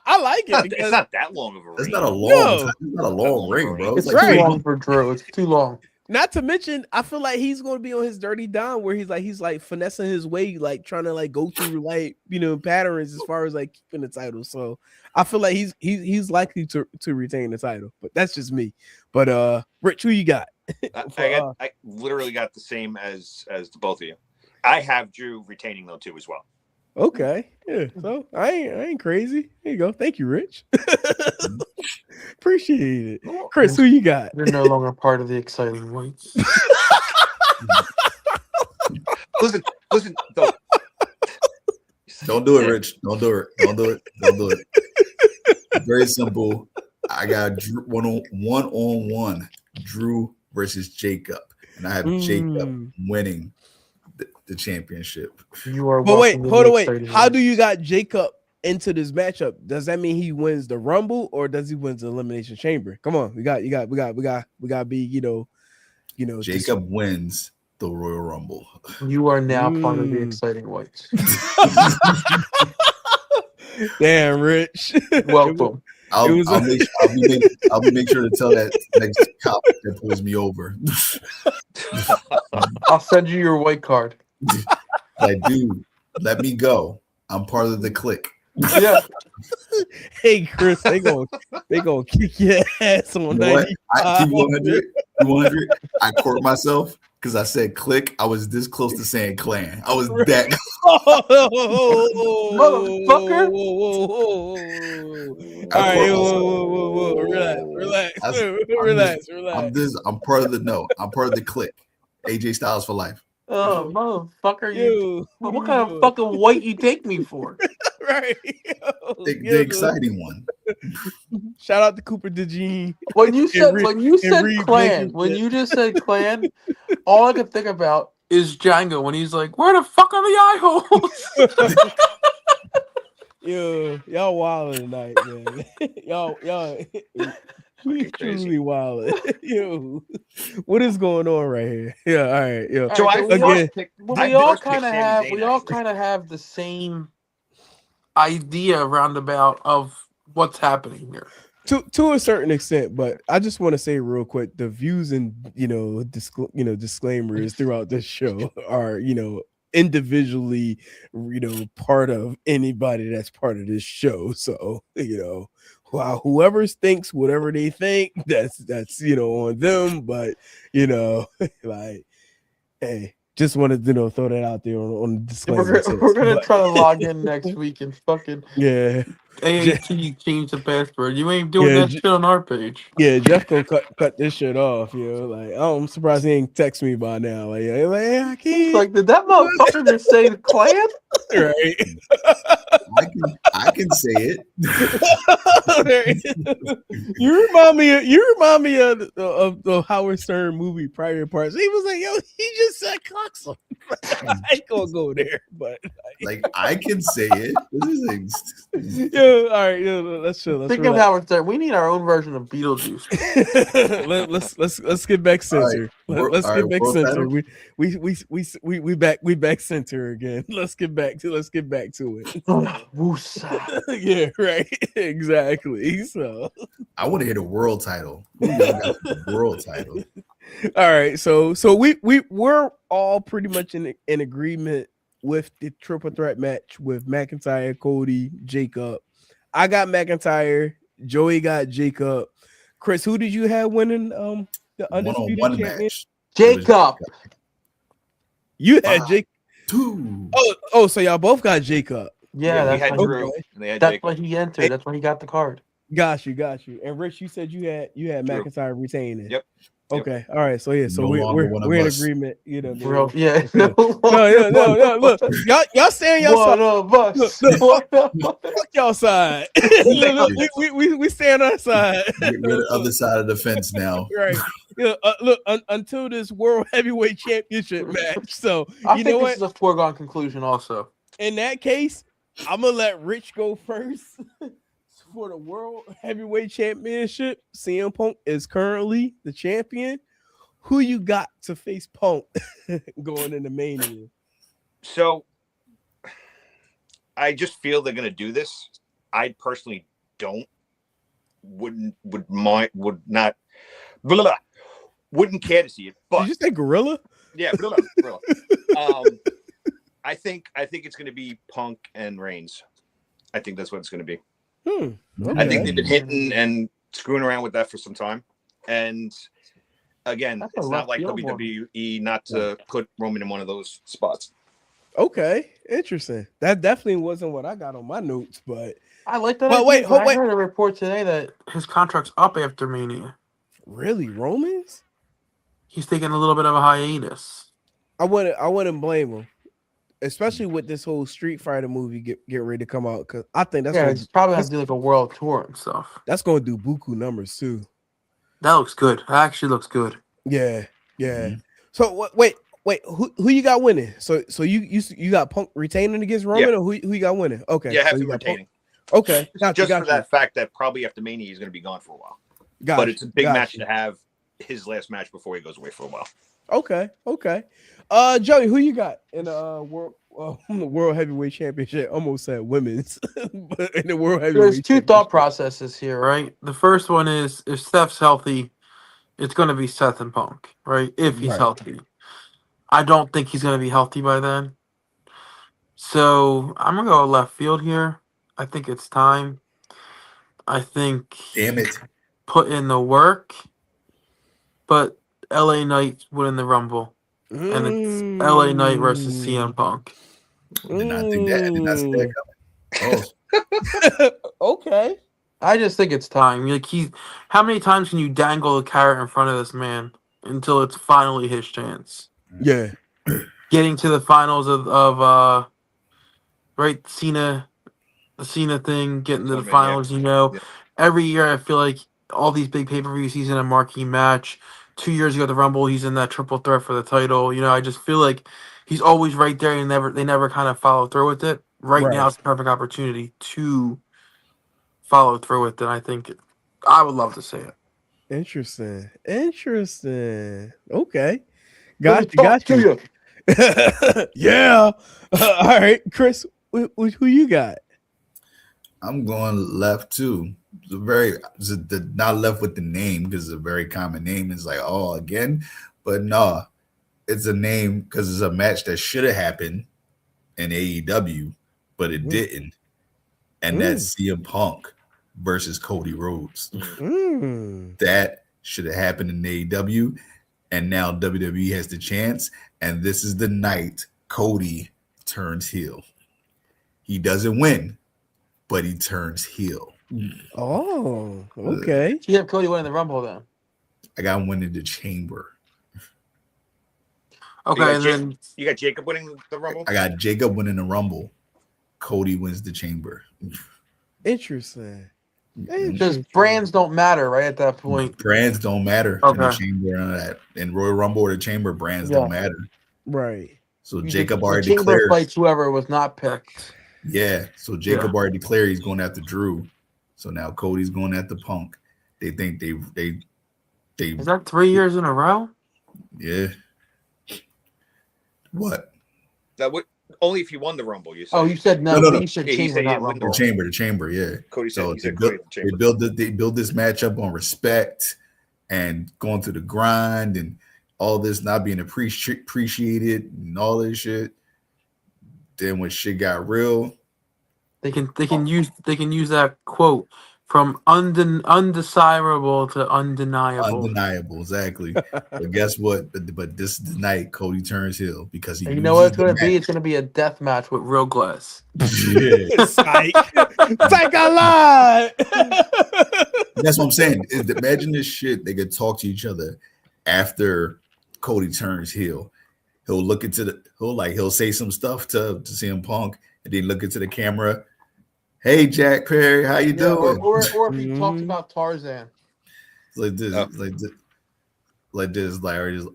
I like it. It's not that long of a reign. It's not a long. It's not a long reign, bro. It's like too long for Drew. It's too long. Not to mention, I feel like he's going to be on his dirty down where he's like finessing his way, like trying to like go through like patterns as far as like keeping the title. So I feel like he's likely to retain the title. But that's just me. But Rich, who you got? I literally got the same as the both of you. I have Drew retaining though too as well. Okay, yeah. So I ain't crazy. There you go. Thank you, Rich. Appreciate it, Chris. Who you got? You're no longer part of the exciting weights. Listen. Don't do it, Rich. Don't do it. Very simple. I got Drew, one-on-one Drew versus Jacob, and I have Jacob winning the championship. You are. But wait, hold on, wait. How do you got Jacob into this matchup? Does that mean he wins the Rumble or does he win the Elimination Chamber? Come on, we got to be Jacob wins the Royal Rumble. You are now part of the exciting whites. Damn, Rich. Welcome. I'll be make sure to tell that next cop that pulls me over. I'll send you your white card. Like, dude, let me go. I'm part of the clique. Yeah. Hey, Chris, they gonna kick your ass on You know what? 95. 100. I caught myself because I said click. I was this close to saying clan. I was that. Motherfucker. All right, whoa. Relax. I'm part of the no. I'm part of the clique. AJ Styles for life. Oh, motherfucker. Yo, What kind of fucking white you take me for? Right. The exciting one. Shout out to Cooper DeJean. When you said Reed clan, Blankenship. when you just said clan, all I could think about is Django when he's like, "Where the fuck are the eye holes?" Yo, y'all wilding tonight, man. y'all we truly wilding. Yo, what is going on right here? Yeah, all right. Yo, So we all kind of have the same idea roundabout of what's happening here. To a certain extent, but I just want to say real quick, the views and disclaimers throughout this show are individually part of anybody that's part of this show. So whoever thinks whatever they think, that's on them. But like, hey, just wanted to throw that out there on the disclaimer. We're gonna try to log in next week and fucking AAT change the password. You ain't doing that shit on our page. Yeah, Jeff gonna cut this shit off, Like, I'm surprised he ain't text me by now. Like, I can't. Like, did that motherfucker just say the clan? Right. I can say it. You remind me of the Howard Stern movie Private Parts. He was like, "Yo, he just said Coxon." I ain't gonna go there, but like I can say it. All right, let's chill. Speaking of Howard Stern, we need our own version of Beetlejuice. let's get back center. Right. Let's get back center. Battle. We back center again. Let's get back to it. Yeah, right. Exactly. So I want to hear the world title. The world title. All right. So we're all pretty much in agreement with the triple threat match with McIntyre, Cody, Jacob. I got McIntyre. Joey got Jacob. Chris, who did you have winning the undisputed champion? Match. Jacob. You had Jacob. Two. Oh, so y'all both got Jacob. Yeah, we had Drew. That's why he entered. That's why he got the card. Got you. And Rich, you said you had McIntyre retaining. Yep. Okay. All right. So yeah. So we're in agreement. Bro, yeah. No. Look, y'all saying y'all side. Look, fuck y'all side. we stay on our side. We're the other side of the fence now. Right. Look, until this World Heavyweight Championship match. So I think this is a foregone conclusion. Also, in that case, I'm gonna let Rich go first. For the World Heavyweight Championship, CM Punk is currently the champion. Who you got to face Punk going into Mania? So, I just feel they're going to do this. I personally wouldn't care to see it. But did you say gorilla? Yeah, gorilla. I think it's going to be Punk and Reigns. I think that's what it's going to be. Okay. I think they've been hitting and screwing around with that for some time. And again, it's not like WWE not to put Roman in one of those spots. Okay, interesting. That definitely wasn't what I got on my notes, but I like that. But wait. I heard a report today that his contract's up after Mania. Really, Roman's? He's taking a little bit of a hiatus. I wouldn't blame him. Especially with this whole Street Fighter movie get ready to come out, because I think it's probably has to do like a world tour and stuff. That's going to do buku numbers too. That looks good. That actually looks good. Yeah. Mm-hmm. So wait, who you got winning? So you got Punk retaining against Roman, or who you got winning? Okay, yeah, I have to retaining. Okay, just for that fact that probably after Mania he's going to be gone for a while. But it's a big match to have his last match before he goes away for a while. Okay. Joey, who you got in the world heavyweight championship? Almost said women's, but in the world There's heavyweight two thought championship. processes here, right? The first one is if Steph's healthy, it's going to be Seth and Punk, right? If he's Right. healthy. I don't think he's going to be healthy by then. So I'm going to go left field here. I think it's time. I think Damn it. put in the work, but LA Knight winning the Rumble. And it's LA Knight versus CM Punk. I did not think that. I did not see that coming. Okay. I just think it's time. Like how many times can you dangle a carrot in front of this man until it's finally his chance? Yeah. Getting to the finals of right the Cena thing, getting to the finals. Yeah. Every year I feel like all these big pay-per-views he's in a marquee match. 2 years ago the Rumble he's in that triple threat for the title. I just feel like he's always right there and they never kind of follow through with it. Right now it's the perfect opportunity to follow through with it. I think I would love to see it. Interesting. Okay. Got you. Yeah. All right, Chris, who you got? I'm going left too. Not left with the name because it's a very common name. It's like, oh, again, but no, it's a name because it's a match that should have happened in AEW, but it didn't, and that's CM Punk versus Cody Rhodes. That should have happened in AEW, and now WWE has the chance, and this is the night Cody turns heel. He doesn't win, but he turns heel. Oh, okay. You have Cody winning the Rumble then. I got him winning the Chamber. Okay, then you got Jacob winning the Rumble? I got Jacob winning the Rumble. Cody wins the Chamber. Interesting. Because brands don't matter, right? At that point, brands don't matter in the Chamber and that. In Royal Rumble or the Chamber, brands don't matter. Right. So Jacob already declared. Chamber fights whoever was not picked. Yeah. So Jacob already declared he's going after Drew. So now Cody's going after Punk. They think they Is that 3 years in a row? Yeah. What? That would only if you won the Rumble. You said. Oh, you said no. No. You said Chamber, not Rumble. The Chamber. Yeah. Cody said. So He said Cody they build this matchup on respect and going through the grind and all this not being appreciated and all this shit. Then when shit got real, they can use that quote from undesirable to undeniable. Undeniable, exactly. But guess what? But this is the night Cody turns heel because he. And you know what it's going to be? It's going to be a death match with real glass. Yeah. Psych, I lied. That's what I'm saying. Imagine this shit. They could talk to each other after Cody turns heel. He'll look into he'll say some stuff to CM Punk and then look into the camera. Hey, Jack Perry, how you doing? Or if he talks about Tarzan. Like this,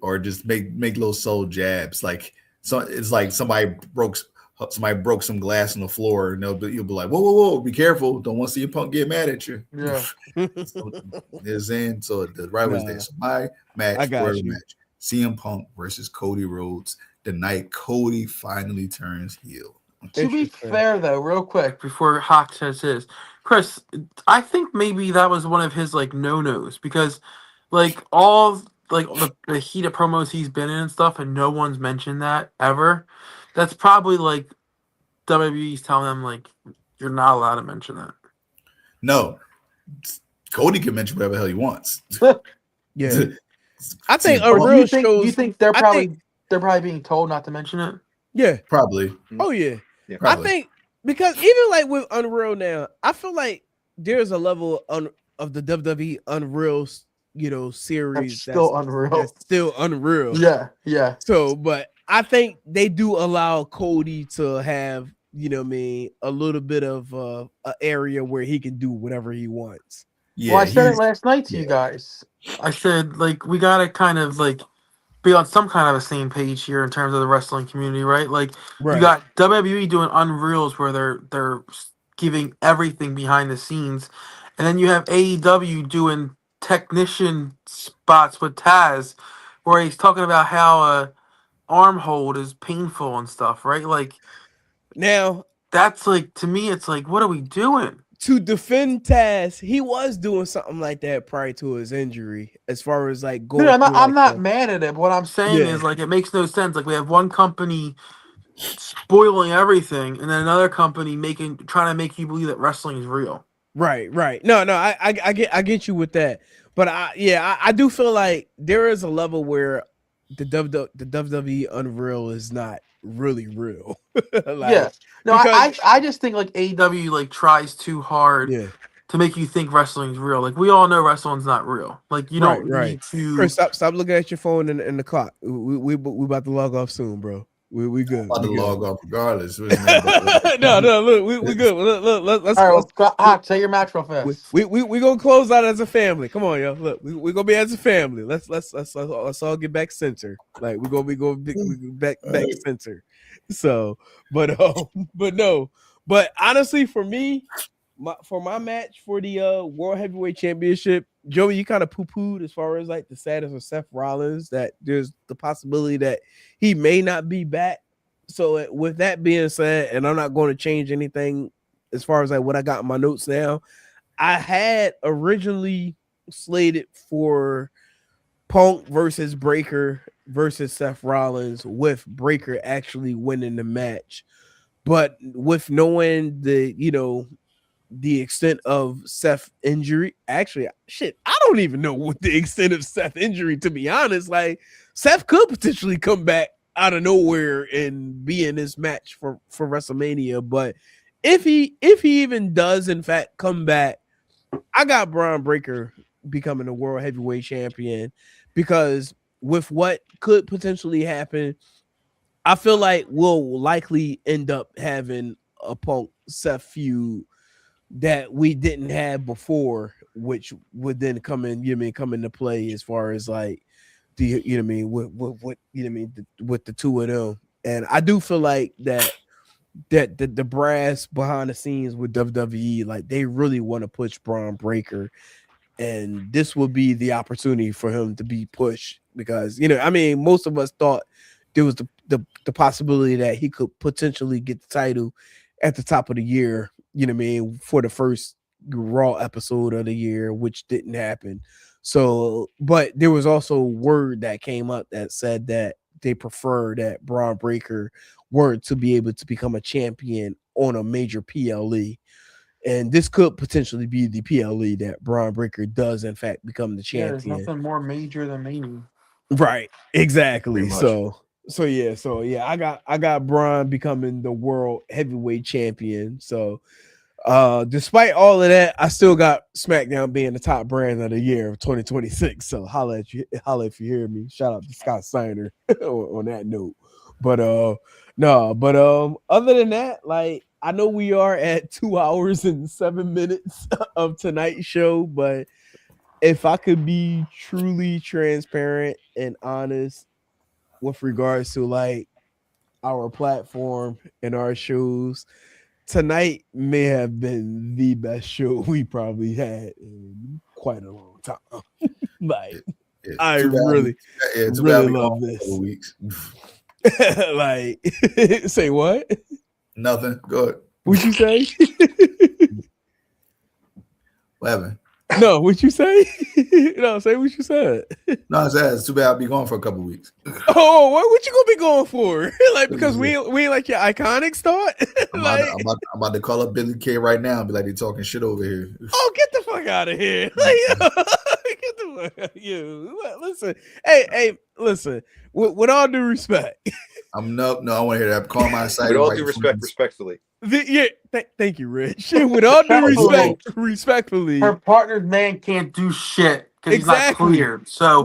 or just make little soul jabs. Like so, it's like somebody broke some glass on the floor, and you'll be like, whoa, be careful! Don't want to see your Punk get mad at you. Yeah, so the right was there. So my match, match, CM Punk versus Cody Rhodes, the night Cody finally turns heel. To be fair, though, real quick before Hawk says his, Chris, I think maybe that was one of his no-nos because, all the heated promos he's been in and stuff, and no one's mentioned that ever. That's probably WWE's telling them you're not allowed to mention that. No, Cody can mention whatever the hell he wants. Yeah, I think Unreal shows. You think they're probably being told not to mention it? Yeah, probably. Oh yeah. Yeah, I think because even with Unreal now, I feel like there's a level of the WWE Unreal, series that's still unreal. Yeah. So, but I think they do allow Cody to have, a little bit of an area where he can do whatever he wants. Yeah, well, I said it last night to you guys. I said we gotta kind of be on some kind of a same page here in terms of the wrestling community, right? You got WWE doing Unreals where they're giving everything behind the scenes, and then you have AEW doing technician spots with Taz where he's talking about how arm hold is painful and stuff, right? Like now that's like, to me, it's like, what are we doing? To defend Taz, he was doing something like that prior to his injury, as far as like going. Dude, through, I'm not mad at it. But what I'm saying is, like, it makes no sense. Like, we have one company spoiling everything, and then another company trying to make you believe that wrestling is real. Right. No, I get you with that, but I do feel like there is a level where the WWE Unreal is not really real. Yeah. No, I just think like AEW like tries too hard to make you think wrestling's real. Like, we all know wrestling's not real. Like, you don't need to. Chris, stop looking at your phone and the clock. We about to log off soon, bro. We good. I'm about to log off regardless. No, look, we good. Let's all right, well, Hawk, say your match real fast. We gonna close out as a family. Come on, yo. Look, we gonna be as a family. Let's all get back center. Like we back center. So, but honestly, for me, my match for the World Heavyweight Championship, Joey, you kind of poo-pooed as far as like the status of Seth Rollins, that there's the possibility that he may not be back. So with that being said, and I'm not going to change anything as far as like what I got in my notes now, I had originally slated for Punk versus Breakker versus Seth Rollins, with Breakker actually winning the match. But with knowing the extent of Seth's injury, actually, shit, I don't even know what the extent of Seth's injury, to be honest. Like, Seth could potentially come back out of nowhere and be in this match for WrestleMania. But if he even does in fact come back, I got Braun Breaker becoming the World Heavyweight Champion, because with what could potentially happen, I feel like we'll likely end up having a Punk Seth feud that we didn't have before, which would then come into play as far as like the with the two of them. And I do feel like that the brass behind the scenes with WWE, like, they really want to push Braun Breaker, and this will be the opportunity for him to be pushed, because most of us thought there was the possibility that he could potentially get the title at the top of the year, for the first Raw episode of the year, which didn't happen. So, but there was also word that came up that said that they prefer that Braun Breaker were to be able to become a champion on a major PLE. And this could potentially be the PLE that Braun Breaker does in fact become the champion. There's nothing more major than Mania. Right. Exactly. So I got Braun becoming the World Heavyweight Champion. So despite all of that, I still got SmackDown being the top brand of the year of 2026. So holla if you hear me. Shout out to Scott Steiner on that note. But other than that, like, I know we are at 2 hours and 7 minutes of tonight's show, but if I could be truly transparent and honest with regards to like our platform and our shows, tonight may have been the best show we probably had in quite a long time. Like, I really love this. Weeks. Like, say what? Nothing. Go ahead. What'd you say? What happened? No, what'd you say? No, say what you said. No, it's too bad I'll be gone for a couple weeks. Oh, what you gonna be going for? Like, because we ain't like your Iconics thought. I'm about to call up Billy Kay right now and be like, they talking shit over here. Oh, get the fuck out of here! Like, get the fuck out of you. Listen, hey, listen. With all due respect, I want to hear that. Call my site. With all due respect, respectfully. Thank you, Rich. With all due respect, respectfully, her partner's man can't do shit because he's not cleared. So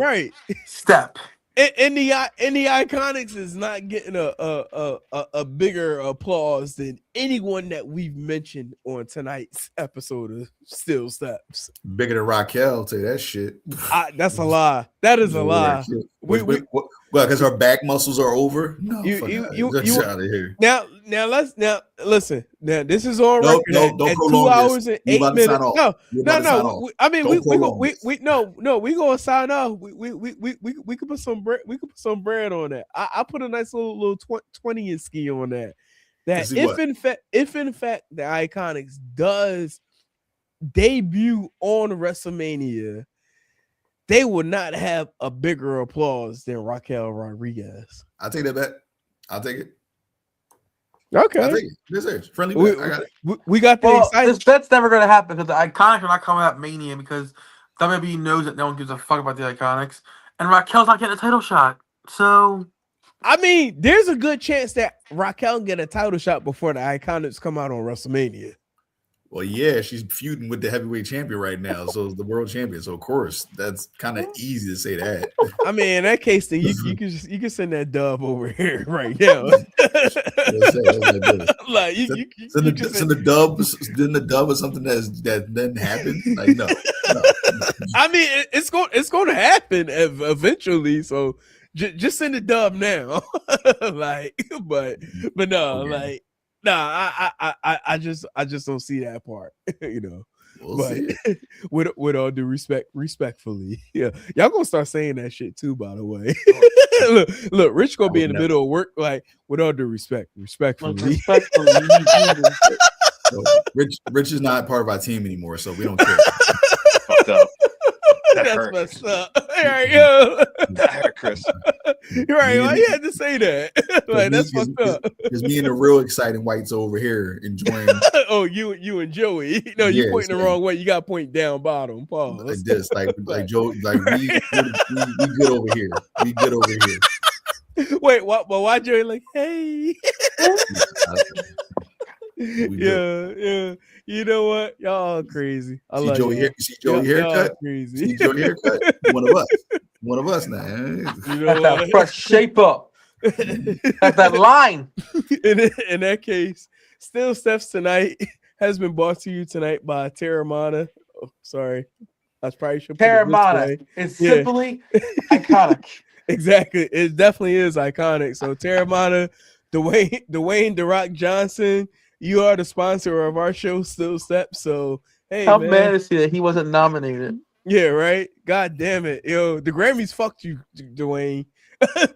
step. And the Iconics is not getting a bigger applause than anyone that we've mentioned on tonight's episode of Still Steps. Bigger than Raquel, I'll tell you that shit. That's a lie. That is a lie. What Well, because her back muscles are over. No, you out of here. Now listen. Now this is on record. Don't at prolong 2 hours and 8 minutes. No. We gonna sign off. We could put some bread. We could put some bread on that. I put a nice little 20 ski on that. That if in fact the Iconics does debut on WrestleMania, they will not have a bigger applause than Raquel Rodriguez. I'll take that bet. I'll take it. Okay. I'll take it. This is friendly bet. I got it. We got the excitement. This bet's never going to happen because the Iconics are not coming out Mania because WWE knows that no one gives a fuck about the Iconics. And Raquel's not getting a title shot. So... I mean, there's a good chance that Raquel get a title shot before the Iconics come out on WrestleMania. Well, yeah, she's feuding with the heavyweight champion right now, so the world champion. So of course, that's kind of easy to say that. I mean, in that case, then you can send that dub over here right now. Like send the dub. Then the dub is something that didn't happen. Like no. I mean, it's going to happen eventually. So just send the dub now. but no, okay. I just don't see that part, We'll but see. with all due respectfully, yeah, y'all gonna start saying that shit too. By the way, look, Rich gonna be in the middle of work, like with all due respectfully. So, Rich is not part of our team anymore, so we don't care. Fucked up. That's messed up. There you go. That hurt, Chris. You're right. Why you had to say that? Like that's fucked up. Because me and the real exciting whites over here enjoying. Oh, you and Joey. No, you pointing the wrong way. You got to point down bottom. Pause. Like this, like Joe, like we good over here. We good over here. Wait, what? But why Joey like, hey? Yeah. You know what? Y'all crazy. I love Joey. See Joey haircut. Crazy. See Joey haircut. One of us now. You know that fresh shape up. At that line. In that case, Still Steps tonight has been brought to you tonight by Terramana. Oh, sorry, I probably should. Terramana. It's simply iconic. Exactly, it definitely is iconic. So Terramana, Dwayne The Rock Johnson. You are the sponsor of our show, Still Steps. So, hey, how man. mad is he that he wasn't nominated? Yeah, right. God damn it, yo, the Grammys fucked you, Dwayne.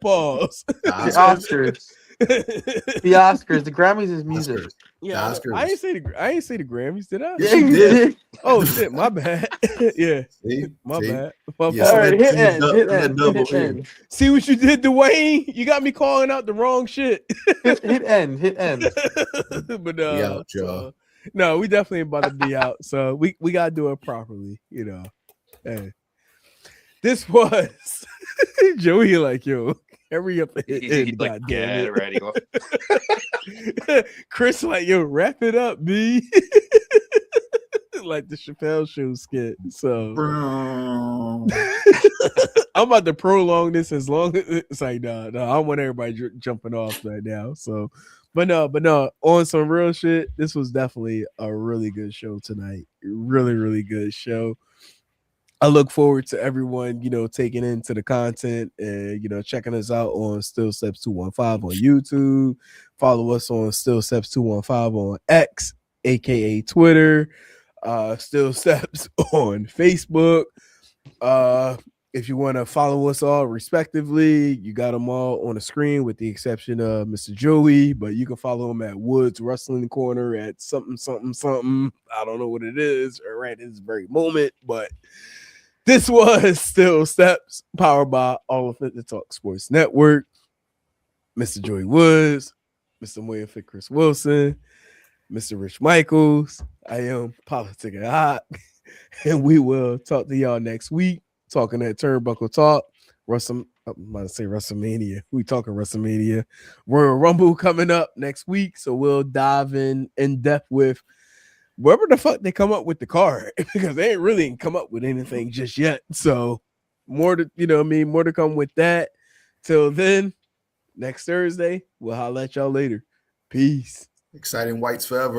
Pause. The Oscars. The Oscars. The Grammys is music. Oscars. Yeah, I ain't say the Grammys, did I? Yeah, you did. Oh shit, my bad. Yeah, my bad. All right, hit end. See what you did, Dwayne? You got me calling out the wrong shit. hit end. But no, we definitely about to be out. So we gotta do it properly, Hey, this was Joey. Like, yo, hurry up and he's like, get ready. Chris, like, yo, wrap it up, B. Like the Chappelle Show skit. So I'm about to prolong this as long as it's like, no, I don't want everybody jumping off right now. So, but no, on some real shit, this was definitely a really good show tonight. Really, really good show. I look forward to everyone, taking into the content and, checking us out on Still Steps 215 on YouTube. Follow us on Still Steps 215 on X, aka Twitter. Still Steps on Facebook. If you want to follow us all respectively, you got them all on the screen with the exception of Mr. Joey, but you can follow him at Woods Wrestling Corner at something. I don't know what it is right at this very moment, but this was Still Steps, powered by All of It to Talk Sports Network. Mr. Joey Woods, Mr. William Fit Chris Wilson, Mr. Rich Michaels. I am Politic and Hot, and we will talk to y'all next week. Talking that Turnbuckle Talk. I'm about to say WrestleMania. We talking WrestleMania. Royal Rumble coming up next week, so we'll dive in depth with wherever the fuck they come up with the card, because they ain't really come up with anything just yet. So more to come with that. Till then, next Thursday, we'll holler at y'all later. Peace. Exciting whites forever.